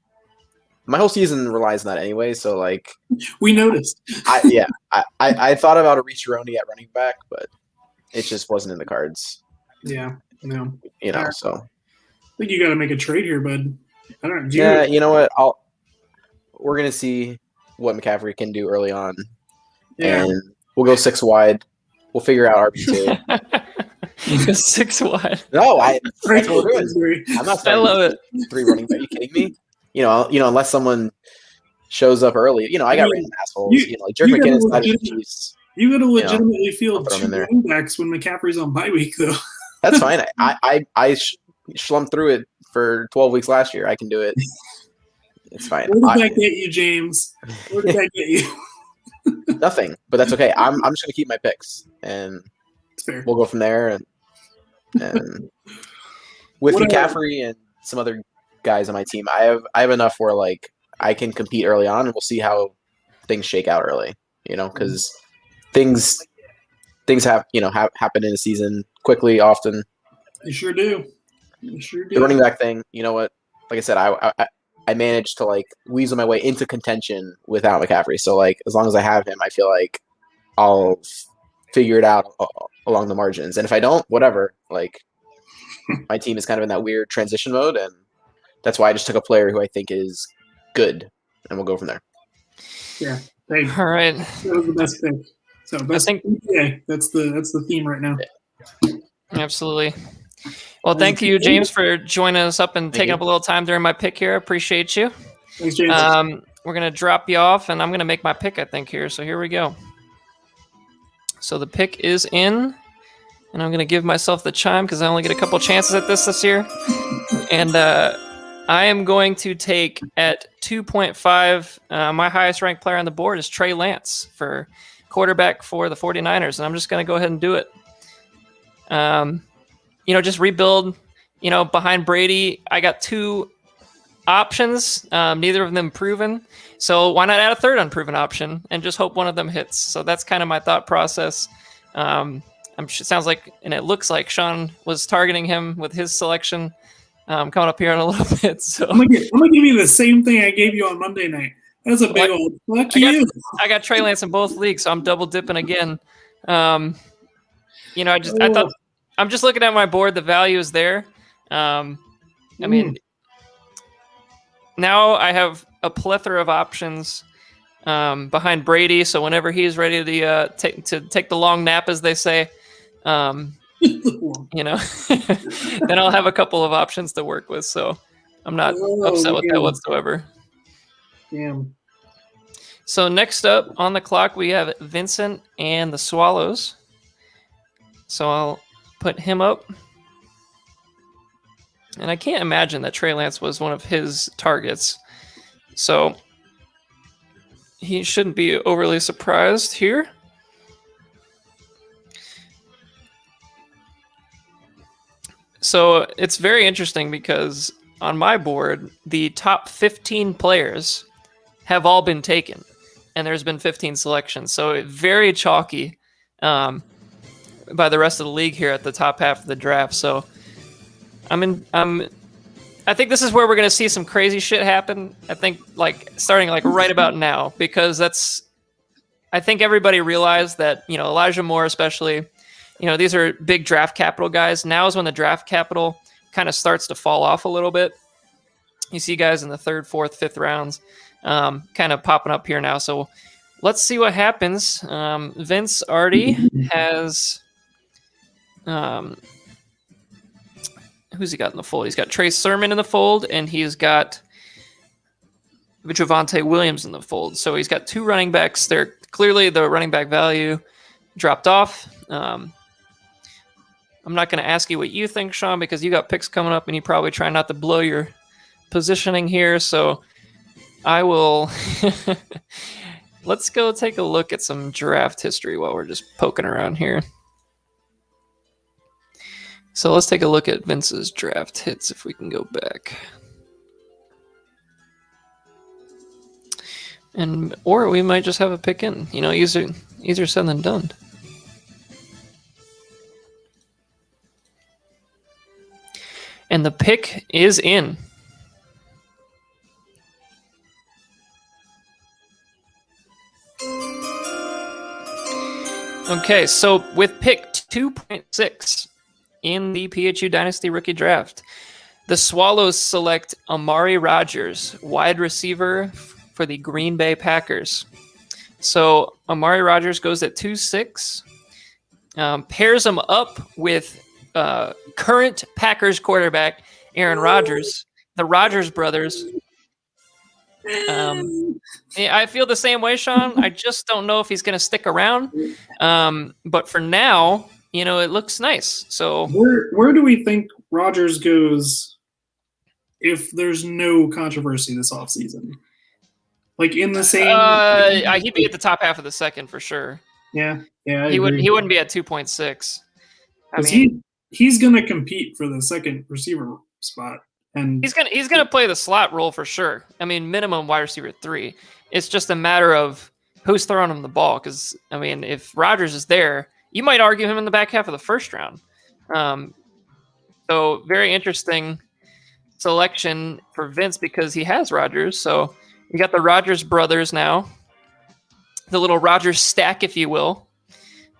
Speaker 8: my whole season relies on that anyway. So like,
Speaker 2: We noticed.
Speaker 8: I thought about a Reach-Roni at running back, but it just wasn't in the cards.
Speaker 2: Yeah, no.
Speaker 8: You know,
Speaker 2: I
Speaker 8: so
Speaker 2: think you got to make a trade here, bud. I don't know.
Speaker 8: yeah, you know what? We're gonna see what McCaffrey can do early on, and we'll go 6 wide. We'll figure out RB2.
Speaker 1: Go 6 wide.
Speaker 8: No, that's what we're doing. I'm not
Speaker 1: I love it.
Speaker 8: 3 running back. Are you kidding me? You know, unless someone shows up early. You know, I got random assholes. Like Jerry McKinnon's not the Chiefs.
Speaker 2: You got to legitimately field
Speaker 8: throw 'em
Speaker 2: 2
Speaker 8: in there.
Speaker 2: running backs when McCaffrey's on bye week, though.
Speaker 8: That's fine. I slumped through it for 12 weeks last year. I can do it. It's fine.
Speaker 2: Where did that get you, James? Where did that get you?
Speaker 8: Nothing, but that's okay. I'm just gonna keep my picks, and we'll go from there. And with McCaffrey and some other guys on my team, I have enough where like I can compete early on, and we'll see how things shake out early. You know, because things have happen in a season quickly, often.
Speaker 2: You sure do. You sure do.
Speaker 8: The running back thing, you know what? Like I said, I managed to like weasel my way into contention without McCaffrey. So like as long as I have him, I feel like I'll figure it out along the margins. And if I don't, whatever. Like my team is kind of in that weird transition mode, and that's why I just took a player who I think is good, and we'll go from there.
Speaker 2: Yeah. Hey,
Speaker 1: all right.
Speaker 2: That was the best pick. So best PPA. That's the theme right now.
Speaker 1: Absolutely. Well, thank you, James, for joining us up and taking up a little time during my pick here. I appreciate you.
Speaker 2: Thanks, James.
Speaker 1: We're going to drop you off, and I'm going to make my pick, I think, here. So here we go. So the pick is in, and I'm going to give myself the chime because I only get a couple chances at this year. And I am going to take at 2.5, my highest ranked player on the board is Trey Lance for quarterback for the 49ers, and I'm just going to go ahead and do it. Just rebuild, behind Brady. I got 2 options, neither of them proven. So why not add a third unproven option and just hope one of them hits? So that's kind of my thought process. It sounds like, and it looks like Sean was targeting him with his selection coming up here in a little bit. So
Speaker 2: I'm gonna give you the same thing I gave you on Monday night. That's a big old fuck you.
Speaker 1: I got Trey Lance in both leagues, so I'm double dipping again. I thought I'm just looking at my board. The value is there. I mean, now I have a plethora of options behind Brady. So whenever he's ready to take the long nap, as they say, then I'll have a couple of options to work with. So I'm not upset with that whatsoever.
Speaker 2: Damn.
Speaker 1: So next up on the clock, we have Vincent and the Swallows. So I'll put him up. And I can't imagine that Trey Lance was one of his targets. So he shouldn't be overly surprised here. So it's very interesting because on my board, the top 15 players have all been taken. And there's been 15 selections. So very chalky by the rest of the league here at the top half of the draft. So I think this is where we're going to see some crazy shit happen. I think starting right about now, because I think everybody realized that, Elijah Moore, especially, these are big draft capital guys. Now is when the draft capital kind of starts to fall off a little bit. You see guys in the 3rd, 4th, 5th rounds kind of popping up here now. So let's see what happens. Vince already has, who's he got in the fold? He's got Trey Sermon in the fold, and he's got Javonte Williams in the fold. So he's got 2 running backs. They're clearly the running back value dropped off. I'm not going to ask you what you think, Sean, because you got picks coming up, and you probably try not to blow your positioning here. So I will. Let's go take a look at some draft history while we're just poking around here. So let's take a look at Vince's draft hits if we can go back. Or we might just have a pick in. Easier said than done. And the pick is in. Okay, so with pick 2.6 in the PHU Dynasty rookie draft, the Swallows select Amari Rodgers, wide receiver for the Green Bay Packers. So Amari Rodgers goes at 2.6, pairs him up with current Packers quarterback Aaron Rodgers, the Rodgers brothers. Yeah, I feel the same way, Sean. I just don't know if he's going to stick around. But for now, it looks nice. So
Speaker 2: where do we think Rodgers goes if there's no controversy this offseason? Like in the same...
Speaker 1: he'd be at the top half of the second for sure.
Speaker 2: Yeah,
Speaker 1: he wouldn't be at 2.6. I
Speaker 2: mean, he's going to compete for the second receiver spot. And
Speaker 1: he's gonna play the slot role for sure. I mean, minimum wide receiver 3. It's just a matter of who's throwing him the ball. Because I mean, if Rodgers is there, you might argue him in the back half of the first round. So very interesting selection for Vince because he has Rodgers. So you got the Rodgers brothers now, the little Rodgers stack, if you will,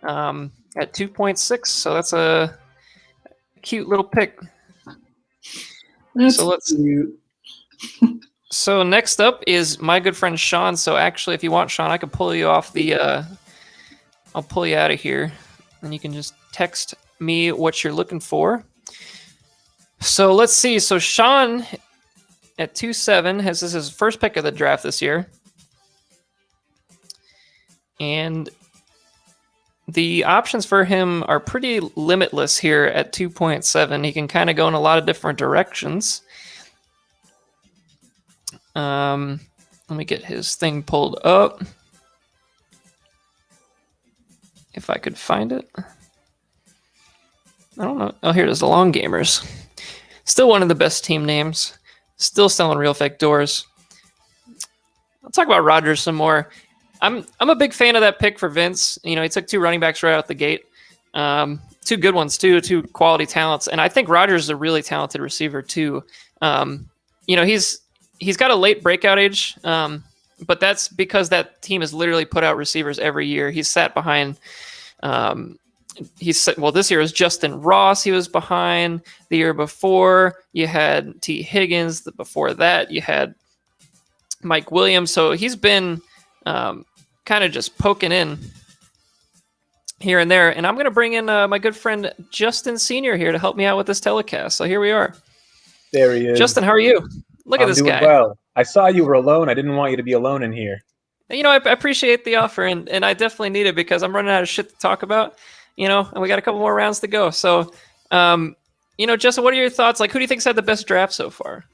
Speaker 1: at 2.6. So that's a cute little pick. So next up is my good friend Sean. So actually, if you want, Sean, I can pull you off the. I'll pull you out of here, and you can just text me what you're looking for. So let's see. So Sean at 2.7 has this his first pick of the draft this year, and the options for him are pretty limitless here at 2.7. He can kind of go in a lot of different directions. Let me get his thing pulled up. If I could find it. I don't know. Oh, here it is, the Long Gamers. Still one of the best team names. Still selling real fake doors. I'll talk about Rodgers some more. I'm a big fan of that pick for Vince. He took 2 running backs right out the gate. 2 good ones too, 2 quality talents. And I think Rodgers is a really talented receiver too. He's got a late breakout age, but that's because that team has literally put out receivers every year. He's sat behind. This year was Justin Ross. He was behind. The year before, you had T. Higgins. Before that, you had Mike Williams. So he's been kind of just poking in here and there. And I'm going to bring in my good friend Justin Sr. here to help me out with this telecast. So here we are.
Speaker 5: There he is.
Speaker 1: Justin, how are you? Look at this guy.
Speaker 5: Well, I saw you were alone. I didn't want you to be alone in here.
Speaker 1: I appreciate the offer, and I definitely need it because I'm running out of shit to talk about, and we got a couple more rounds to go. So, Justin, what are your thoughts? Like, who do you think's had the best draft so far?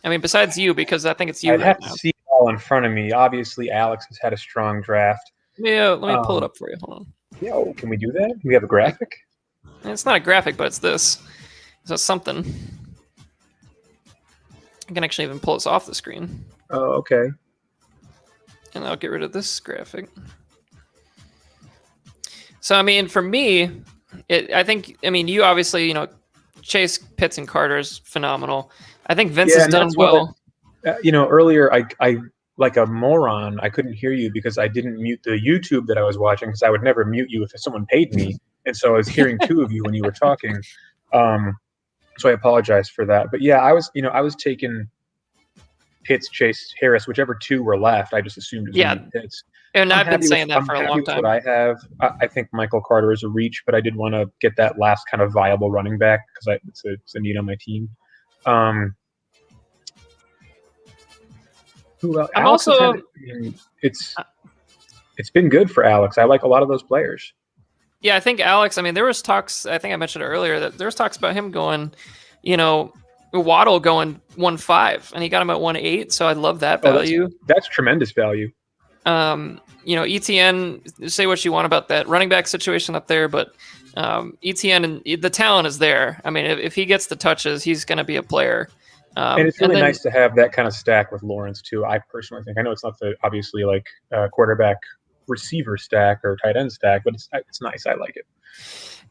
Speaker 1: I mean, besides you, because I think it's you.
Speaker 5: I'd have to see it all in front of me. Obviously, Alex has had a strong draft.
Speaker 1: Yeah, let me pull it up for you. Hold on.
Speaker 5: Yeah, can we do that? Do we have a graphic?
Speaker 1: It's not a graphic, but it's this. So it's something. I can actually even pull this off the screen.
Speaker 5: Oh, okay.
Speaker 1: And I'll get rid of this graphic. So, I mean, for me, you obviously, Chase, Pitts, and Carter is phenomenal. I think Vince has done well.
Speaker 5: Earlier, I like a moron, I couldn't hear you because I didn't mute the YouTube that I was watching because I would never mute you if someone paid me. And so I was hearing 2 of you when you were talking. So I apologize for that. But yeah, I was taking Pitts, Chase, Harris, whichever 2 were left. I just assumed it was Pitts.
Speaker 1: And I've been saying that for a long time.
Speaker 5: What I have, I think Michael Carter is a reach, but I did want to get that last kind of viable running back because it's a need on my team. Who else?
Speaker 1: I'm also.
Speaker 5: It's been good for Alex. I like a lot of those players.
Speaker 1: Yeah, I think Alex. I mean, there was talks. I think I mentioned it earlier that there was talks about him going, Waddle going 1.5, and he got him at 1.8. So I love that value.
Speaker 5: That's tremendous value.
Speaker 1: ETN. Say what you want about that running back situation up there, but ETN and the talent is there. I mean, if he gets the touches, he's going to be a player.
Speaker 5: And it's really nice to have that kind of stack with Lawrence too. I personally think. I know it's not the obviously like quarterback receiver stack or tight end stack, but it's nice. I like it.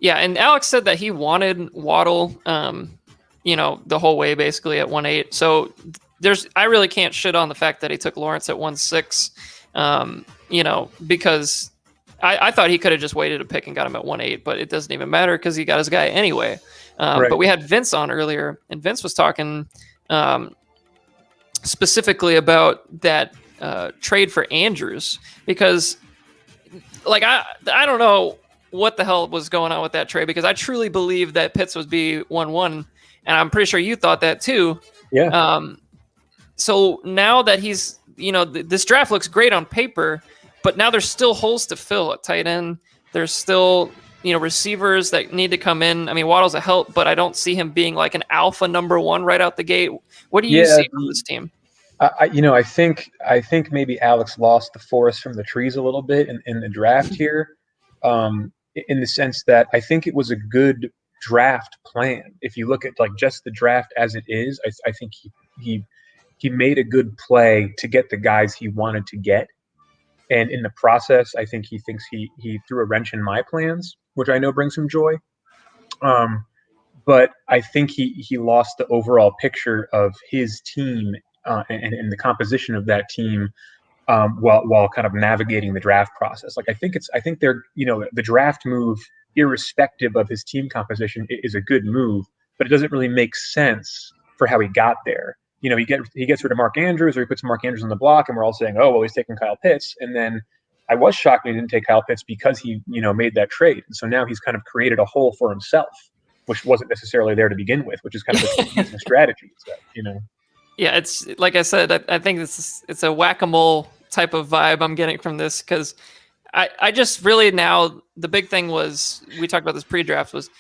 Speaker 1: Yeah, and Alex said that he wanted Waddle, the whole way basically at 1.8. So I really can't shit on the fact that he took Lawrence at 1.6, because I thought he could have just waited a pick and got him at 1-8, but it doesn't even matter because he got his guy anyway.
Speaker 5: Right.
Speaker 1: But we had Vince on earlier, and Vince was talking specifically about that trade for Andrews because, like, I don't know what the hell was going on with that trade because I truly believe that Pitts would be 1-1, and I'm pretty sure you thought that too.
Speaker 5: Yeah.
Speaker 1: So now that he's, this draft looks great on paper, but now there's still holes to fill at tight end. There's still, receivers that need to come in. I mean, Waddle's a help, but I don't see him being like an alpha number one right out the gate. What do you see from this team?
Speaker 5: I think maybe Alex lost the forest from the trees a little bit in the draft here, in the sense that I think it was a good draft plan. If you look at like just the draft as it is, I think he made a good play to get the guys he wanted to get. And in the process, I think he thinks he threw a wrench in my plans, which I know brings him joy. But I think he lost the overall picture of his team and the composition of that team while kind of navigating the draft process. Like I think they're the draft move, irrespective of his team composition, is a good move, but it doesn't really make sense for how he got there. He gets rid of Mark Andrews, or he puts Mark Andrews on the block, and we're all saying, oh, well, he's taking Kyle Pitts. And then I was shocked when he didn't take Kyle Pitts because he, made that trade. And so now he's kind of created a hole for himself, which wasn't necessarily there to begin with, which is kind of a strategy. So,
Speaker 1: Yeah, it's like I said, I think it's a whack-a-mole type of vibe I'm getting from this because I just really now the big thing was we talked about this pre-draft was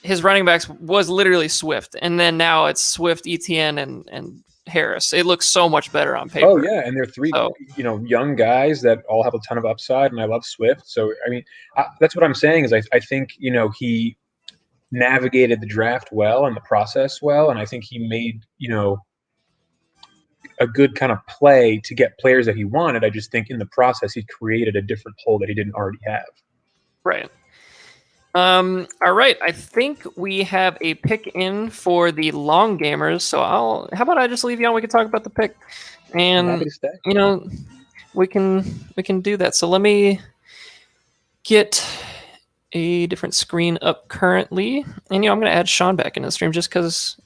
Speaker 1: his running backs was literally Swift, and then now it's Swift, Etienne, and Harris. It looks so much better on paper.
Speaker 5: Oh yeah, and they're three young guys that all have a ton of upside, and I love Swift. So I mean, that's what I'm saying is I think he navigated the draft well and the process well, and I think he made a good kind of play to get players that he wanted. I just think in the process he created a different hole that he didn't already have.
Speaker 1: Right. All right. I think we have a pick in for the long gamers. So how about I just leave you on? We can talk about the pick, and
Speaker 5: Happy to stay.
Speaker 1: we can do that. So let me get a different screen up currently, and I'm going to add Sean back in the stream just because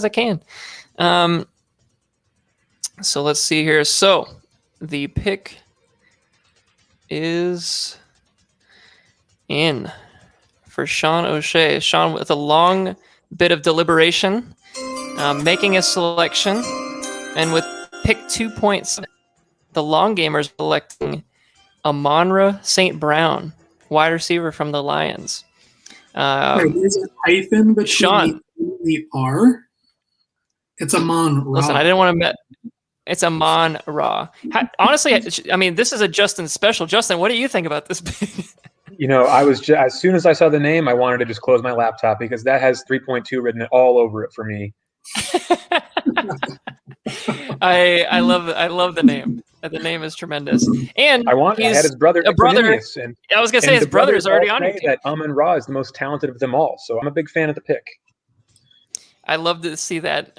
Speaker 1: I can. So let's see here. So the pick is in for Sean O'Shea. Sean with a long bit of deliberation, making a selection, and with pick 2.7, the long gamers electing Amon-Ra St. Brown, wide receiver from the Lions.
Speaker 2: There's a hyphen between
Speaker 1: Sean,
Speaker 2: the R. It's Amon-Ra.
Speaker 1: Listen, I didn't want to. It's Amon-Ra. Honestly, I mean, this is a Justin special. Justin, what do you think about this pick?
Speaker 5: I was as soon as I saw the name, I wanted to just close my laptop because that has 3.2 written all over it for me.
Speaker 1: I love the name. The name is tremendous. And
Speaker 5: I had his brother.
Speaker 1: A brother.
Speaker 5: And
Speaker 1: I was gonna say his brother is already on your team.
Speaker 5: That Amon-Ra is the most talented of them all, so I'm a big fan of the pick.
Speaker 1: I love to see that.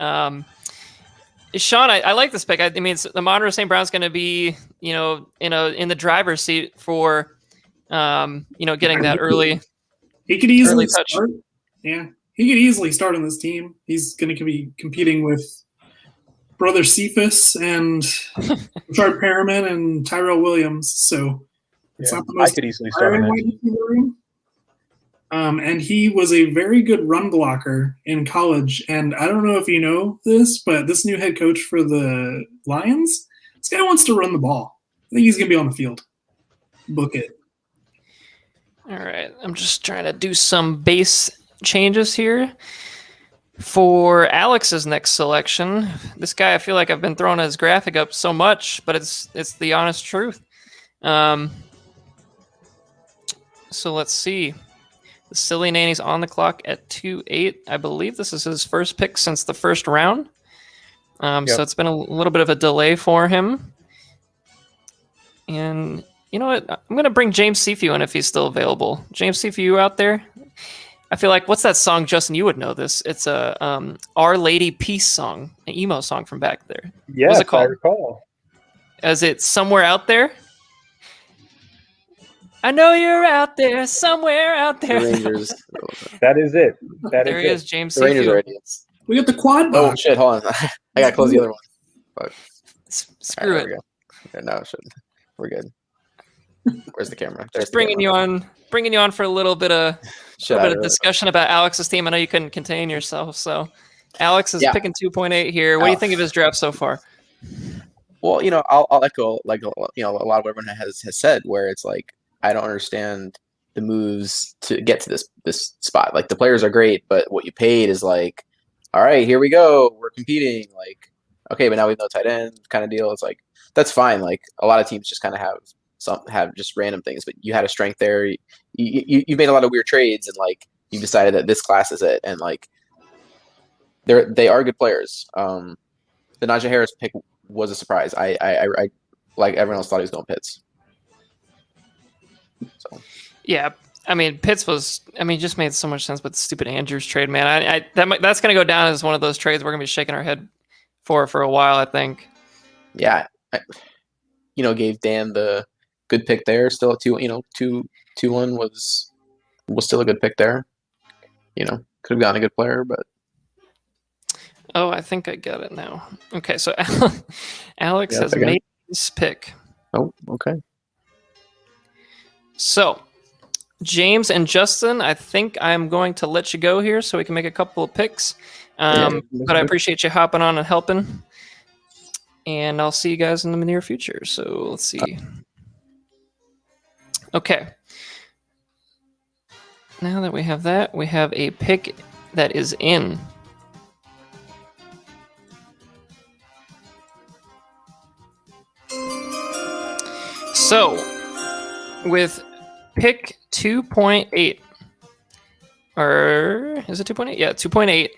Speaker 1: Sean, I like this pick. I mean, Amon-Ra St. Brown's going to be, in the driver's seat for, getting that early.
Speaker 2: He could easily
Speaker 1: touch.
Speaker 2: start. Yeah, he could easily start on this team. He's going to be competing with brother Cephas and Richard Perriman and Tyrell Williams. So it's not the most.
Speaker 5: I could easily start on that.
Speaker 2: And he was a very good run blocker in college. And I don't know if you know this, but this new head coach for the Lions, this guy wants to run the ball. I think he's going to be on the field. Book it.
Speaker 1: All right. I'm just trying to do some base changes here for Alex's next selection. This guy, I feel like I've been throwing his graphic up so much, but it's the honest truth. So let's see. The Silly Nanny's on the clock at 2-8. I believe this is his first pick since the first round. So it's been a little bit of a delay for him. And you know what? I'm going to bring James Seafiu in if he's still available. James Seafiu out there? I feel like, what's that song, Justin? You would know this. It's a Our Lady Peace song, an emo song from back there.
Speaker 5: Yes,
Speaker 1: what's it called?
Speaker 5: I recall.
Speaker 1: Is it Somewhere Out There? I know you're out there, somewhere out
Speaker 8: The
Speaker 1: there.
Speaker 8: Rangers.
Speaker 5: That is it. That
Speaker 1: There
Speaker 5: is
Speaker 1: he
Speaker 5: it.
Speaker 1: is, James
Speaker 8: The Rangers are
Speaker 1: Seafield.
Speaker 8: idiots.
Speaker 2: We got the quad
Speaker 8: Oh
Speaker 2: box.
Speaker 8: shit! Hold on. I gotta close the other one.
Speaker 1: Screw
Speaker 8: Alright,
Speaker 1: it.
Speaker 8: there we go. No, it shouldn't. We're good. Where's the camera? There's
Speaker 1: Just
Speaker 8: the camera.
Speaker 1: bringing you on for a little bit of
Speaker 8: Shit out of it.
Speaker 1: discussion about Alex's team. I know you couldn't contain yourself, so Alex is
Speaker 8: Yeah.
Speaker 1: picking 2.8 here. What do you
Speaker 8: Oh.
Speaker 1: think of his draft so far?
Speaker 8: Well, I'll echo like a lot of what everyone has said, where it's like I don't understand the moves to get to this spot. Like the players are great, but what you paid is like, all right, here we go, we're competing. Like, okay, but now we have no tight end kind of deal. It's like that's fine. Like a lot of teams just kind of have just random things, but you had a strength there. You made a lot of weird trades, and like you decided that this class is it, and like they are good players. The Najee Harris pick was a surprise. I like everyone else thought he was going Pitts. So
Speaker 1: Yeah, I mean Pitts was. I mean, just made so much sense with the stupid Andrews trade, man. That's going to go down as one of those trades we're going to be shaking our head for a while, I think.
Speaker 8: yeah, gave Dan the good pick there. Still a 2-1 was still a good pick there. Could have gotten a good player, but.
Speaker 1: Oh, I think I got it now. Okay, so Alex
Speaker 8: Yeah,
Speaker 1: has made his pick.
Speaker 8: Oh, okay.
Speaker 1: So, James and Justin, I think I'm going to let you go here so we can make a couple of picks. But I appreciate you hopping on and helping. And I'll see you guys in the near future. So, let's see. Okay. Now that we have that, we have a pick that is in. So, with pick 2.8, or is it 2.8? Yeah, 2.8.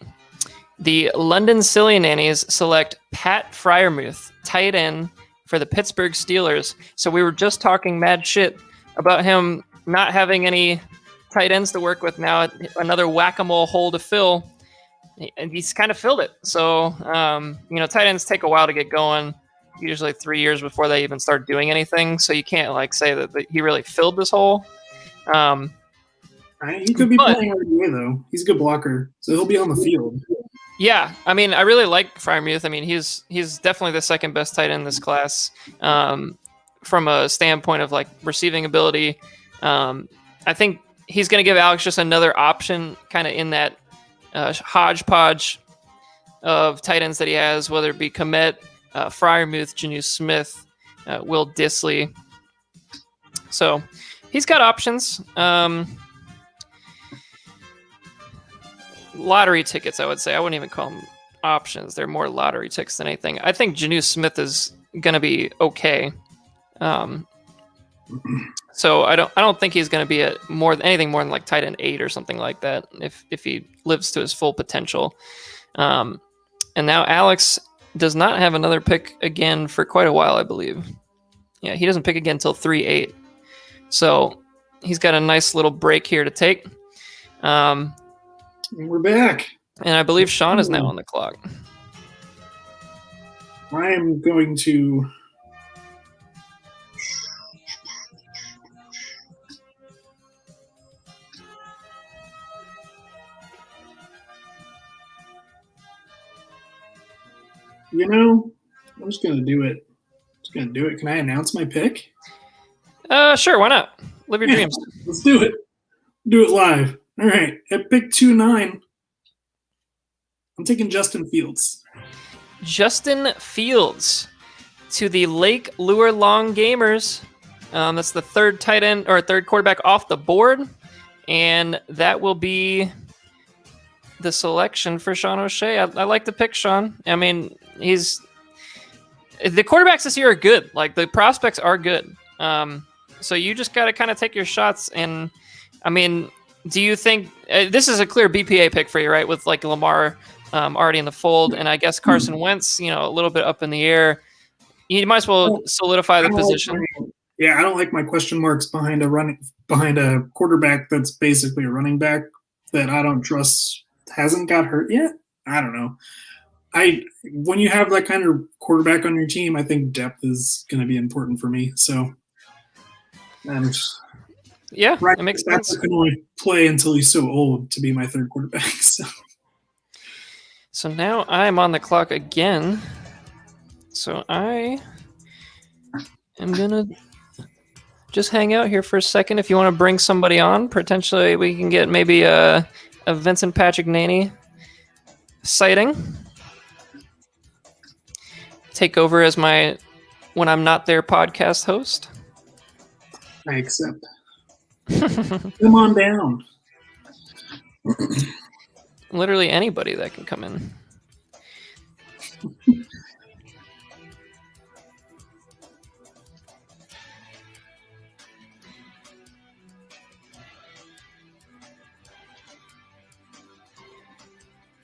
Speaker 1: The London Silly Nannies select Pat Freiermuth, tight end for the Pittsburgh Steelers. So we were just talking mad shit about him not having any tight ends to work with. Now another whack-a-mole hole to fill, and he's kind of filled it. So, tight ends take a while to get going. Usually 3 years before they even start doing anything. So you can't say that he really filled this hole.
Speaker 2: He could be playing right away, though. He's a good blocker, so he'll be on the field.
Speaker 1: Yeah, I mean, I really like Freiermuth. I mean, he's definitely the second best tight end in this class from a standpoint of receiving ability. I think he's going to give Alex just another option kind of in that hodgepodge of tight ends that he has, whether it be Komet, Freiermuth, Janu Smith, Will Disley. So he's got options. Lottery tickets, I would say. I wouldn't even call them options. They're more lottery tickets than anything. I think Janu Smith is going to be okay. So I don't think he's going to be anything more than tight end 8 or something like that if he lives to his full potential. And now Alex does not have another pick again for quite a while, I believe. Yeah, he doesn't pick again until 3-8. So he's got a nice little break here to take.
Speaker 2: And we're back.
Speaker 1: And I believe Sean is now on the clock.
Speaker 2: I am going to... I'm just going to do it. Can I announce my pick?
Speaker 1: Sure, why not? Live your dreams.
Speaker 2: Let's do it. Do it live. All right. At pick 2-9, I'm taking Justin Fields.
Speaker 1: Justin Fields to the Lake Lure Long Gamers. That's the third tight end or third quarterback off the board. And that will be the selection for Sean O'Shea. I like the pick, Sean. I mean, the quarterbacks this year are good. The prospects are good. So you just got to kind of take your shots. And I mean, do you think this is a clear BPA pick for you, right? With Lamar already in the fold, and I guess Carson Wentz, a little bit up in the air. You might as well solidify the position.
Speaker 2: I don't like my question marks behind a quarterback that's basically a running back that I don't trust hasn't got hurt yet. I don't know. When you have that kind of quarterback on your team, I think depth is going to be important for me. So,
Speaker 1: Yeah,
Speaker 2: Right,
Speaker 1: it makes
Speaker 2: Stafford
Speaker 1: sense.
Speaker 2: can only play until he's so old to be my third quarterback.
Speaker 1: So now I'm on the clock again. So I am gonna just hang out here for a second. If you want to bring somebody on, potentially we can get maybe a Vincent Patrick Naney sighting. Take over as my when I'm not there podcast host.
Speaker 2: I accept. Come on down.
Speaker 1: Literally anybody that can come in.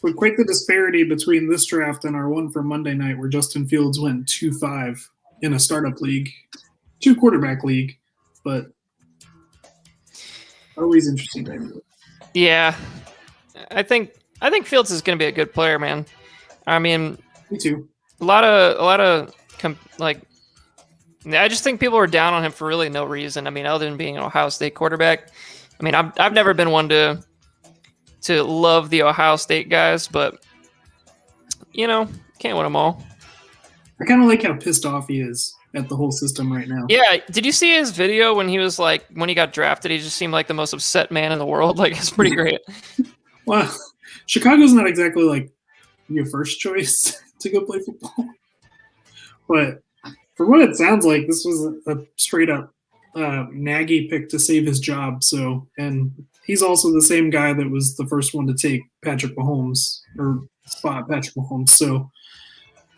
Speaker 2: But quite the disparity between this draft and our one from Monday night, where Justin Fields went 2-5 in a startup league, 2-quarterback league, but always interesting.
Speaker 1: Yeah, I think Fields is going to be a good player, man. I mean,
Speaker 2: me too.
Speaker 1: A lot of I just think people were down on him for really no reason. I mean, other than being an Ohio State quarterback. I mean, I've never been one to love the Ohio State guys, but can't win them all.
Speaker 2: I kind of like how pissed off he is at the whole system right now.
Speaker 1: Yeah, did you see his video when he was like when he got drafted? He just seemed like the most upset man in the world. Like it's pretty great.
Speaker 2: Well, Chicago's not exactly like your first choice to go play football, but for what it sounds like, this was a straight up Nagy pick to save his job. So, and he's also the same guy that was the first one to take Patrick Mahomes or spot Patrick Mahomes. So,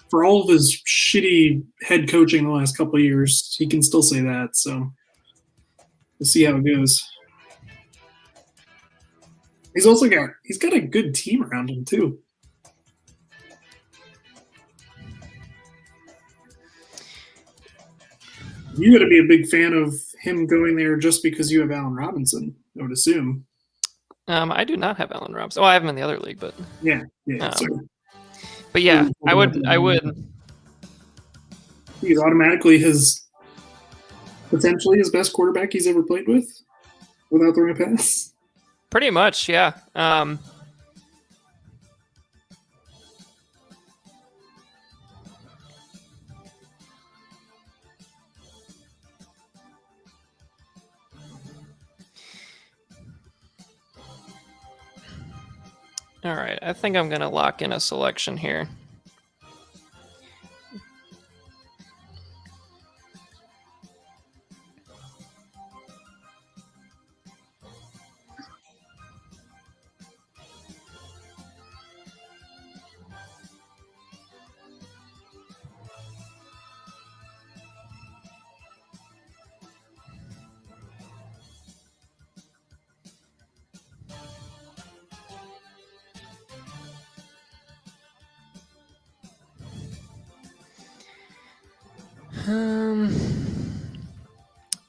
Speaker 2: for all of his shitty head coaching the last couple of years, he can still say that. So, we'll see how it goes. He's got a good team around him too. You got to be a big fan of him going there just because you have Allen Robinson, I would assume.
Speaker 1: I do not have Allen Robinson. Oh, I have him in the other league, but
Speaker 2: yeah.
Speaker 1: But yeah, I would.
Speaker 2: He's automatically potentially his best quarterback he's ever played with, without throwing a pass.
Speaker 1: Pretty much, yeah. All right, I think I'm going to lock in a selection here.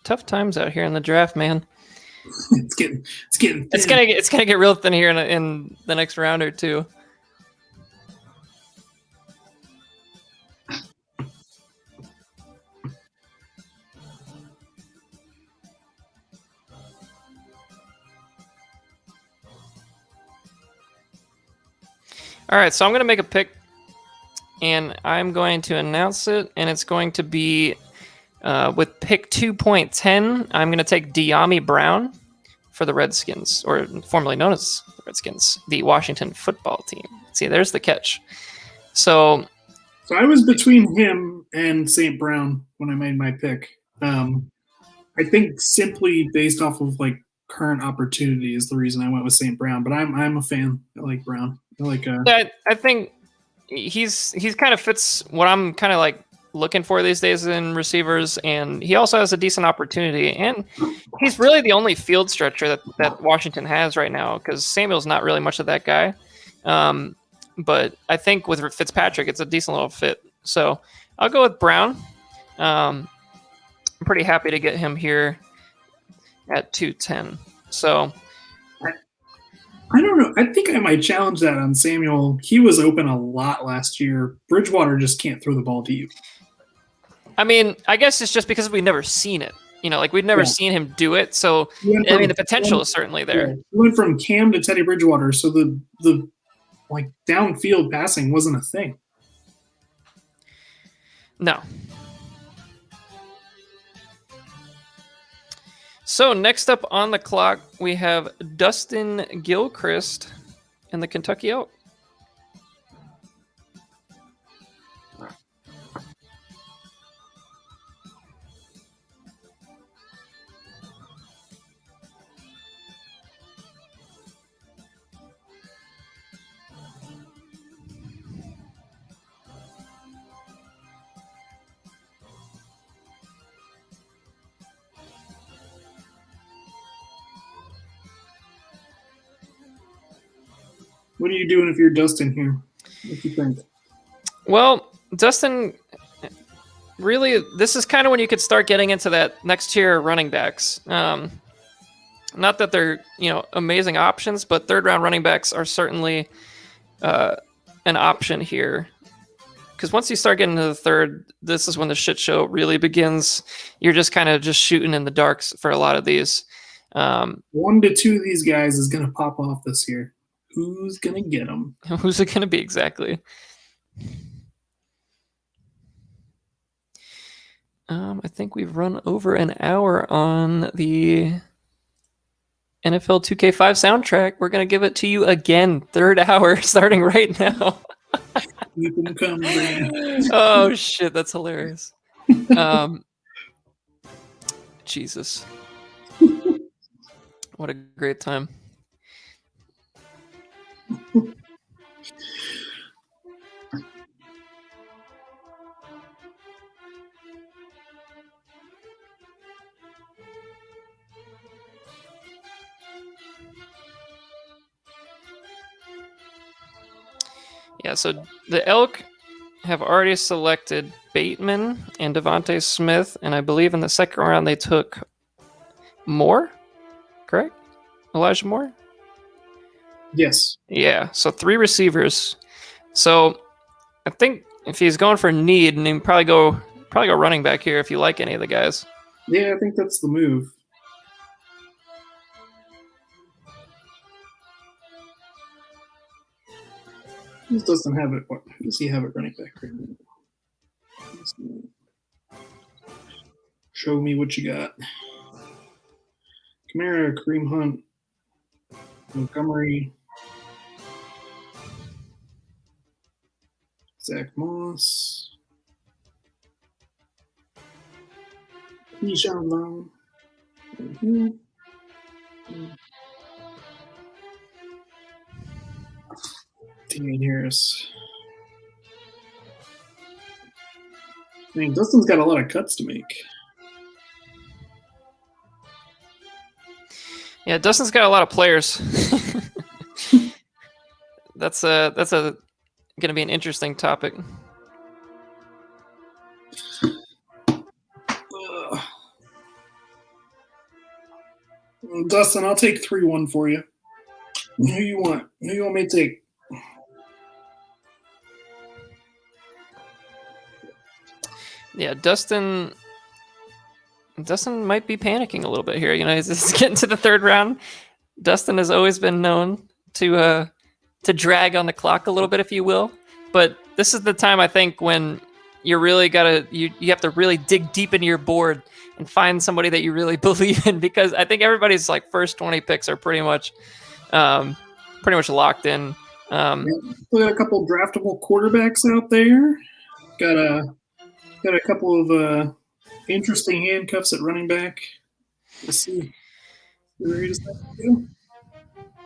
Speaker 1: Tough times out here in the draft, man.
Speaker 2: It's
Speaker 1: gonna get real thin here in the next round or two. All right, so I'm gonna make a pick, and I'm going to announce it, and it's going to be. With pick 2.10, I'm going to take De'Ami Brown for the Redskins, or formerly known as the Redskins, the Washington football team. See, there's the catch. So
Speaker 2: I was between him and St. Brown when I made my pick. I think simply based off of like current opportunity is the reason I went with St. Brown. But I'm a fan. I like Brown.
Speaker 1: I think he's kind of fits what I'm kind of like looking for these days in receivers, and he also has a decent opportunity, and he's really the only field stretcher that Washington has right now, because Samuel's not really much of that guy. But I think with Fitzpatrick, it's a decent little fit. So I'll go with Brown. I'm pretty happy to get him here at 210. So
Speaker 2: I don't know. I think I might challenge that on Samuel. He was open a lot last year. Bridgewater just can't throw the ball to you.
Speaker 1: I mean, I guess it's just because we've never seen it. like we've never
Speaker 2: Yeah.
Speaker 1: seen him do it. So
Speaker 2: He went
Speaker 1: I mean,
Speaker 2: from
Speaker 1: the potential
Speaker 2: Cam-
Speaker 1: is certainly
Speaker 2: yeah,
Speaker 1: there.
Speaker 2: he went from Cam to Teddy Bridgewater, so the like downfield passing wasn't a thing.
Speaker 1: No. So next up on the clock, we have Dustin Gilchrist and the Kentucky Elk.
Speaker 2: What are you doing if you're Dustin here? What do you think?
Speaker 1: Well, Dustin, really, this is kind of when you could start getting into that next tier running backs. Not that they're amazing options, but third round running backs are certainly an option here. Because once you start getting to the third, this is when the shit show really begins. You're just kind of just shooting in the darks for a lot of these.
Speaker 2: 1 to 2 of these guys is going to pop off this year. Who's going to get them?
Speaker 1: Who's it going to be exactly? I think we've run over an hour on the NFL 2K5 soundtrack. We're going to give it to you again. Third hour starting right now.
Speaker 2: Keep them coming.
Speaker 1: Oh, shit. That's hilarious. Jesus. What a great time. Yeah, so the Elk have already selected Bateman and Devontae Smith, and I believe in the second round they took Moore, correct? Elijah Moore?
Speaker 2: Yes.
Speaker 1: Yeah, so 3 receivers. So I think if he's going for need, and he can probably go running back here if you like any of the guys.
Speaker 2: Yeah, I think that's the move. Who doesn't have it? Who does he have it running back right now? Show me what you got. Kamara, Kareem Hunt, Montgomery, Zach Moss, Keyshawn Long, Damian Harris. I mean, Dustin's got a lot of cuts to make.
Speaker 1: Yeah, Dustin's got a lot of players. That's going to be an interesting topic.
Speaker 2: Dustin, I'll take 3-1 for you. Who you want? Who you want me to take?
Speaker 1: Yeah, Dustin might be panicking a little bit here. He's just getting to the third round. Dustin has always been known to drag on the clock a little bit, if you will. But this is the time, I think, when you really you have to really dig deep into your board and find somebody that you really believe in, because I think everybody's like first 20 picks are pretty much locked in.
Speaker 2: We got a couple draftable quarterbacks out there. Got a couple of interesting handcuffs at running back. Let's see. Where he decides to go.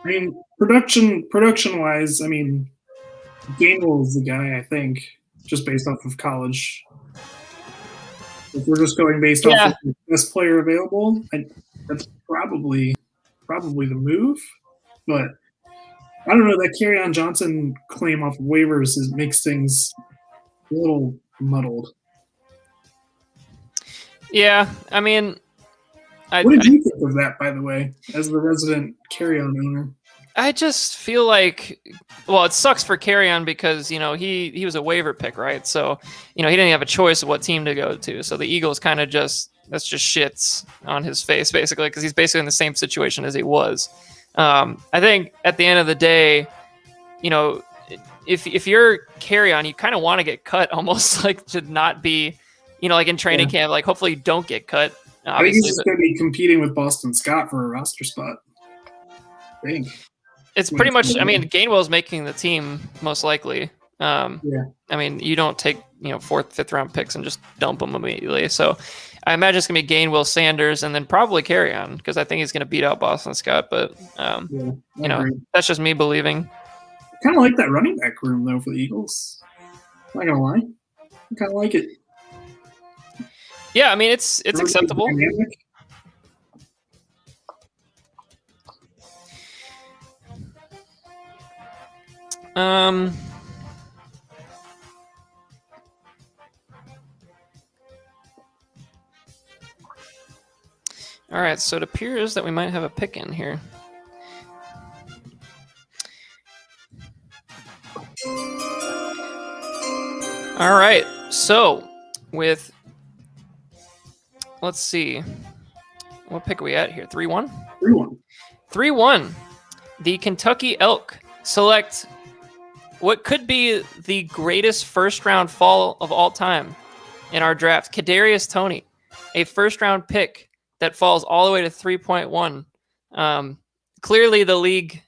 Speaker 2: I mean, production wise, I mean, Gainwell is the guy, I think, just based off of college. If we're just going based off of the best player available, that's probably the move. But I don't know, that Kerryon Johnson claim off of waivers makes things a little muddled.
Speaker 1: Yeah, I mean,
Speaker 2: what did you think of that, by the way, as the resident Kerryon owner?
Speaker 1: I just feel like, well, it sucks for Kerryon because, he was a waiver pick, right? So, he didn't have a choice of what team to go to. So the Eagles kind of just just shits on his face, basically, because he's basically in the same situation as he was. I think at the end of the day, if you're carry on, you kind of want to get cut almost like to not be, like in training camp, like hopefully you don't get cut.
Speaker 2: I think he's just going to be competing with Boston Scott for a roster spot. I think.
Speaker 1: It's pretty much, Gainwell's making the team most likely.
Speaker 2: Yeah.
Speaker 1: You don't take, 4th, 5th round picks and just dump them immediately. So I imagine it's going to be Gainwell, Sanders, and then probably carry on because I think he's going to beat out Boston Scott. But, that's just me believing.
Speaker 2: Kind of like that running back room, though, for the Eagles. I'm not going to lie. I kind of like it.
Speaker 1: Yeah, it's acceptable.
Speaker 2: Dynamic.
Speaker 1: All right, so it appears that we might have a pick in here. All right, so let's see, what pick are we at here? 3-1?
Speaker 2: 3-1.
Speaker 1: 3-1. The Kentucky Elk select what could be the greatest first-round fall of all time in our draft. Kadarius Toney, a first-round pick that falls all the way to 3.1. Clearly, the league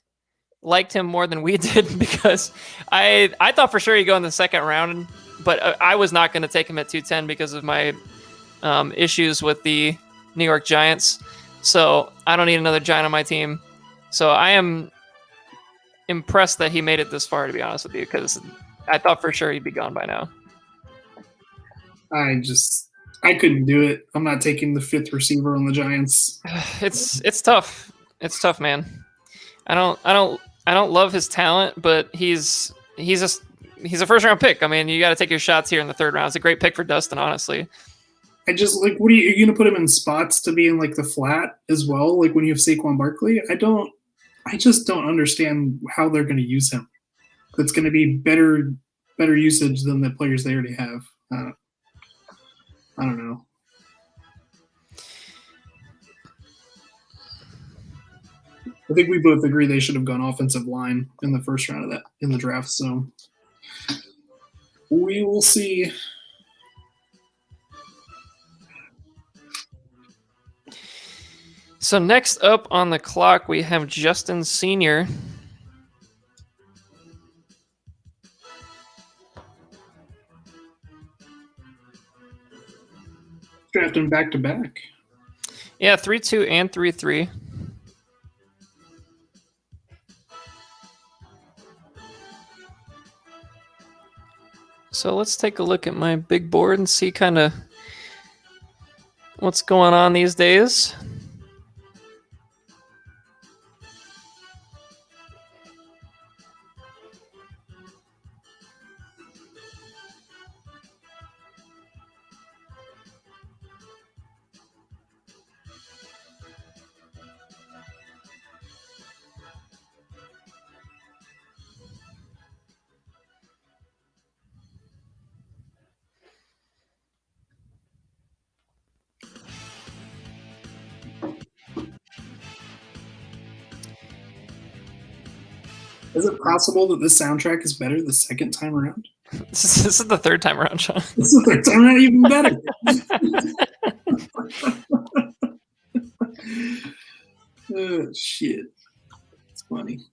Speaker 1: liked him more than we did because I thought for sure he'd go in the second round, but I was not going to take him at 210 because of my issues with the New York Giants. So I don't need another Giant on my team. So I am impressed that he made it this far, to be honest with you, because I thought for sure he'd be gone by now.
Speaker 2: I couldn't do it. I'm not taking the 5th receiver on the Giants.
Speaker 1: It's tough. It's tough, man. I don't love his talent, but he's a first round pick. You got to take your shots here in the 3rd round. It's a great pick for Dustin, honestly.
Speaker 2: I just what are you going to put him in spots to be in like the flat as well? Like when you have Saquon Barkley, I just don't understand how they're going to use him. It's going to be better usage than the players they already have. I don't know. I think we both agree they should have gone offensive line in the first round of in the draft. So we will see.
Speaker 1: So next up on the clock, we have Justin Sr.
Speaker 2: Drafting back to back.
Speaker 1: Yeah, 3-2 and 3-3. So let's take a look at my big board and see kind of what's going on these days.
Speaker 2: Is it possible that this soundtrack is better the second time around?
Speaker 1: This is the 3rd time around, Sean.
Speaker 2: This is the 3rd time around, even better. Oh, shit. It's funny.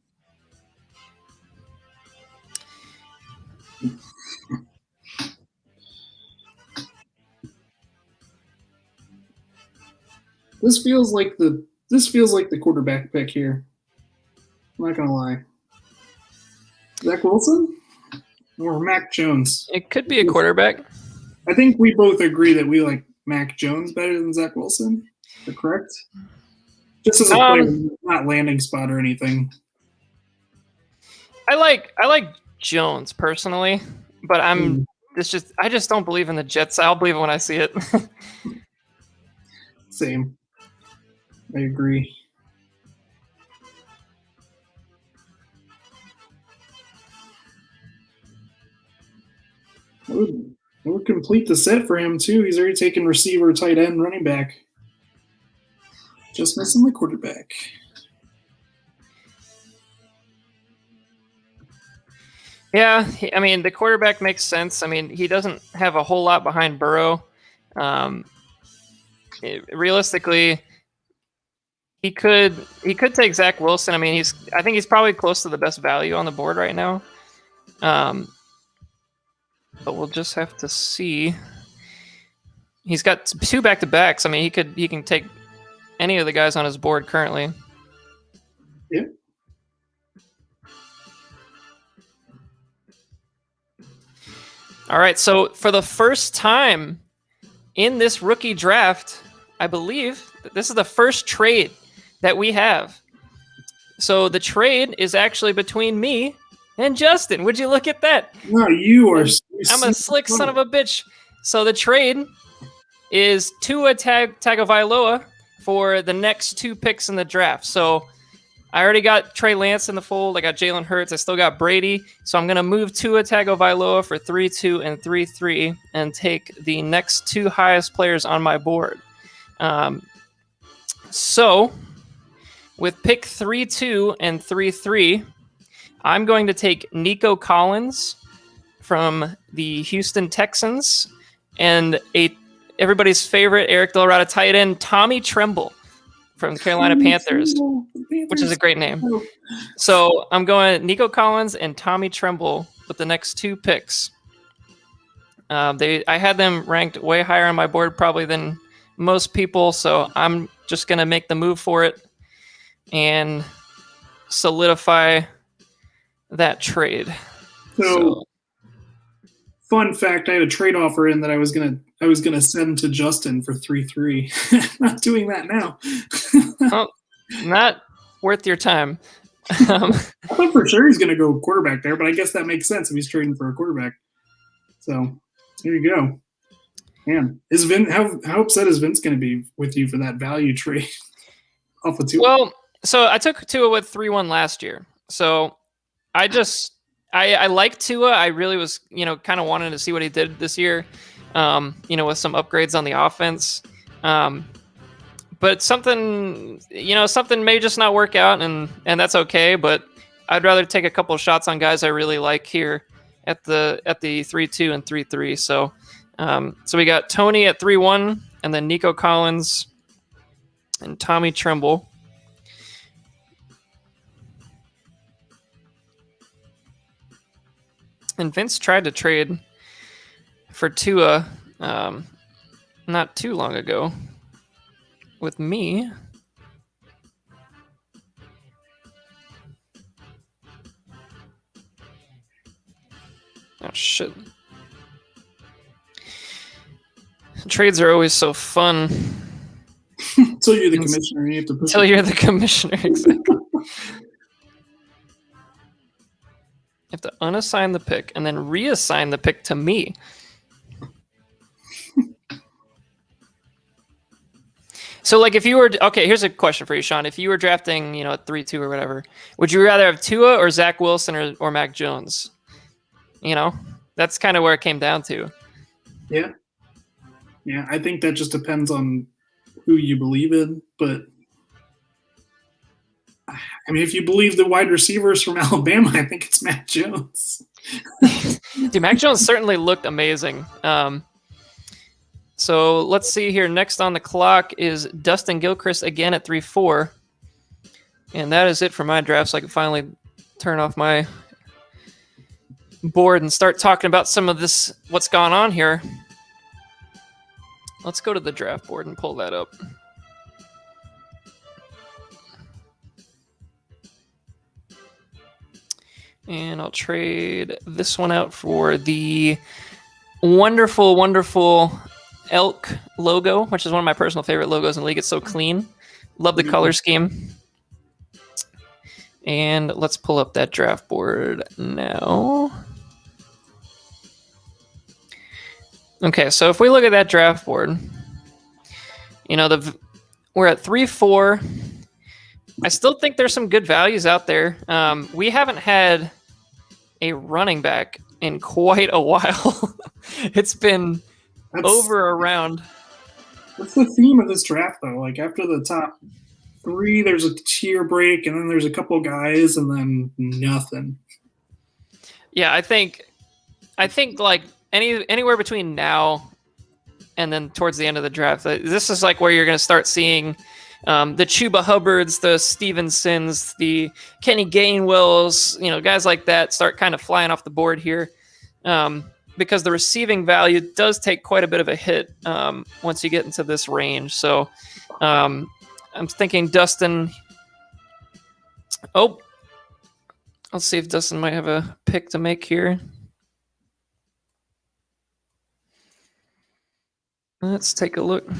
Speaker 2: This feels like the quarterback pick here. I'm not gonna lie. Zach Wilson or Mac Jones?
Speaker 1: It could be a quarterback.
Speaker 2: I think we both agree that we like Mac Jones better than Zach Wilson. Is that correct? Just as a player, not landing spot or anything.
Speaker 1: I like Jones personally, but I just don't believe in the Jets. I'll believe it when I see it.
Speaker 2: Same. I agree. We'll complete the set for him too. He's already taken receiver, tight end, running back. Just missing the quarterback.
Speaker 1: Yeah, I mean, the quarterback makes sense. I mean, he doesn't have a whole lot behind Burrow. Realistically, he could take Zach Wilson. I mean, I think he's probably close to the best value on the board right now. But we'll just have to see. He's got 2 back-to-backs. I mean, he can take any of the guys on his board currently.
Speaker 2: Yeah.
Speaker 1: All right, so for the first time in this rookie draft, I believe that this is the first trade that we have. So the trade is actually between me and Justin. Would you look at that?
Speaker 2: No, you are.
Speaker 1: I'm a slick son of a bitch. So the trade is Tua Tagovailoa for the next 2 picks in the draft. So I already got Trey Lance in the fold. I got Jalen Hurts. I still got Brady. So I'm going to move Tua Tagovailoa for 3-2 and 3-3 and take the next 2 highest players on my board. So with pick 3-2 and 3-3, I'm going to take Nico Collins from the Houston Texans and everybody's favorite Eric Delrada tight end, Tommy Tremble from the Carolina Panthers, which is a great name. So I'm going Nico Collins and Tommy Tremble with the next 2 picks. I had them ranked way higher on my board probably than most people, so I'm just going to make the move for it and solidify that trade.
Speaker 2: So, fun fact: I had a trade offer in that I was gonna send to Justin for 3-3. Not doing that now.
Speaker 1: Oh, not worth your time.
Speaker 2: I thought for sure he's gonna go quarterback there, but I guess that makes sense if he's trading for a quarterback. So here you go. Man, is Vin? How upset is Vince gonna be with you for that value trade off of Tua?
Speaker 1: Well, so I took Tua with 3-1 last year. So I like Tua. I really was, kind of wanting to see what he did this year, with some upgrades on the offense. But something may just not work out, and that's okay. But I'd rather take a couple of shots on guys I really like here at the 3-2 and 3-3. So we got Tony at 3-1, and then Nico Collins and Tommy Tremble. And Vince tried to trade for Tua not too long ago with me. Oh, shit. Trades are always so fun.
Speaker 2: Until you're the commissioner, you have to push.
Speaker 1: Until you're the commissioner, exactly. You have to unassign the pick and then reassign the pick to me. So, if you were... Okay, here's a question for you, Sean. If you were drafting, at 3-2 or whatever, would you rather have Tua or Zach Wilson or Mac Jones? That's kind of where it came down to.
Speaker 2: Yeah. Yeah, I think that just depends on who you believe in, but... I mean, if you believe the wide receivers from Alabama, I think it's Mac Jones.
Speaker 1: Dude, Mac Jones certainly looked amazing. So let's see here. Next on the clock is Dustin Gilchrist again at 3-4. And that is it for my draft, so I can finally turn off my board and start talking about some of this, what's gone on here. Let's go to the draft board and pull that up. And I'll trade this one out for the wonderful, wonderful elk logo, which is one of my personal favorite logos in the league. It's so clean. Love the color scheme. And let's pull up that draft board now. Okay, so if we look at that draft board, we're at 3-4. I still think there's some good values out there. We haven't had a running back in quite a while. It's been over a round.
Speaker 2: That's the theme of this draft, though. Like after the top 3, there's a tier break, and then there's a couple guys, and then nothing.
Speaker 1: Yeah, I think like anywhere between now and then towards the end of the draft, this is like where you're going to start seeing the Chuba Hubbards, the Stevensons, the Kenny Gainwells, guys like that start kind of flying off the board here, because the receiving value does take quite a bit of a hit once you get into this range. So I'm thinking Dustin. Oh, let's see if Dustin might have a pick to make here. Let's take a look.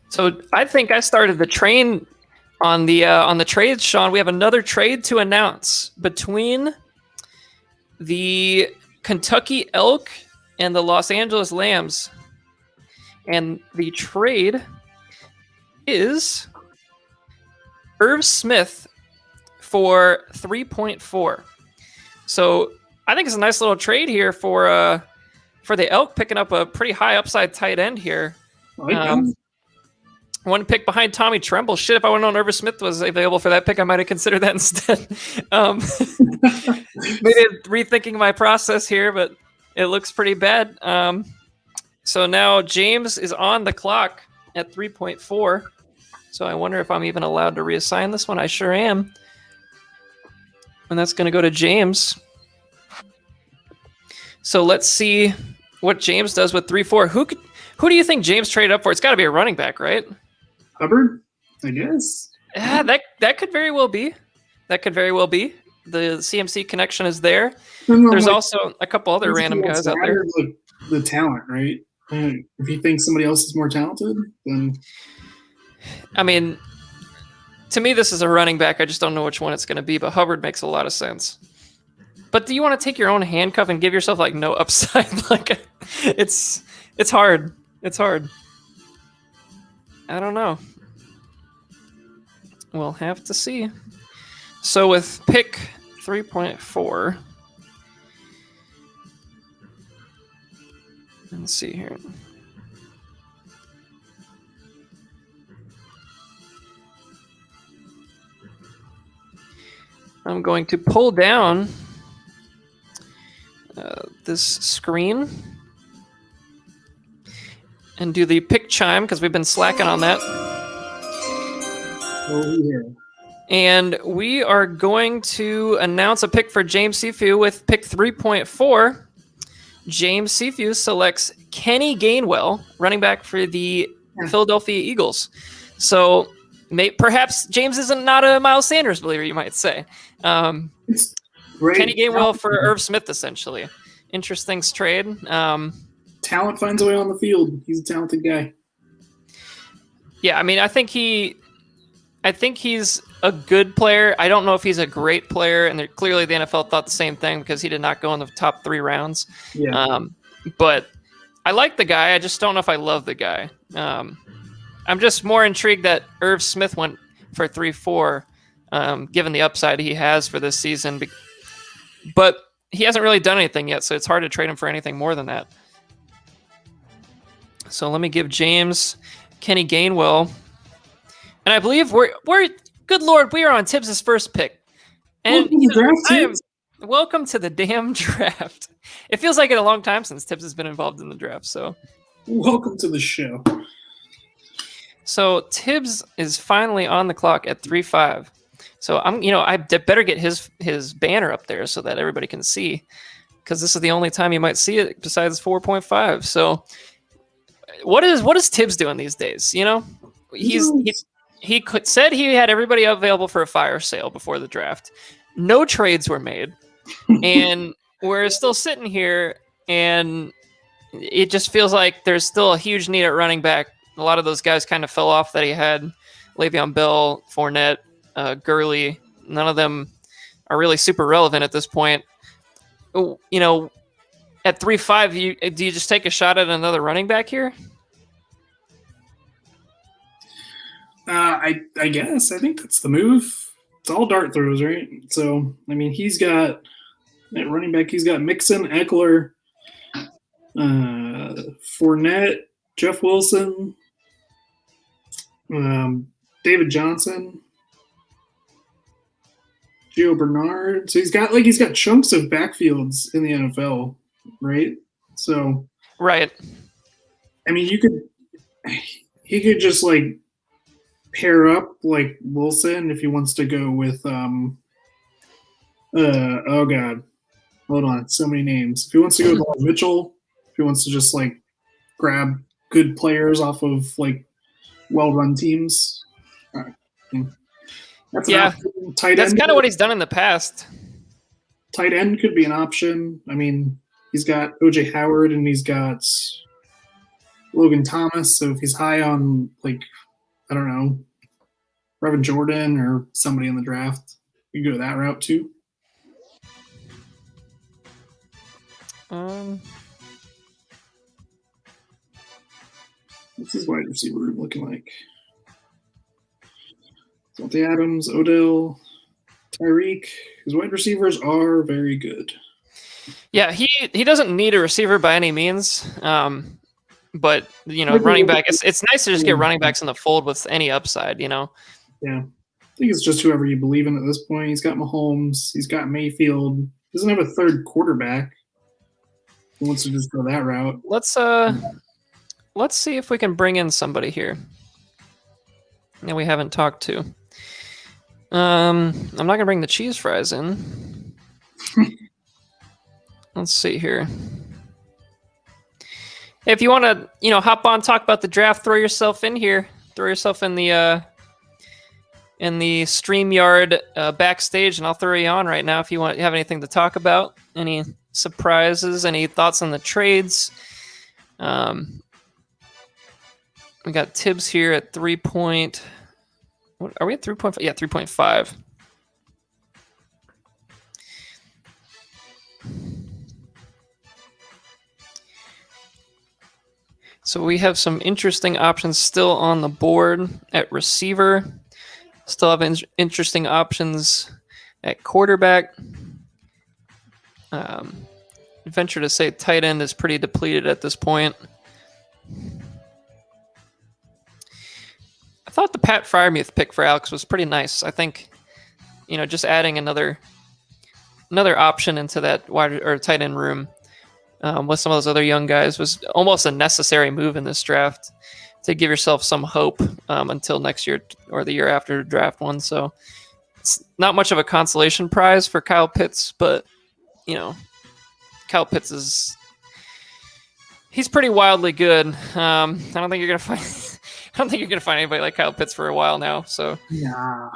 Speaker 1: So I think I started the train on the trades, Sean. We have another trade to announce between the Kentucky Elk and the Los Angeles Lambs. And the trade is Irv Smith for 3.4. So I think it's a nice little trade here for the Elk, picking up a pretty high upside tight end here. One pick behind Tommy Tremble. Shit, if I would have known Irv Smith was available for that pick, I might have considered that instead. Maybe rethinking my process here, but it looks pretty bad. So now James is on the clock at 3.4. So I wonder if I'm even allowed to reassign this one. I sure am. And that's going to go to James. So let's see what James does with 3-4. Who do you think James traded up for? It's got to be a running back, right?
Speaker 2: Hubbard, I guess.
Speaker 1: Yeah, that could very well be. That could very well be. The CMC connection is there. There's also a couple other random guys out there.
Speaker 2: The talent, right? If you think somebody else is more talented, then...
Speaker 1: I mean, to me, this is a running back. I just don't know which one it's going to be, but Hubbard makes a lot of sense. But do you want to take your own handcuff and give yourself like no upside? Like, it's hard. It's hard. I don't know. We'll have to see. So with pick 3.4, let's see here. I'm going to pull down this screen and do the pick chime because we've been slacking on that.
Speaker 2: Oh, yeah.
Speaker 1: And we are going to announce a pick for James Sifu with pick 3.4. James Sifu selects Kenny Gainwell, running back for the Philadelphia Eagles. So perhaps James isn't not a Miles Sanders believer, you might say. Kenny Gainwell for Irv Smith, essentially. Interesting trade.
Speaker 2: Talent finds a way on the field. He's a talented guy.
Speaker 1: Yeah, I mean, I think he's a good player. I don't know if he's a great player, and clearly the NFL thought the same thing because he did not go in the top 3 rounds.
Speaker 2: Yeah.
Speaker 1: But I like the guy. I just don't know if I love the guy. I'm just more intrigued that Irv Smith went for 3-4, given the upside he has for this season. But he hasn't really done anything yet, so it's hard to trade him for anything more than that. So let me give James Kenny Gainwell. And I believe we're good Lord, we are on Tibbs' first pick. And welcome to the damn draft. It feels like a long time since Tibbs has been involved in the draft. So
Speaker 2: welcome to the show.
Speaker 1: So Tibbs is finally on the clock at 3-5. So I better get his banner up there so that everybody can see, because this is the only time you might see it besides 4.5. So what is Tibbs doing these days? He said he had everybody available for a fire sale before the draft. No trades were made, and we're still sitting here, and it just feels like there's still a huge need at running back. A lot of those guys kind of fell off that he had. Le'Veon Bell, Fournette, Gurley. None of them are really super relevant at this point. at 3-5, do you just take a shot at another running back here?
Speaker 2: I guess. I think that's the move. It's all dart throws, right? So, I mean, he's got at running back, he's got Mixon, Eckler, Fournette, Jeff Wilson, David Johnson, Gio Bernard. So he's got chunks of backfields in the NFL, right? So
Speaker 1: Right.
Speaker 2: I mean, he could just like pair up like Wilson if he wants to go with oh god, hold on, so many names. If he wants to go with like Mitchell, if he wants to just like grab good players off of like well-run teams. That's
Speaker 1: Yeah,
Speaker 2: tight
Speaker 1: that's
Speaker 2: end.
Speaker 1: kind of what he's done in the past.
Speaker 2: Tight end could be an option. I mean, he's got OJ Howard and he's got Logan Thomas. So if he's high on like, I don't know, Brevin Jordan or somebody in the draft, you can go that route too. What's his wide receiver room looking like? Monty Adams, Odell, Tyreek. His wide receivers are very good.
Speaker 1: Yeah, he doesn't need a receiver by any means. But you know, running back, it's nice to just get running backs in the fold with any upside, you know.
Speaker 2: Yeah. I think it's just whoever you believe in at this point. He's got Mahomes, he's got Mayfield. He doesn't have a third quarterback. He wants to just go that route.
Speaker 1: Let's see if we can bring in somebody here that we haven't talked to. I'm not gonna bring the cheese fries in. Let's see here. If you want to, you know, hop on, talk about the draft, throw yourself in here. Throw yourself in the StreamYard backstage, and I'll throw you on right now if you have anything to talk about. Any surprises? Any thoughts on the trades? We got Tibbs here at 3 point. What are we at 3.5? Yeah, 3.5. So we have some interesting options still on the board at receiver. Still have interesting options at quarterback. Venture to say tight end is pretty depleted at this point. I thought the Pat Fryermuth pick for Alex was pretty nice. I think, you know, just adding another option into that wide or tight end room with some of those other young guys was almost a necessary move in this draft to give yourself some hope until next year or the year after draft one. So it's not much of a consolation prize for Kyle Pitts, but you know, Kyle Pitts he's pretty wildly good. I don't think you're gonna find anybody like Kyle Pitts for a while now. So
Speaker 2: Nah.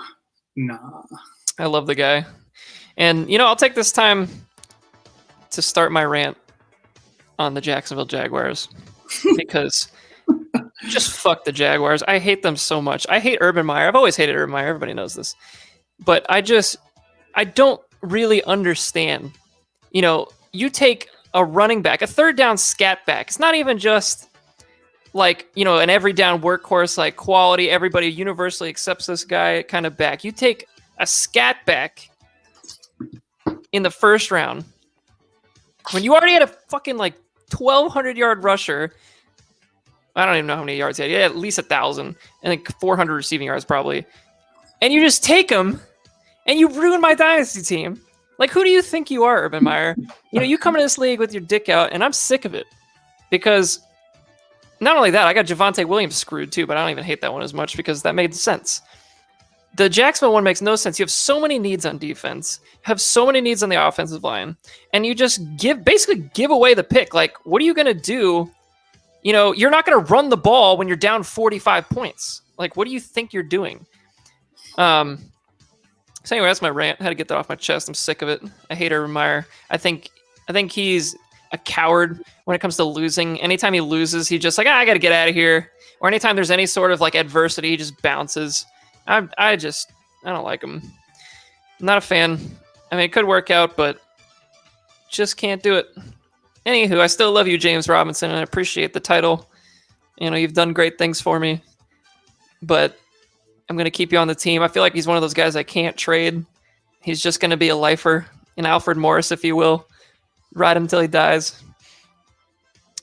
Speaker 1: I love the guy. And you know, I'll take this time to start my rant on the Jacksonville Jaguars because just fuck the Jaguars. I hate them so much. I hate Urban Meyer. I've always hated Urban Meyer. Everybody knows this. But I don't really understand. You know, you take a running back, a third down scat back. It's not even just like, you know, an every down workhorse, like quality, everybody universally accepts this guy kind of back. You take a scat back in the first round when you already had a fucking like 1,200 yard rusher. I don't even know how many yards he had. He had at least 1,000 and like 400 receiving yards probably. And you just take him and you ruin my dynasty team. Like, who do you think you are, Urban Meyer? You know, you come into this league with your dick out, and I'm sick of it. Because not only that, I got Javonte Williams screwed too, but I don't even hate that one as much because that made sense. The Jacksonville one makes no sense. You have so many needs on defense, have so many needs on the offensive line, and you just basically give away the pick. Like, what are you going to do? You know, you're not going to run the ball when you're down 45 points. Like, what do you think you're doing? So anyway, that's my rant. I had to get that off my chest. I'm sick of it. I hate Urban Meyer. I think he's a coward when it comes to losing. Anytime he loses, he just like, I got to get out of here. Or anytime there's any sort of like adversity, he just bounces. I don't like him. I'm not a fan. I mean, it could work out, but just can't do it. Anywho, I still love you, James Robinson, and I appreciate the title. You've done great things for me, but I'm going to keep you on the team. I feel like he's one of those guys I can't trade. He's just going to be a lifer, an Alfred Morris, if you will. Ride him until he dies.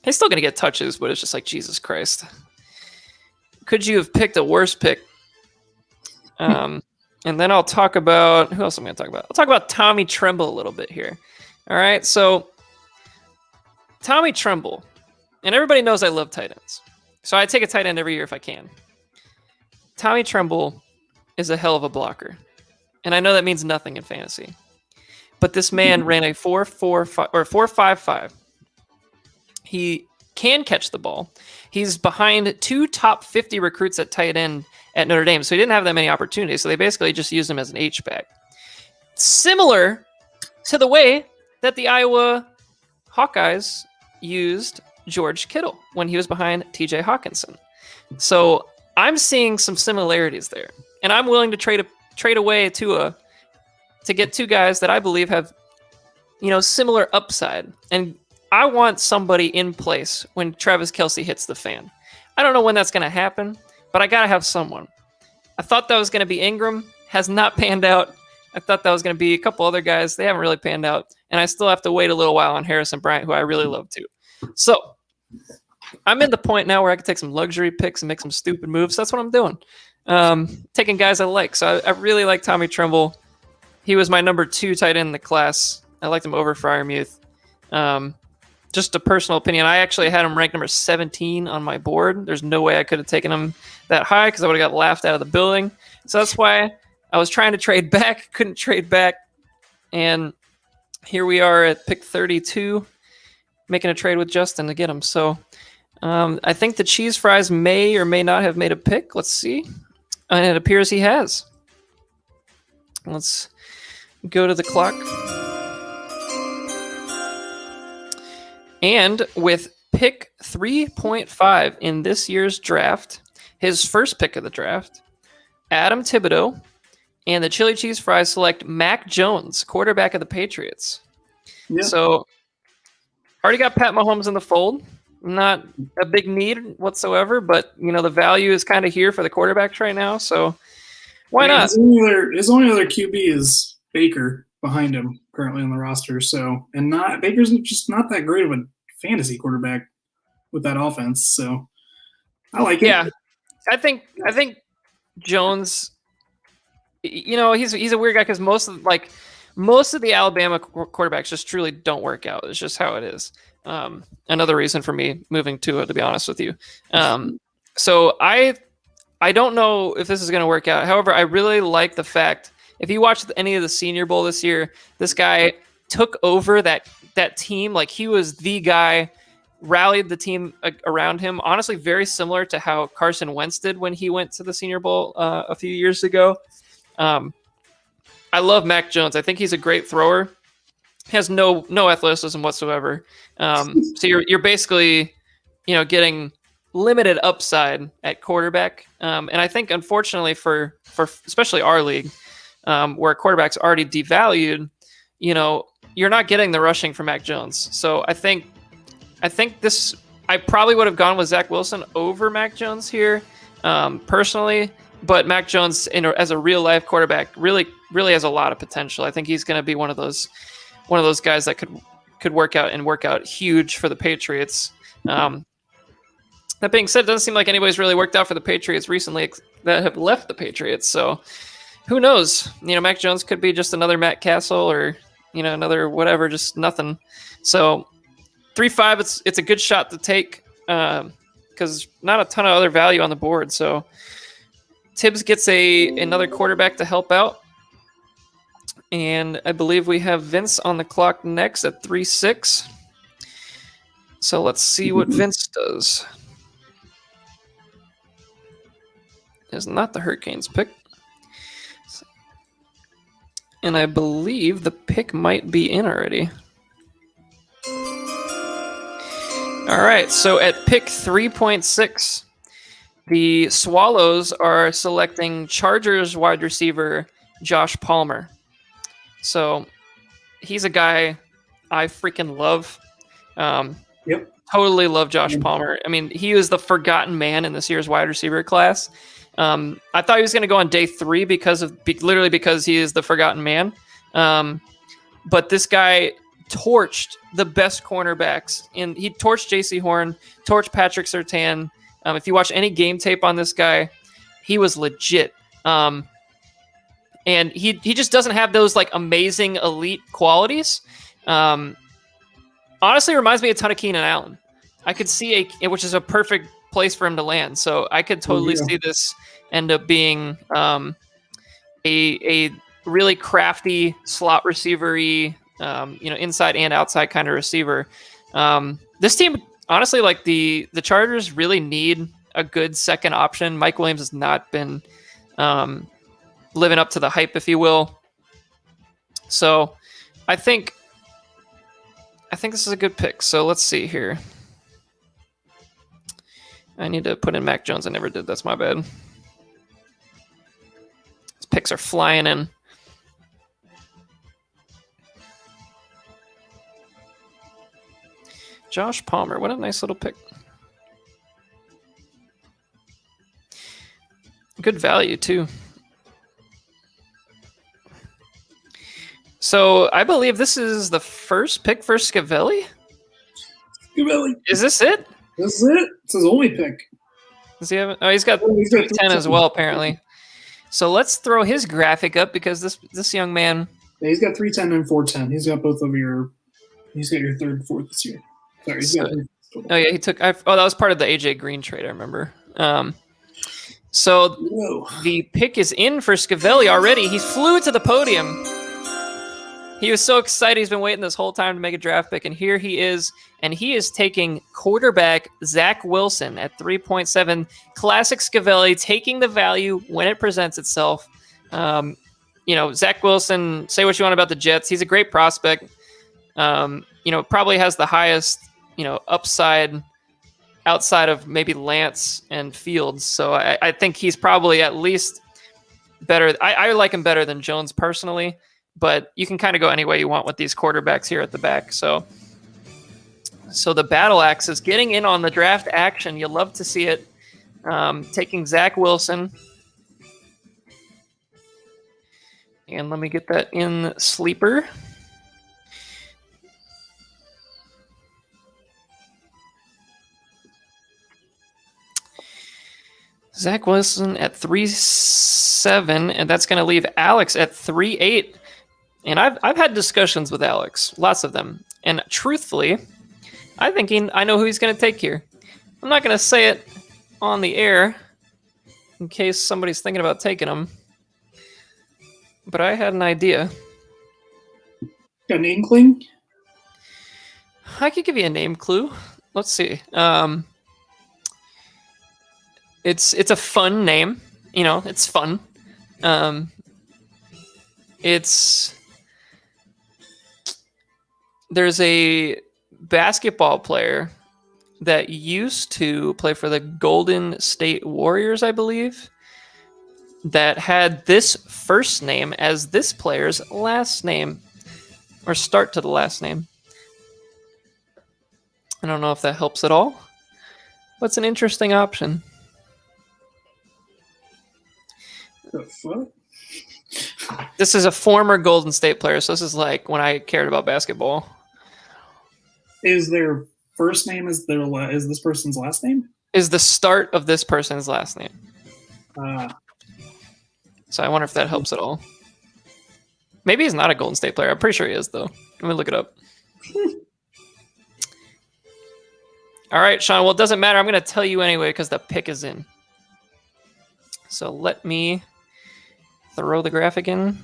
Speaker 1: He's still going to get touches, but it's just like, Jesus Christ. Could you have picked a worse pick? And then I'll talk about... Who else am I going to talk about? I'll talk about Tommy Tremble a little bit here. All right, so Tommy Tremble. And everybody knows I love tight ends. So I take a tight end every year if I can. Tommy Tremble is a hell of a blocker. And I know that means nothing in fantasy. But this man ran a 4.45 or 4.55. He can catch the ball. He's behind 2 top 50 recruits at tight end at Notre Dame. So he didn't have that many opportunities. So they basically just used him as an H-back. Similar to the way that the Iowa Hawkeyes used George Kittle when he was behind TJ Hawkinson. So I'm seeing some similarities there. And I'm willing to trade away Tua to get 2 guys that I believe have, similar upside. And I want somebody in place when Travis Kelce hits the fan. I don't know when that's going to happen, but I got to have someone. I thought that was going to be Ingram. Has not panned out. I thought that was going to be a couple other guys. They haven't really panned out. And I still have to wait a little while on Harrison Bryant, who I really love too. So I'm in the point now where I can take some luxury picks and make some stupid moves. That's what I'm doing. Taking guys I like. So I really like Tommy Tremble. He was my number 2 tight end in the class. I liked him over Freiermuth. Just a personal opinion. I actually had him ranked number 17 on my board. There's no way I could have taken him that high because I would have got laughed out of the building. So that's why I was trying to trade back, couldn't trade back. And here we are at pick 32, making a trade with Justin to get him. So I think the cheese fries may or may not have made a pick. Let's see. And it appears he has. Let's go to the clock. And with pick 3.5 in this year's draft, his first pick of the draft, Adam Thibodeau and the Chili Cheese Fries select Mac Jones, quarterback of the Patriots. Yeah. So already got Pat Mahomes in the fold. Not a big need whatsoever, but the value is kind of here for the quarterbacks right now. So why not?
Speaker 2: His only other QB is Baker behind him currently on the roster. So Baker's just not that great of a fantasy quarterback with that offense. So I like it.
Speaker 1: Yeah, I think Jones. He's a weird guy because most of the Alabama quarterbacks just truly don't work out. It's just how it is. Another reason for me moving to it, to be honest with you. So I don't know if this is going to work out. However, I really like the fact, if you watch any of the Senior Bowl this year, this guy took over that team. Like, he was the guy, rallied the team around him. Honestly, very similar to how Carson Wentz did when he went to the Senior Bowl a few years ago. I love Mac Jones. I think he's a great thrower. He has no athleticism whatsoever. So you're basically, getting limited upside at quarterback. And I think, unfortunately, for especially our league, where quarterback's already devalued, you're not getting the rushing from Mac Jones. So I think I probably would have gone with Zach Wilson over Mac Jones here, personally. But Mac Jones, as a real life quarterback, really has a lot of potential. I think he's going to be one of those guys that could work out huge for the Patriots. That being said, it doesn't seem like anybody's really worked out for the Patriots recently that have left the Patriots. So who knows? Mac Jones could be just another Matt Castle or another whatever, just nothing. So 3.5, it's a good shot to take because not a ton of other value on the board. So Tibbs gets another quarterback to help out. And I believe we have Vince on the clock next at 3.6. So let's see what Vince does. Is not the Hurricanes pick. And I believe the pick might be in already. All right, so at pick 3.6, the Swallows are selecting Chargers wide receiver Josh Palmer. So he's a guy I freaking love.
Speaker 2: Yep.
Speaker 1: Totally love Josh Palmer. I mean, he was the forgotten man in this year's wide receiver class. I thought he was going to go on day 3 literally because he is the forgotten man. But this guy torched the best cornerbacks, and he torched J.C. Horn, torched Patrick Surtain. If you watch any game tape on this guy, he was legit. And he just doesn't have those like amazing elite qualities. Honestly, reminds me a ton of Keenan Allen. I could see which is a perfect place for him to land. So I could totally see this end up being a really crafty slot receiver-y, inside and outside kind of receiver. This team, honestly, like the Chargers really need a good second option. Mike Williams has not been living up to the hype, if you will. So I think this is a good pick. So let's see here. I need to put in Mac Jones. I never did. That's my bad. These picks are flying in. Josh Palmer. What a nice little pick. Good value, too. So I believe this is the first pick for Scavelli.
Speaker 2: Scavelli.
Speaker 1: Is this it?
Speaker 2: This is it. It's his only pick.
Speaker 1: Does he have? Oh, he's got 310 as well, apparently. So let's throw his graphic up because this young man.
Speaker 2: Yeah, he's got 310 and 410. He's got both of your. He's got your third and fourth this year. Sorry, he's got.
Speaker 1: Oh yeah, he took. That was part of the AJ Green trade. I remember. So the pick is in for Scavelli already. He flew to the podium. He was so excited. He's been waiting this whole time to make a draft pick, and here he is. And he is taking quarterback Zach Wilson at 3.7. Classic Scavelli, taking the value when it presents itself. Zach Wilson, say what you want about the Jets. He's a great prospect. Probably has the highest, upside outside of maybe Lance and Fields. So I think he's probably at least better. I like him better than Jones personally. But you can kind of go any way you want with these quarterbacks here at the back. So the battle axe is getting in on the draft action. You love to see it. Taking Zach Wilson. And let me get that in sleeper. Zach Wilson at 3.7, and that's going to leave Alex at 3.8. And I've had discussions with Alex, lots of them. And truthfully, I know who he's going to take here. I'm not going to say it on the air in case somebody's thinking about taking him. But I had an idea.
Speaker 2: Got an inkling?
Speaker 1: I could give you a name clue. Let's see. It's a fun name. It's fun. There's a basketball player that used to play for the Golden State Warriors, I believe, that had this first name as this player's last name, or start to the last name. I don't know if that helps at all, but it's an interesting option.
Speaker 2: The fuck?
Speaker 1: This is a former Golden State player, so this is like when I cared about basketball.
Speaker 2: Is their first name is this person's last name?
Speaker 1: Is the start of this person's last name. So I wonder if that helps at all. Maybe he's not a Golden State player. I'm pretty sure he is, though. Let me look it up. All right, Sean. Well, it doesn't matter. I'm going to tell you anyway because the pick is in. So let me throw the graphic in.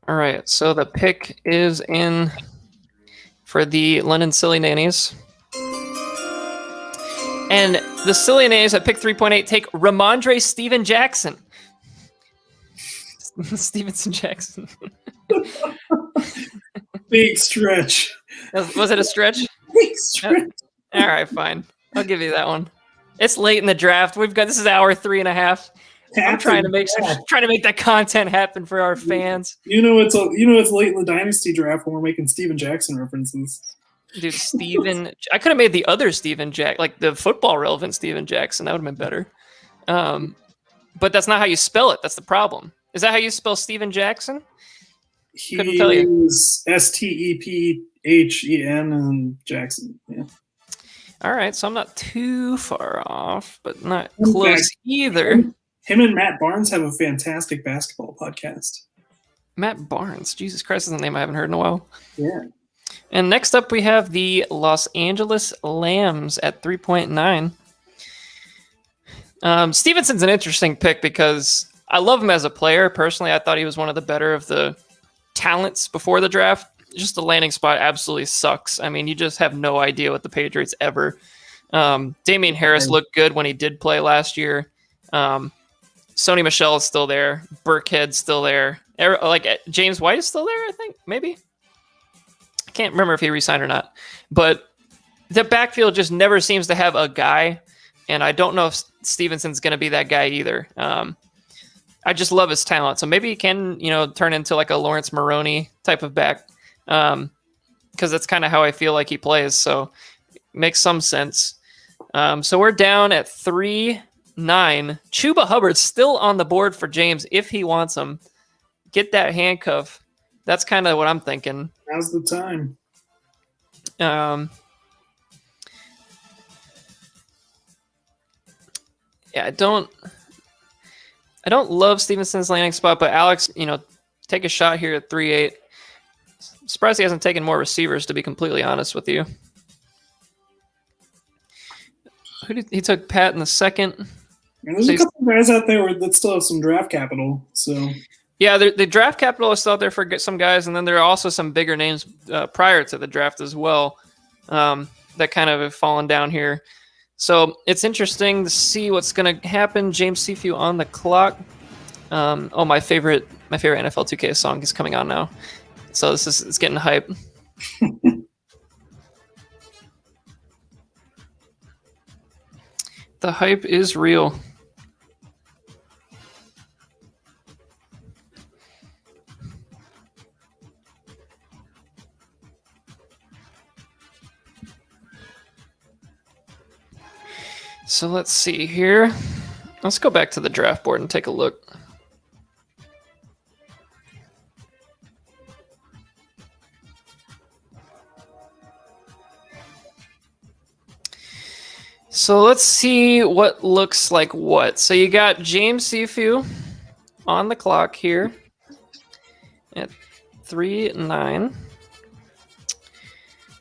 Speaker 1: All right, so the pick is in for the London Silly Nannies. And the Silly Nannies at pick 3.8 take Ramondre Steven Jackson. Stevenson Jackson.
Speaker 2: Big stretch.
Speaker 1: Was it a stretch?
Speaker 2: Big stretch.
Speaker 1: All right, fine. I'll give you that one. It's late in the draft. This is hour 3.5. I'm trying to make that content happen for our fans.
Speaker 2: It's late in the dynasty draft when we're making Steven Jackson references.
Speaker 1: Dude, I could have made the other Steven like the football relevant Steven Jackson. That would have been better. But that's not how you spell it. That's the problem. Is that how you spell Steven Jackson? Couldn't tell you.
Speaker 2: Stephen and Jackson. Yeah.
Speaker 1: All right, so I'm not too far off, but not close either.
Speaker 2: Him and Matt Barnes have a fantastic basketball podcast.
Speaker 1: Matt Barnes, Jesus Christ, is a name I haven't heard in a while.
Speaker 2: Yeah.
Speaker 1: And next up, we have the Los Angeles Lambs at 3.9. Stevenson's an interesting pick because I love him as a player. Personally, I thought he was one of the better of the talents before the draft. Just the landing spot absolutely sucks. I mean, you just have no idea what the Patriots ever. Damian Harris looked good when he did play last year. Sony Michel is still there. Burkhead's still there. James White is still there, I think, maybe. I can't remember if he re-signed or not. But the backfield just never seems to have a guy, and I don't know if Stevenson's going to be that guy either. I just love his talent. So maybe he can, turn into like a Lawrence Maroney type of back, because that's kind of how I feel like he plays. So it makes some sense. So we're down at 3-9. Chuba Hubbard's still on the board for James if he wants him. Get that handcuff. That's kind of what I'm thinking.
Speaker 2: Now's the time.
Speaker 1: Yeah, I don't love Stevenson's landing spot, but Alex, take a shot here at 3-8. I'm surprised he hasn't taken more receivers, to be completely honest with you. He took Pat in the second.
Speaker 2: And there's a couple of guys out there that still have some draft capital. So
Speaker 1: yeah, the draft capital is still out there for some guys, and then there are also some bigger names prior to the draft as well that kind of have fallen down here. So it's interesting to see what's going to happen. James Seafew on the clock. My favorite NFL 2K song is coming on now. So it's getting hype. The hype is real. So let's see here. Let's go back to the draft board and take a look. So let's see what looks like what. So you got James Seafew on the clock here at 3-9.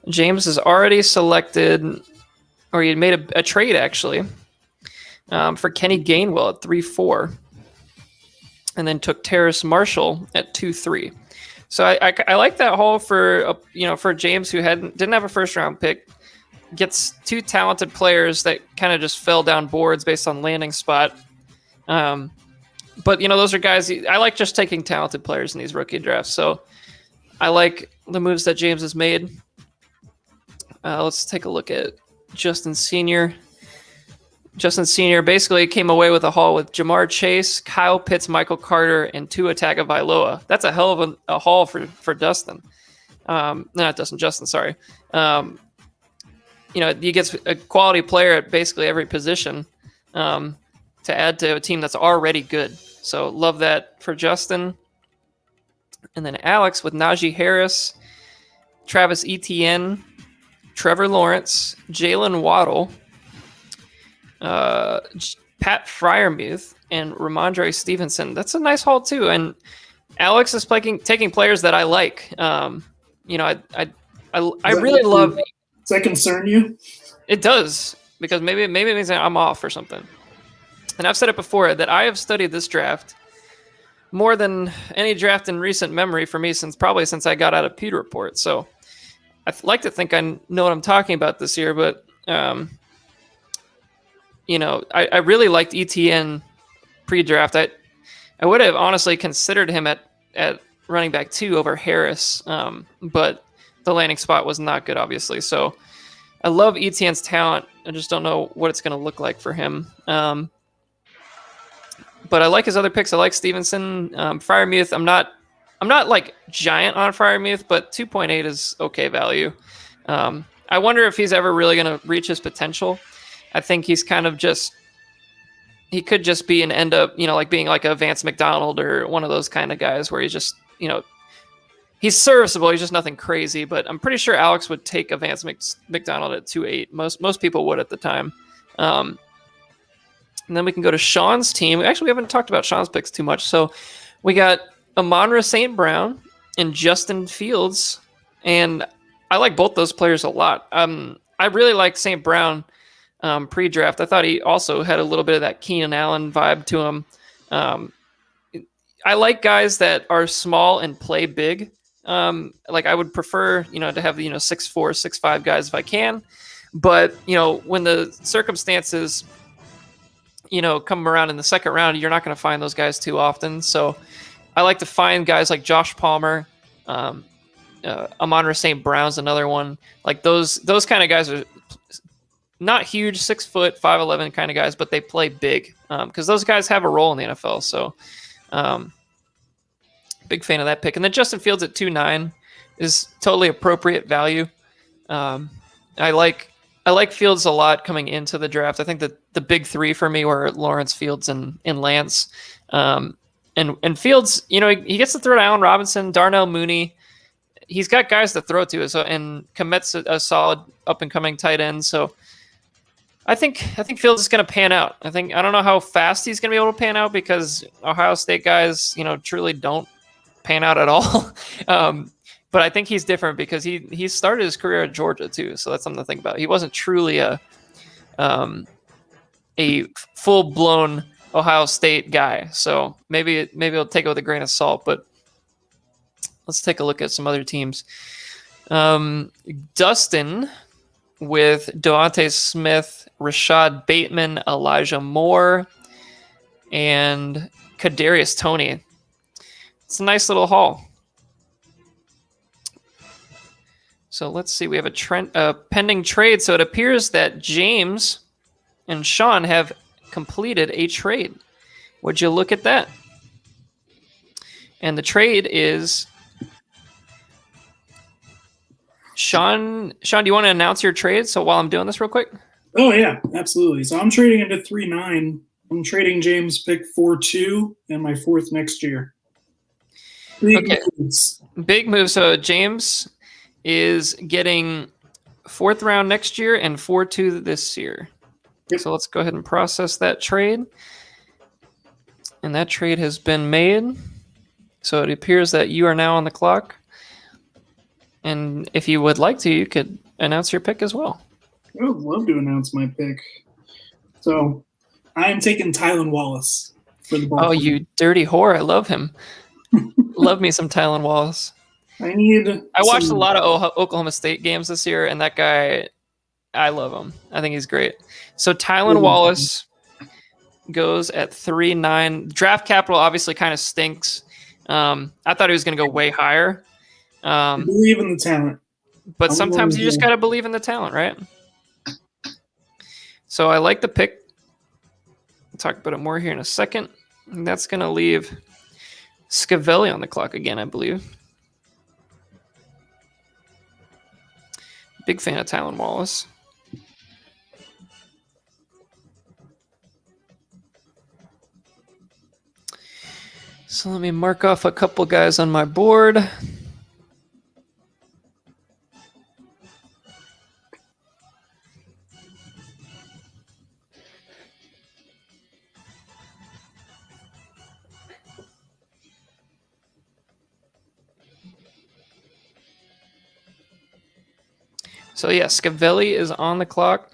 Speaker 1: James has already selected, or he had made a trade actually for Kenny Gainwell at 3-4, and then took Terrace Marshall at 2-3. So I like that haul for for James, who didn't have a first round pick. Gets two talented players that kind of just fell down boards based on landing spot. But those are guys I like, just taking talented players in these rookie drafts. So I like the moves that James has made. Let's take a look at Justin Sr. Justin Sr. basically came away with a haul with Jamar Chase, Kyle Pitts, Michael Carter, and Tua Tagovailoa. That's a hell of a haul for Dustin. Not Dustin, Justin, sorry. He gets a quality player at basically every position to add to a team that's already good. So love that for Justin. And then Alex with Najee Harris, Travis Etienne, Trevor Lawrence, Jalen Waddle, Pat Freiermuth, and Ramondre Stevenson. That's a nice haul too. And Alex is taking players that I like. I really love.
Speaker 2: Does that concern you?
Speaker 1: It does, because maybe it means I'm off or something. And I've said it before that I have studied this draft more than any draft in recent memory for me since I got out of Pewter Report. So I'd like to think I know what I'm talking about this year, but I really liked ETN pre-draft. I would have honestly considered him at running back 2 over Harris, but the landing spot was not good, obviously. So I love Etienne's talent. I just don't know what it's going to look like for him. But But I like his other picks. I like Stevenson, Fryermuth. I'm not like giant on Fryermuth, but 2.8 is okay value. I wonder if he's ever really going to reach his potential. I think he's kind of he could just be and end up, like being like a Vance McDonald or one of those kind of guys where he's just, he's serviceable. He's just nothing crazy. But I'm pretty sure Alex would take a Vance McDonald at 2.8. Most people would at the time. And then we can go to Sean's team. Actually, we haven't talked about Sean's picks too much. So we got Amon-Ra St. Brown and Justin Fields. And I like both those players a lot. I really like St. Brown pre-draft. I thought he also had a little bit of that Keenan Allen vibe to him. I like guys that are small and play big. Like I would prefer, to have 6'4", 6'5" guys if I can. But, when the circumstances, come around in the second round, you're not going to find those guys too often. So I like to find guys like Josh Palmer, Amon-Ra St. Brown's another one. Like those kind of guys are not huge, 6 foot, 5'11" kind of guys, but they play big because those guys have a role in the NFL. So big fan of that pick. And then Justin Fields at 2.9 is totally appropriate value. I like Fields a lot coming into the draft. I think that the big three for me were Lawrence, Fields, and Lance. And Fields, he gets to throw to Allen Robinson, Darnell Mooney. He's got guys to throw to. So and Komet's a solid up and coming tight end. So I think Fields is going to pan out. I don't know how fast he's going to be able to pan out because Ohio State guys, truly don't pan out at all. But I think he's different because he started his career at Georgia too. So that's something to think about. He wasn't truly a full blown Ohio State guy. So maybe I'll take it with a grain of salt. But let's take a look at some other teams. Dustin with Devontae Smith, Rashad Bateman, Elijah Moore, and Kadarius Toney. It's a nice little haul. So let's see. We have a pending trade. So it appears that James and Sean have completed a trade. Would you look at that? And the trade is Sean, do you want to announce your trade? So while I'm doing this real quick.
Speaker 2: Oh yeah, absolutely. So I'm trading into 3.9. I'm trading James pick 4.2 and my 4th next year. Big
Speaker 1: move. So James is getting 4th round next year and 4.2 this year. Yep. So let's go ahead and process that trade. And that trade has been made. So it appears that you are now on the clock. And if you would like to, you could announce your pick as well.
Speaker 2: I would love to announce my pick. So I am taking Tylan Wallace for the ball.
Speaker 1: Oh, you dirty whore. I love him. Love me some Tylan Wallace. I watched a lot of Oklahoma State games this year, and that guy, I love him. I think he's great. So Tylan Wallace goes at 3.9. Draft capital obviously kind of stinks. I thought he was going to go way higher.
Speaker 2: I believe in the talent.
Speaker 1: But sometimes you just got to believe in the talent, right? So I like the pick. We'll talk about it more here in a second. And that's going to leave Scavelli on the clock again, I believe. Big fan of Tylan Wallace. So let me mark off a couple guys on my board. So yeah, Scavelli is on the clock.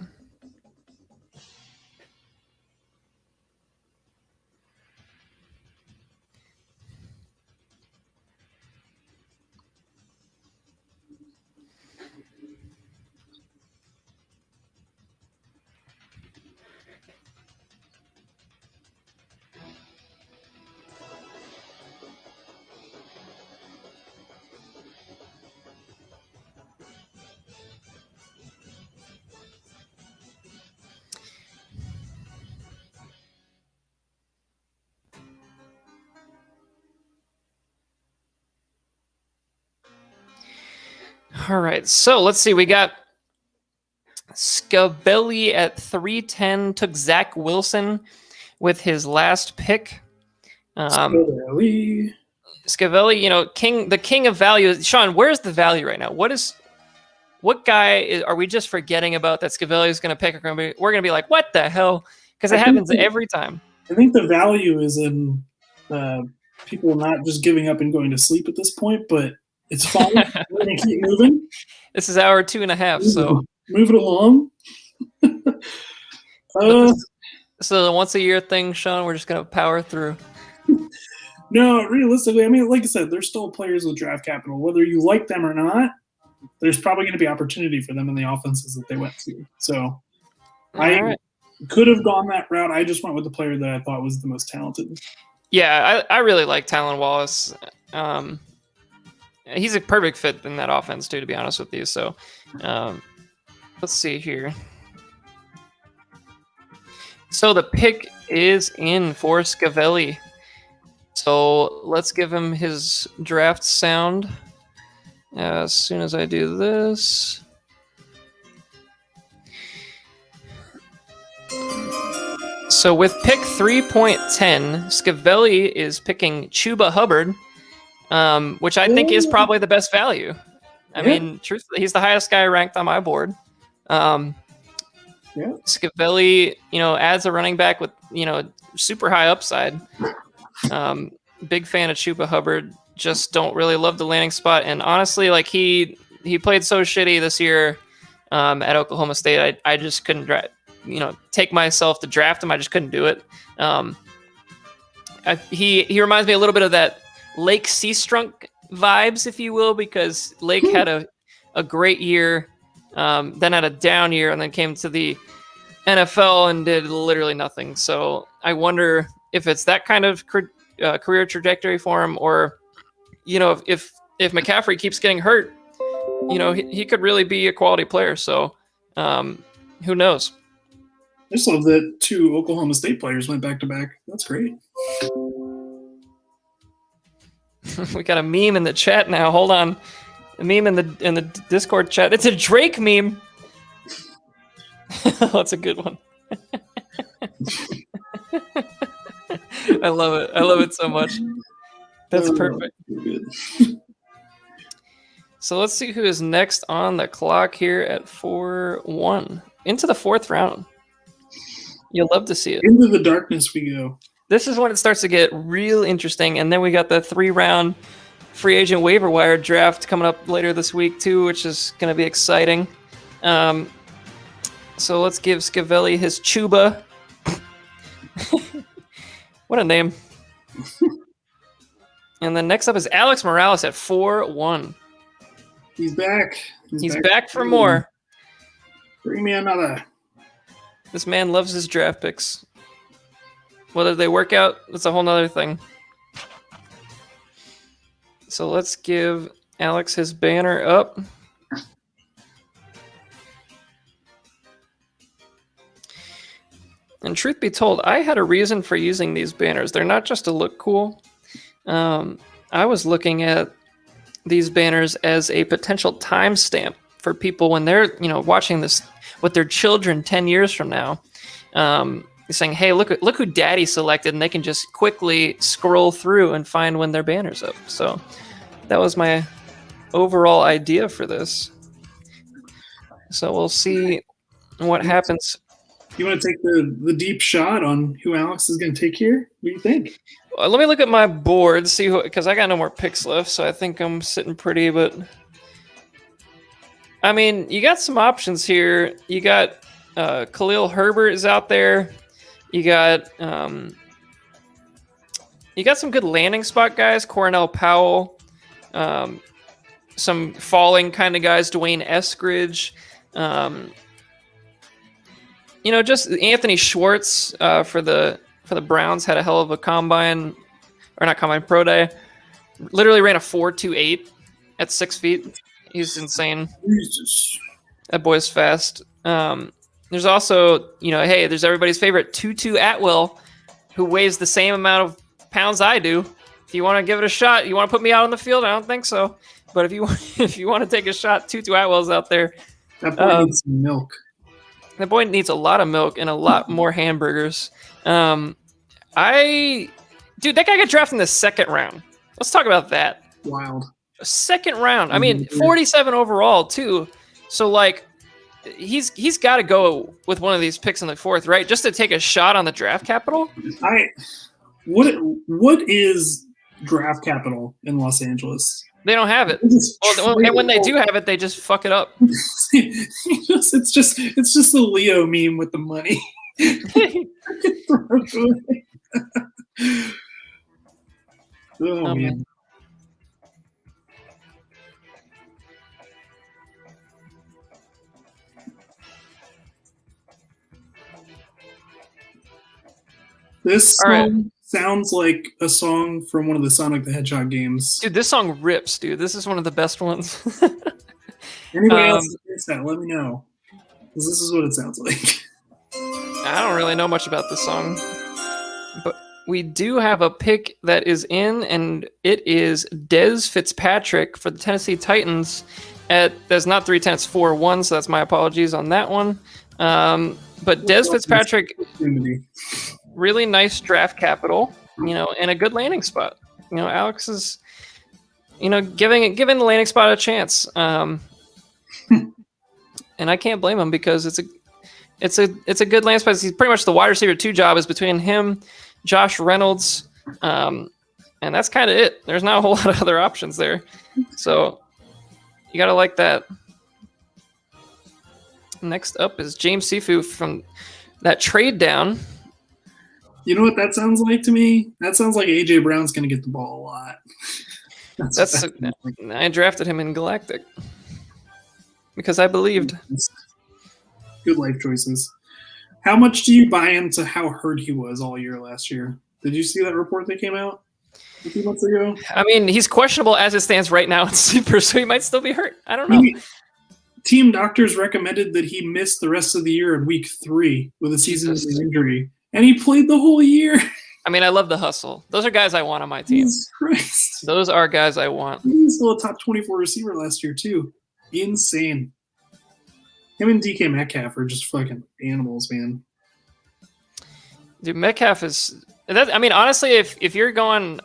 Speaker 1: All right, so let's see. We got Scavelli at 310, took Zach Wilson with his last pick.
Speaker 2: Scavelli,
Speaker 1: the king of value. Sean, where's the value right now? What guy are we just forgetting about that Scavelli is going to pick? We're going to be like, what the hell? Because it happens every time.
Speaker 2: I think the value is in people not just giving up and going to sleep at this point, but it's fun. We're going to keep moving.
Speaker 1: This is hour 2.5, so
Speaker 2: move it along.
Speaker 1: So the once a year thing, Sean, we're just going to power through.
Speaker 2: No, realistically, I mean, like I said, there's still players with draft capital. Whether you like them or not, there's probably going to be opportunity for them in the offenses that they went to. So I could have gone that route. I just went with the player that I thought was the most talented.
Speaker 1: Yeah, I really like Talon Wallace. He's a perfect fit in that offense, too, to be honest with you. So let's see here. So the pick is in for Scavelli. So let's give him his draft sound as soon as I do this. So with pick 3.10, Scavelli is picking Chuba Hubbard, which I think is probably the best value. I mean, truthfully, he's the highest guy ranked on my board. Scavelli, adds a running back with, super high upside. Big fan of Chuba Hubbard. Just don't really love the landing spot. And honestly, like he played so shitty this year at Oklahoma State. I just couldn't take myself to draft him. I just couldn't do it. He reminds me a little bit of that Lake Seastrunk vibes, if you will, because Lake had a great year, then had a down year, and then came to the NFL and did literally nothing. So I wonder if it's that kind of career trajectory for him, or if McCaffrey keeps getting hurt, he could really be a quality player. So who knows?
Speaker 2: I just love that 2 Oklahoma State players went back to back. That's great.
Speaker 1: We got a meme in the chat now. Hold on, a meme in the Discord chat. It's a Drake meme. That's a good one. I love it. I love it so much. That's perfect. So let's see who is next on the clock here at 4-1. Into the 4th round. You'll love to see it.
Speaker 2: Into the darkness we go.
Speaker 1: This is when it starts to get real interesting. And then we got the 3-round free agent waiver wire draft coming up later this week too, which is going to be exciting. So let's give Scavelli his Chuba. What a name. And then next up is Alex Morales at 4-1.
Speaker 2: He's back.
Speaker 1: He's back for more.
Speaker 2: Bring me another.
Speaker 1: This man loves his draft picks. Whether they work out, that's a whole nother thing. So let's give Alex his banner up. And truth be told, I had a reason for using these banners. They're not just to look cool. I was looking at these banners as a potential timestamp for people when they're, watching this with their children 10 years from now. Saying, hey, look who daddy selected, and they can just quickly scroll through and find when their banner's up. So that was my overall idea for this. So we'll see what happens.
Speaker 2: You want to take the deep shot on who Alex is going to take here? What do you think?
Speaker 1: Let me look at my board, see who, because I got no more picks left, so I think I'm sitting pretty. But I mean, you got some options here. You got Khalil Herbert is out there. You got some good landing spot guys. Cornell Powell, some falling kind of guys. Dwayne Eskridge. Just Anthony Schwartz for the Browns had a hell of a pro day. Literally ran a 4.28 at 6 feet. He's insane.
Speaker 2: Jesus.
Speaker 1: That boy's fast. There's also, there's everybody's favorite Tutu Atwell, who weighs the same amount of pounds I do. If you want to give it a shot, you want to put me out on the field? I don't think so. But if you if you want to take a shot, Tutu Atwell's out there.
Speaker 2: That boy needs some milk.
Speaker 1: That boy needs a lot of milk and a lot more hamburgers. Dude, that guy got drafted in the second round. Let's talk about that.
Speaker 2: Wild.
Speaker 1: Second round. I mean, 47 overall too. So like, he's got to go with one of these picks in the fourth, right? Just to take a shot on the draft capital.
Speaker 2: What is draft capital in Los Angeles?
Speaker 1: They don't have it. Well, and when they do have it, they just fuck it up.
Speaker 2: It's just the Leo meme with the money. Oh man. This song sounds like a song from one of the Sonic the Hedgehog games.
Speaker 1: Dude, this song rips, dude. This is one of the best ones.
Speaker 2: Anybody else thinks that? Let me know. Because this is what it sounds like.
Speaker 1: I don't really know much about this song. But we do have a pick that is in, and it is Dez Fitzpatrick for the Tennessee Titans. There's not 310, it's 4-1, so that's my apologies on that one. But Dez Fitzpatrick, really nice draft capital, and a good landing spot. Alex is, giving the landing spot a chance. And I can't blame him because it's a good landing spot. He's pretty much the wide receiver 2 job is between him, Josh Reynolds, and that's kind of it. There's not a whole lot of other options there. So you got to like that. Next up is James Sifu from that trade down.
Speaker 2: You know what that sounds like to me? That sounds like A.J. Brown's going to get the ball a lot.
Speaker 1: I drafted him in Galactic because I believed.
Speaker 2: Good life choices. How much do you buy into how hurt he was all year last year? Did you see that report that came out a few months ago?
Speaker 1: I mean, he's questionable as it stands right now in Sleeper, so he might still be hurt. I don't know.
Speaker 2: Team doctors recommended that he miss the rest of the year in week 3 with a season-ending injury, and he played the whole year.
Speaker 1: I mean, I love the hustle. Those are guys I want on my team.
Speaker 2: Jesus Christ.
Speaker 1: Those are guys I want.
Speaker 2: He was still a top 24 receiver last year, too. Insane. Him and DK Metcalf are just fucking animals, man.
Speaker 1: Dude, Metcalf is... I mean, honestly, if you're going,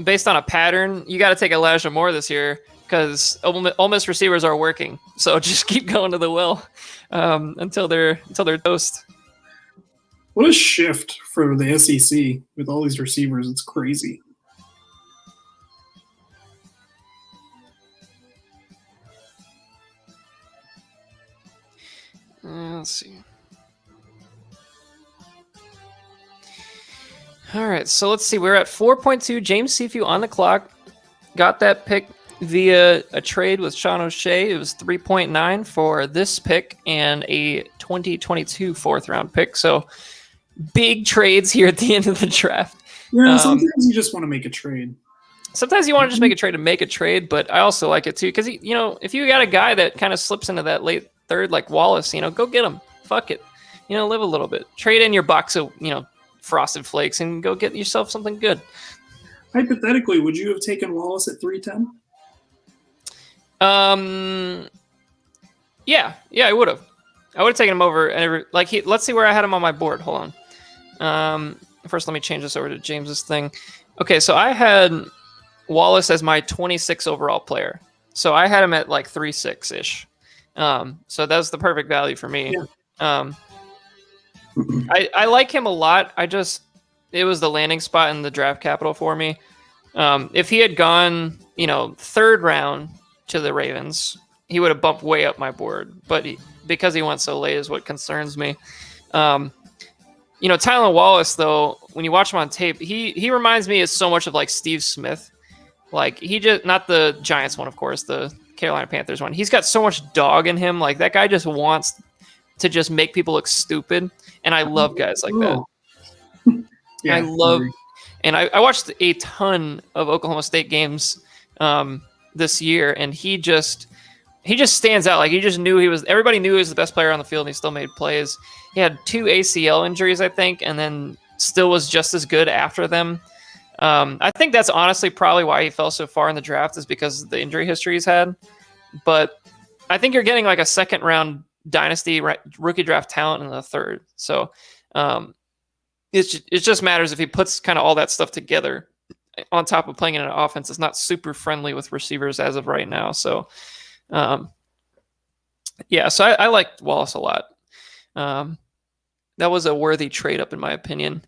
Speaker 1: based on a pattern, you got to take Elijah Moore this year because Ole Miss receivers are working. So just keep going to the well until they're toast.
Speaker 2: What a shift for the SEC with all these receivers. It's crazy.
Speaker 1: Let's see. All right, so let's see. We're at 4.2. James Sifu on the clock. Got that pick via a trade with Sean O'Shea. It was 3.9 for this pick and a 2022 4th-round pick. So big trades here at the end of the draft.
Speaker 2: Yeah, sometimes you just want to make a trade.
Speaker 1: Sometimes you want to just make a trade to make a trade, but I also like it too because if you got a guy that kind of slips into that late third like Wallace, go get him. Fuck it. Live a little bit. Trade in your box of Frosted Flakes and go get yourself something good.
Speaker 2: Hypothetically, would you have taken Wallace at 310?
Speaker 1: Yeah, I would have. I would have taken him over. Let's see where I had him on my board. Hold on. First, let me change this over to James's thing. Okay, so I had Wallace as my 26 overall player. So I had him at like 3.6-ish. So that's the perfect value for me. Yeah. I like him a lot. It was the landing spot in the draft capital for me. If he had gone, 3rd round to the Ravens, he would have bumped way up my board. But because he went so late is what concerns me. Tylan Wallace, though, when you watch him on tape, he reminds me so much of like Steve Smith. Like he just, not the Giants one, of course, the Carolina Panthers one. He's got so much dog in him. Like that guy just wants to just make people look stupid. And I love guys like that. Yeah, I watched a ton of Oklahoma State games this year, and he just stands out. Like he just knew everybody knew he was the best player on the field, and he still made plays. He had 2 ACL injuries, I think, and then still was just as good after them. I think that's honestly probably why he fell so far in the draft, is because of the injury history he's had. But I think you're getting like a second round dynasty rookie draft talent in the third. So it just matters if he puts kind of all that stuff together on top of playing in an offense that's not super friendly with receivers as of right now. So yeah, so I liked Wallace a lot. That was a worthy trade up in my opinion.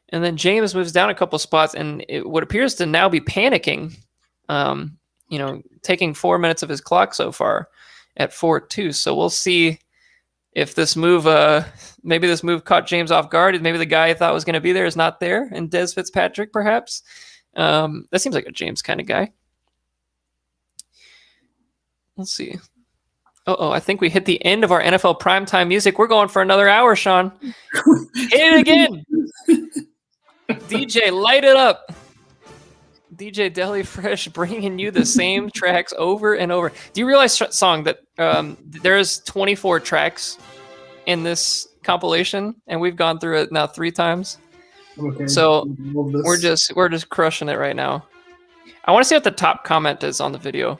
Speaker 1: And then James moves down a couple spots, and what appears to now be panicking, taking 4 minutes of his clock so far at 4-2. So we'll see if this move, maybe this move caught James off guard. Maybe the guy I thought was going to be there is not there, and Des Fitzpatrick perhaps. That seems like a James kind of guy. Let's see. I think we hit the end of our NFL primetime music. We're going for another hour, Sean. Hit it again. DJ, light it up. DJ Deli Fresh bringing you the same tracks over and over. Do you realize, Song, that there's 24 tracks in this compilation, and we've gone through it now 3 times?
Speaker 2: Okay.
Speaker 1: So we're just crushing it right now. I want to see what the top comment is on the video.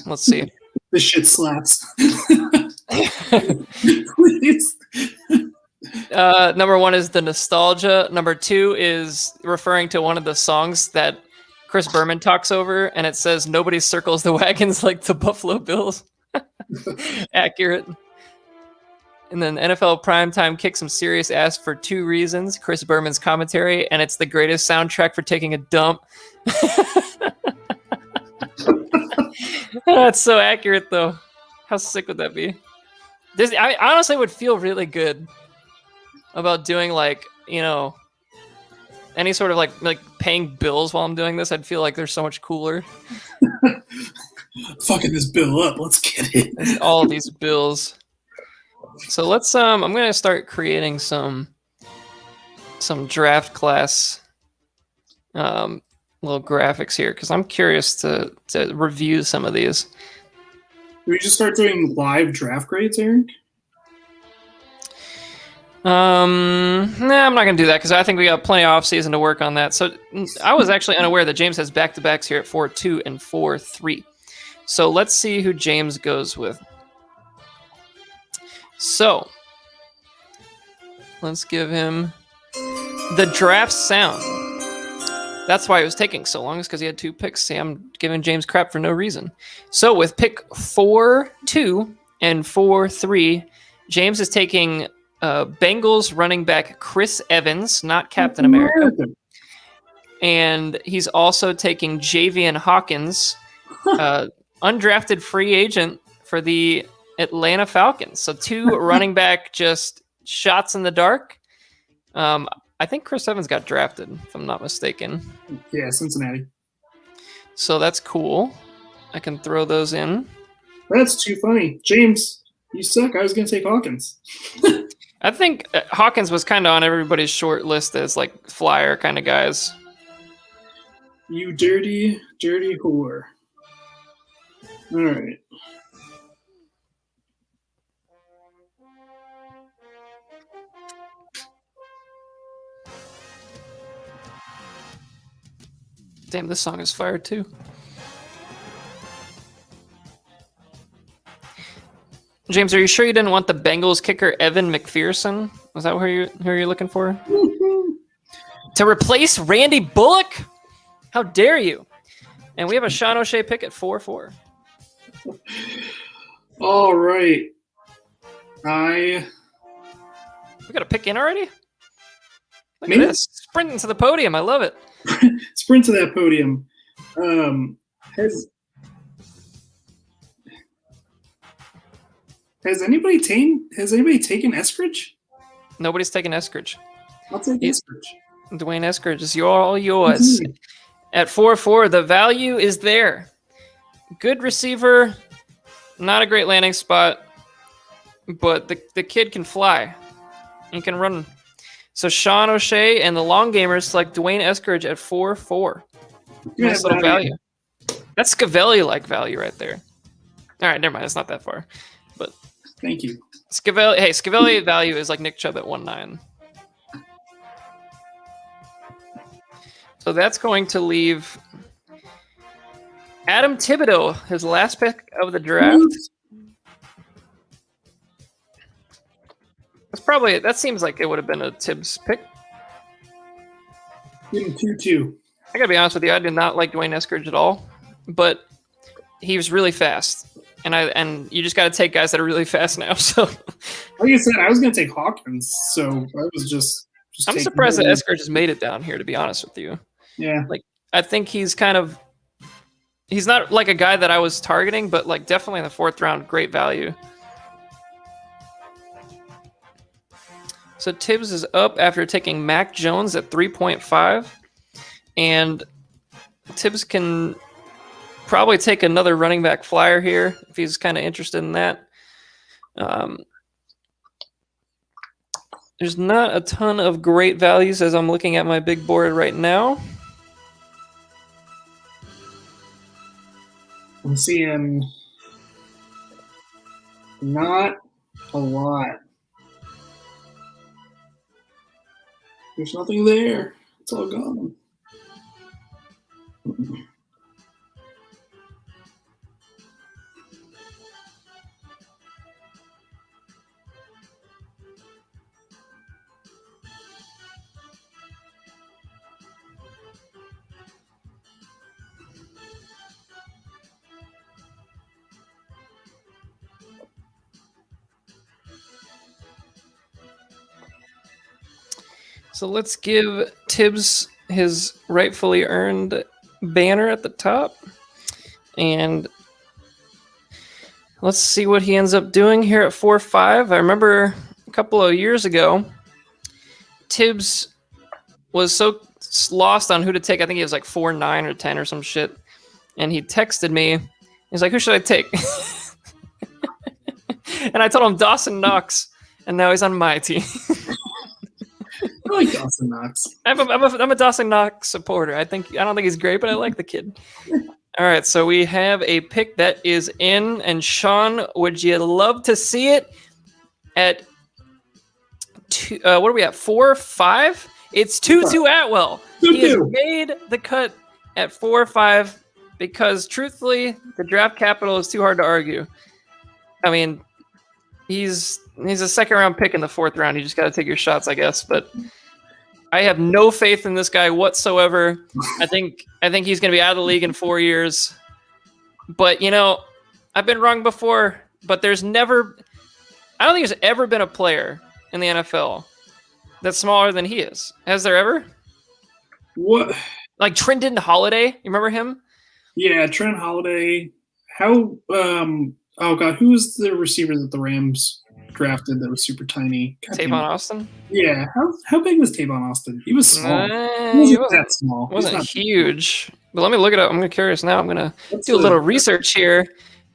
Speaker 1: Let's see.
Speaker 2: This shit slaps. Please.
Speaker 1: Number 1 is the nostalgia. Number 2 is referring to one of the songs that Chris Berman talks over, and it says nobody circles the wagons like the Buffalo Bills. Accurate. And then NFL Primetime kicks some serious ass for 2 reasons. Chris Berman's commentary, and it's the greatest soundtrack for taking a dump. That's so accurate, though. How sick would that be? I honestly would feel really good about doing any sort of like paying bills while I'm doing this. I'd feel like they're so much cooler.
Speaker 2: Fucking this bill up. Let's get it.
Speaker 1: All these bills. So let's I'm gonna start creating some draft class little graphics here, because I'm curious to review some of these.
Speaker 2: Can we just start doing live draft grades, Eric?
Speaker 1: Nah, I'm not gonna do that because I think we got plenty of off season to work on that. So I was actually unaware that James has back-to-backs here at 4-2 and 4-3. So let's see who James goes with. So let's give him the draft sound. That's why it was taking so long, is because he had 2 picks. See, I'm giving James crap for no reason. So with pick 4-2 and 4-3, James is taking Bengals running back Chris Evans, not Captain America. And he's also taking Javian Hawkins, undrafted free agent for the Atlanta Falcons. So 2 running back just shots in the dark. I think Chris Evans got drafted, if I'm not mistaken.
Speaker 2: Yeah, Cincinnati.
Speaker 1: So that's cool. I can throw those in.
Speaker 2: That's too funny. James, you suck. I was going to take Hawkins.
Speaker 1: I think Hawkins was kind of on everybody's short list as like flyer kind of guys.
Speaker 2: You dirty, dirty whore. All right.
Speaker 1: Damn, this song is fire too. James, are you sure you didn't want the Bengals kicker Evan McPherson? Was that who you're looking for? To replace Randy Bullock? How dare you? And we have a Sean O'Shea pick at 4-4.
Speaker 2: All right.
Speaker 1: We got a pick in already? Look
Speaker 2: Maybe.
Speaker 1: at this. Sprinting to the podium. I love it.
Speaker 2: Sprint to that podium. Has anybody taken Eskridge?
Speaker 1: Nobody's taking Eskridge.
Speaker 2: I'll take Eskridge.
Speaker 1: Dwayne Eskridge is all yours. At 4-4, the value is there. Good receiver, not a great landing spot, but the kid can fly. He can run. So Sean O'Shea and the long gamers select Dwayne Eskridge at 4-4. Nice little value. That's Scavelli-like value right there. All right, never mind. It's not that far. But
Speaker 2: thank you.
Speaker 1: Scavelli value is like Nick Chubb at 1-9. So that's going to leave Adam Thibodeau, his last pick of the draft. That seems like it would have been a Tibbs pick.
Speaker 2: Give him 2-2.
Speaker 1: I gotta be honest with you, I did not like Dwayne Eskridge at all, but he was really fast. And you just got to take guys that are really fast now. So,
Speaker 2: like I said, I was going to take Hawkins, so I was just
Speaker 1: I'm surprised that Eskridge has made it down here. To be honest with you,
Speaker 2: yeah,
Speaker 1: like I think he's not like a guy that I was targeting, but like definitely in the 4th round, great value. So Tibbs is up after taking Mac Jones at 3.5, and Tibbs can probably take another running back flyer here if he's kind of interested in that. There's not a ton of great values as I'm looking at my big board right now.
Speaker 2: I'm seeing not a lot. There's nothing there. It's all gone.
Speaker 1: So let's give Tibbs his rightfully earned banner at the top. And let's see what he ends up doing here at 4.5. I remember a couple of years ago, Tibbs was so lost on who to take. I think he was like 4.9 or 10 or some shit. And he texted me. He's like, who should I take? And I told him Dawson Knox. And now he's on my team.
Speaker 2: I like Dawson Knox.
Speaker 1: I'm a Dawson Knox supporter. I don't think he's great, but I like the kid. All right, so we have a pick that is in, and Sean, would you love to see it at what are we at? 4.5? It's Tutu Atwell. He has made the cut at 4.5 because, truthfully, the draft capital is too hard to argue. I mean, he's a second-round pick in the 4th round. You just got to take your shots, I guess, but I have no faith in this guy whatsoever. I think he's going to be out of the league in 4 years. But, I've been wrong before, but I don't think there's ever been a player in the NFL that's smaller than he is. Has there ever?
Speaker 2: What?
Speaker 1: Like Trendon Holiday? You remember him?
Speaker 2: Yeah, Trent Holiday. How, oh God, who was the receiver that the Rams drafted that was super tiny?
Speaker 1: Tavon Austin?
Speaker 2: Yeah. How big was Tavon Austin? He was small.
Speaker 1: He
Speaker 2: wasn't that small.
Speaker 1: Wasn't huge. But let me look it up. I'm curious now. I'm going to do a little research here. A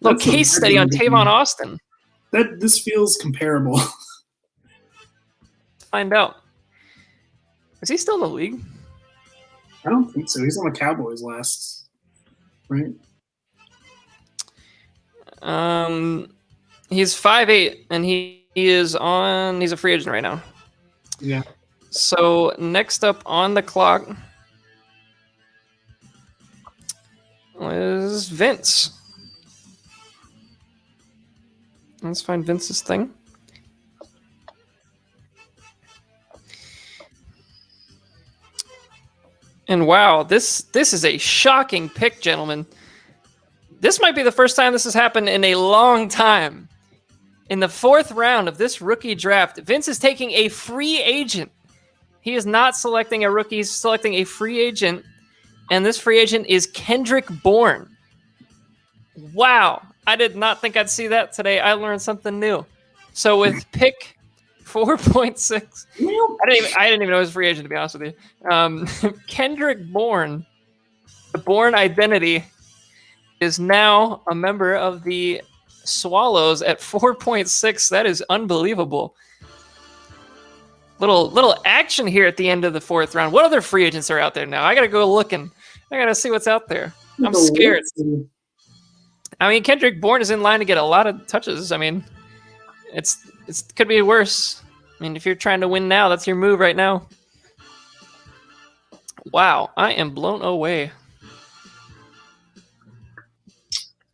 Speaker 1: little case study on Tavon Austin.
Speaker 2: This feels comparable.
Speaker 1: Let's find out. Is he still in the league?
Speaker 2: I don't think so. He's on the Cowboys last, right?
Speaker 1: He's 5'8", and he's a free agent right now.
Speaker 2: Yeah.
Speaker 1: So next up on the clock is Vince. Let's find Vince's thing. And wow, this is a shocking pick, gentlemen. This might be the first time this has happened in a long time. In the 4th round of this rookie draft, Vince is taking a free agent. He is not selecting a rookie, he's selecting a free agent. And this free agent is Kendrick Bourne. Wow, I did not think I'd see that today. I learned something new. So with pick 4.6, I didn't even know he was a free agent, to be honest with you. Kendrick Bourne, the Bourne identity, is now a member of the Swallows at 4.6. That is unbelievable. Little action here at the end of the 4th round. What other free agents are out there now? I gotta go looking. I gotta see what's out there. I'm scared. I mean, Kendrick Bourne is in line to get a lot of touches. I mean, it could be worse. I mean, if you're trying to win now, that's your move right now. Wow, I am blown away.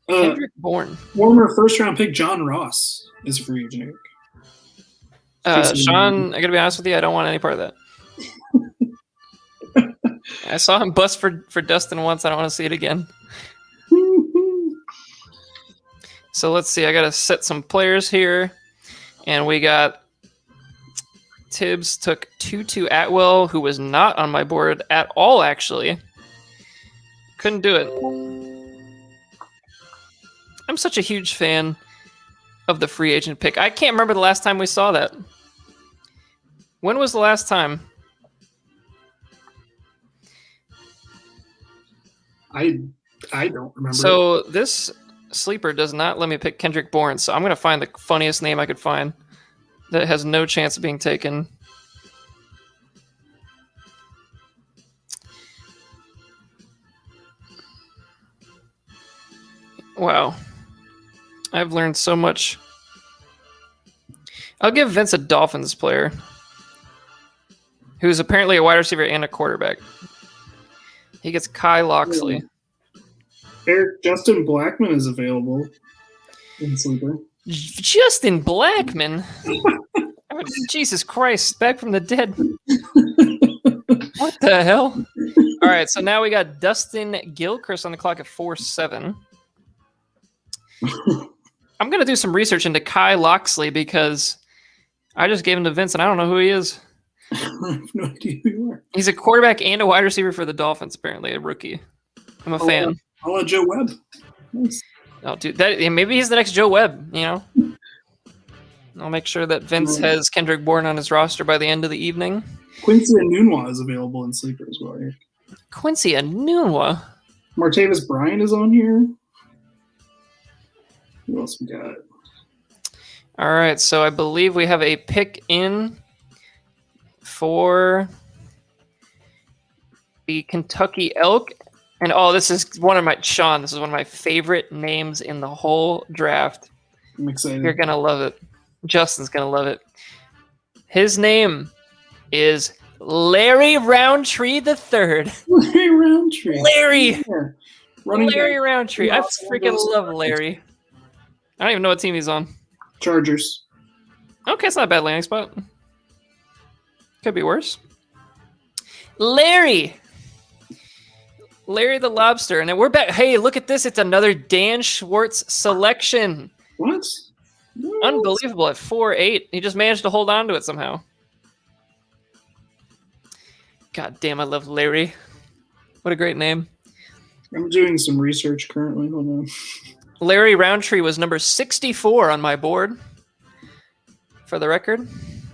Speaker 1: Kendrick Bourne.
Speaker 2: Former first-round pick John Ross is a free agent.
Speaker 1: Sean, I gotta be honest with you, I don't want any part of that. I saw him bust for Dustin once. I don't want to see it again. So let's see. I gotta set some players here, and we got Tibbs took Tutu Atwell, who was not on my board at all. Actually, couldn't do it. I'm such a huge fan of the free agent pick. I can't remember the last time we saw that. When was the last time?
Speaker 2: I don't remember.
Speaker 1: So this sleeper does not let me pick Kendrick Bourne, so I'm going to find the funniest name I could find that has no chance of being taken. Wow. I've learned so much. I'll give Vince a Dolphins player who's apparently a wide receiver and a quarterback. He gets Kai Loxley.
Speaker 2: Eric Justin Blackman is available in sleeper.
Speaker 1: Justin Blackman? I mean, Jesus Christ, back from the dead. What the hell? All right, so now we got Dustin Gilchrist on the clock at 4-7. I'm going to do some research into Kai Loxley because I just gave him to Vince and I don't know who he is.
Speaker 2: I have no idea who you are.
Speaker 1: He's a quarterback and a wide receiver for the Dolphins, apparently, a rookie. I'm a fan.
Speaker 2: I'll let Joe Webb. Nice.
Speaker 1: Oh, dude, maybe he's the next Joe Webb, you know? I'll make sure that Vince has Kendrick Bourne on his roster by the end of the evening.
Speaker 2: Quincy Enunwa is available in sleeper as well. Here.
Speaker 1: Quincy Enunwa?
Speaker 2: Martavis Bryant is on here. Who else we got?
Speaker 1: All right, so I believe we have a pick in for the Kentucky Elk. And this is one of my favorite names in the whole draft.
Speaker 2: I'm excited.
Speaker 1: You're going to love it. Justin's going to love it. His name is Larry Roundtree III.
Speaker 2: Larry Roundtree.
Speaker 1: Larry!
Speaker 2: Yeah.
Speaker 1: Larry Roundtree. I freaking love Larry. I don't even know what team he's on.
Speaker 2: Chargers.
Speaker 1: Okay, it's not a bad landing spot. Could be worse. Larry the Lobster. And then we're back. Hey, look at this. It's another Dan Schwartz selection.
Speaker 2: What?
Speaker 1: Unbelievable at 4-8. He just managed to hold on to it somehow. God damn, I love Larry. What a great name.
Speaker 2: I'm doing some research currently. Hold on.
Speaker 1: Larry Roundtree was number 64 on my board, for the record.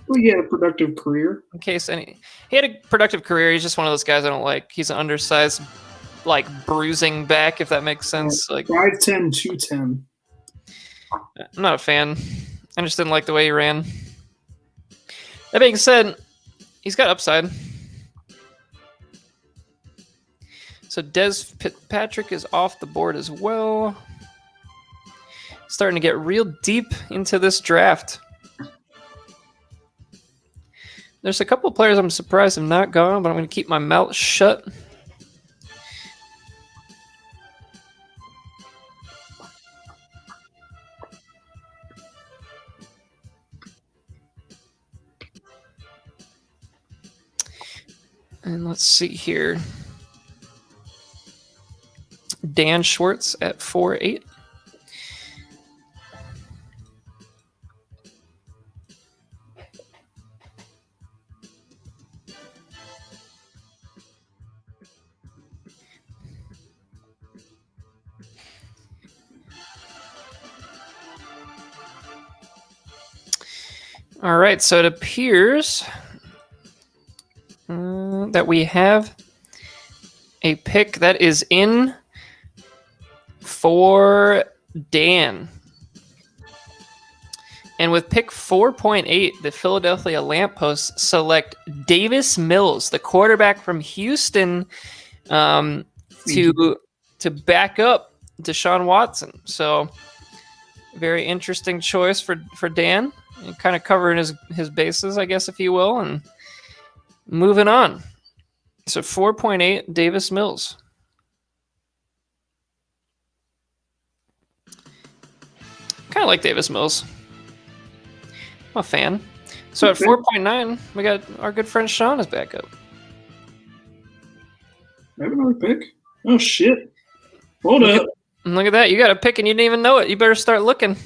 Speaker 2: Well, he had a productive career.
Speaker 1: He had a productive career. He's just one of those guys I don't like. He's an undersized, bruising back, if that makes sense.
Speaker 2: 5'10", 210.
Speaker 1: I'm not a fan. I just didn't like the way he ran. That being said, he's got upside. So Des Fitzpatrick is off the board as well. Starting to get real deep into this draft. There's a couple of players I'm surprised have not gone, but I'm going to keep my mouth shut. And let's see here. Dan Schwartz at 4-8. All right, so it appears that we have a pick that is in for Dan. And with pick 4.8, the Philadelphia Lampposts select Davis Mills, the quarterback from Houston, to back up Deshaun Watson. So very interesting choice for Dan. And kind of covering his bases, I guess, if you will, and moving on. So 4.8, Davis Mills. Kind of like Davis Mills. I'm a fan. So at 4.9, we got our good friend Sean as backup.
Speaker 2: I have another pick. Oh shit! Hold up.
Speaker 1: Look at that. You got a pick and you didn't even know it. You better start looking.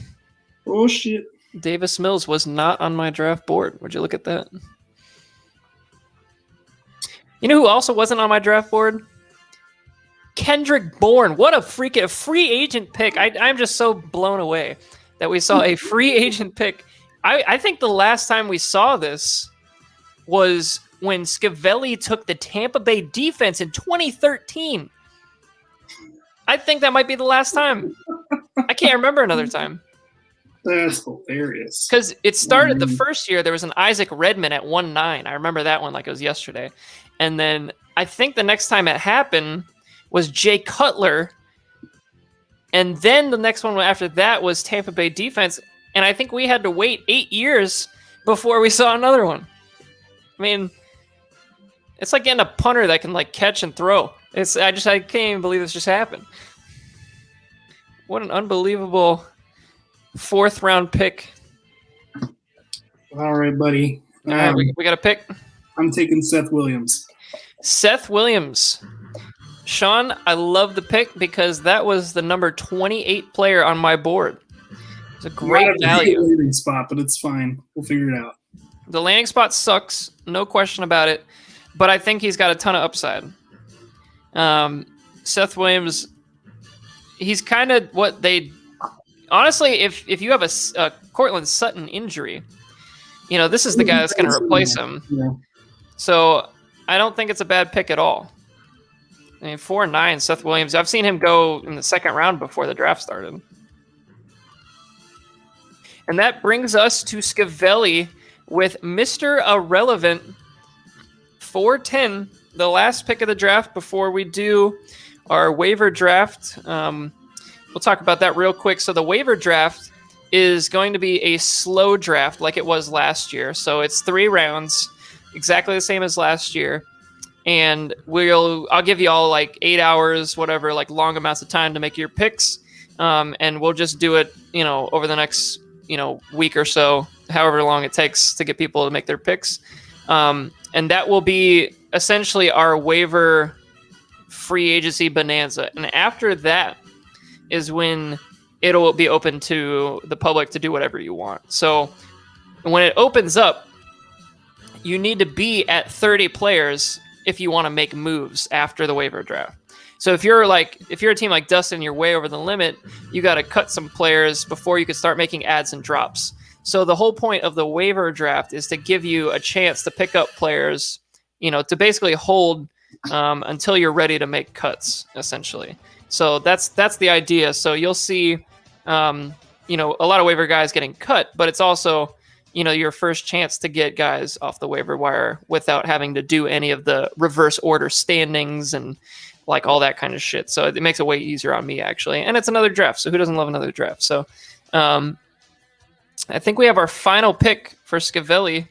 Speaker 2: Oh shit!
Speaker 1: Davis Mills was not on my draft board. Would you look at that? You know who also wasn't on my draft board? Kendrick Bourne. What a freaking free agent pick. I'm just so blown away that we saw a free agent pick. I think the last time we saw this was when Scavelli took the Tampa Bay defense in 2013. I think that might be the last time. I can't remember another time.
Speaker 2: That's hilarious.
Speaker 1: Because it started the first year, there was an Isaac Redman at 1.9. I remember that one like it was yesterday. And then I think the next time it happened was Jay Cutler. And then the next one after that was Tampa Bay defense. And I think we had to wait 8 years before we saw another one. I mean, it's like getting a punter that can like catch and throw. I can't even believe this just happened. What an unbelievable 4th round pick.
Speaker 2: All right, buddy.
Speaker 1: All right, we got a pick.
Speaker 2: I'm taking Seth Williams.
Speaker 1: Seth Williams. Sean, I love the pick because that was the number 28 player on my board. It's a great value.
Speaker 2: Landing spot, but it's fine. We'll figure it out.
Speaker 1: The landing spot sucks, no question about it, but I think he's got a ton of upside. Seth Williams, he's kind of what they... Honestly, if you have a Cortland Sutton injury, you know, this is the guy that's going to replace him.
Speaker 2: Yeah.
Speaker 1: So I don't think it's a bad pick at all. I mean, 4.9, Seth Williams. I've seen him go in the 2nd round before the draft started. And that brings us to Scavelli with Mr. Irrelevant, 410, the last pick of the draft before we do our waiver draft. We'll talk about that real quick. So the waiver draft is going to be a slow draft like it was last year. So it's 3 rounds, exactly the same as last year. And I'll give you all like 8 hours, whatever, like long amounts of time to make your picks. And we'll just do it, over the next, week or so, however long it takes to get people to make their picks. And that will be essentially our waiver free agency bonanza. And after that is when it'll be open to the public to do whatever you want. So when it opens up, you need to be at 30 players if you want to make moves after the waiver draft. So if you're a team like Dustin, you're way over the limit, you got to cut some players before you can start making adds and drops. So the whole point of the waiver draft is to give you a chance to pick up players, to basically hold until you're ready to make cuts, essentially. So that's the idea. So you'll see, a lot of waiver guys getting cut, but it's also, your first chance to get guys off the waiver wire without having to do any of the reverse order standings and like all that kind of shit. So it makes it way easier on me, actually. And it's another draft, so who doesn't love another draft? So I think we have our final pick for Scavelli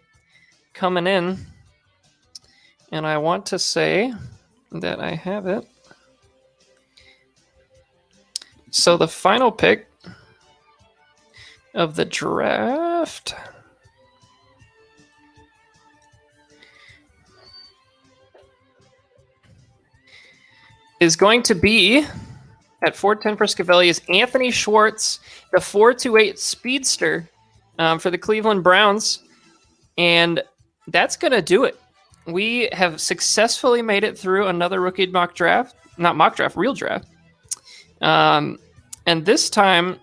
Speaker 1: coming in. And I want to say that I have it. So the final pick of the draft is going to be at 410 for Scavelli is Anthony Schwartz, the 4.28 speedster for the Cleveland Browns. And that's going to do it. We have successfully made it through another rookie real draft. And this time,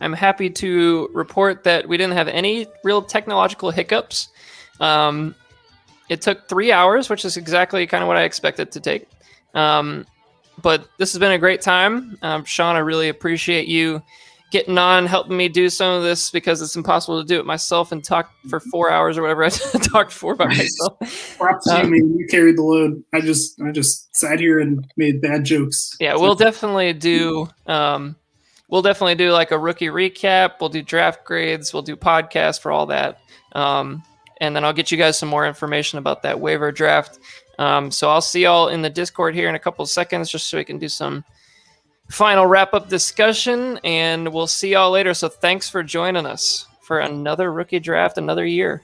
Speaker 1: I'm happy to report that we didn't have any real technological hiccups. It took 3 hours, which is exactly kind of what I expected to take. But this has been a great time. Sean, I really appreciate you getting on, helping me do some of this because it's impossible to do it myself and talk for 4 hours or whatever I talked for by myself.
Speaker 2: Props to you, man. You carried the load. I just sat here and made bad jokes.
Speaker 1: Yeah, we'll definitely do like a rookie recap. We'll do draft grades. We'll do podcasts for all that. and then I'll get you guys some more information about that waiver draft. So I'll see y'all in the Discord here in a couple of seconds, just so we can do some final wrap-up discussion, and we'll see y'all later. So thanks for joining us for another rookie draft, another year.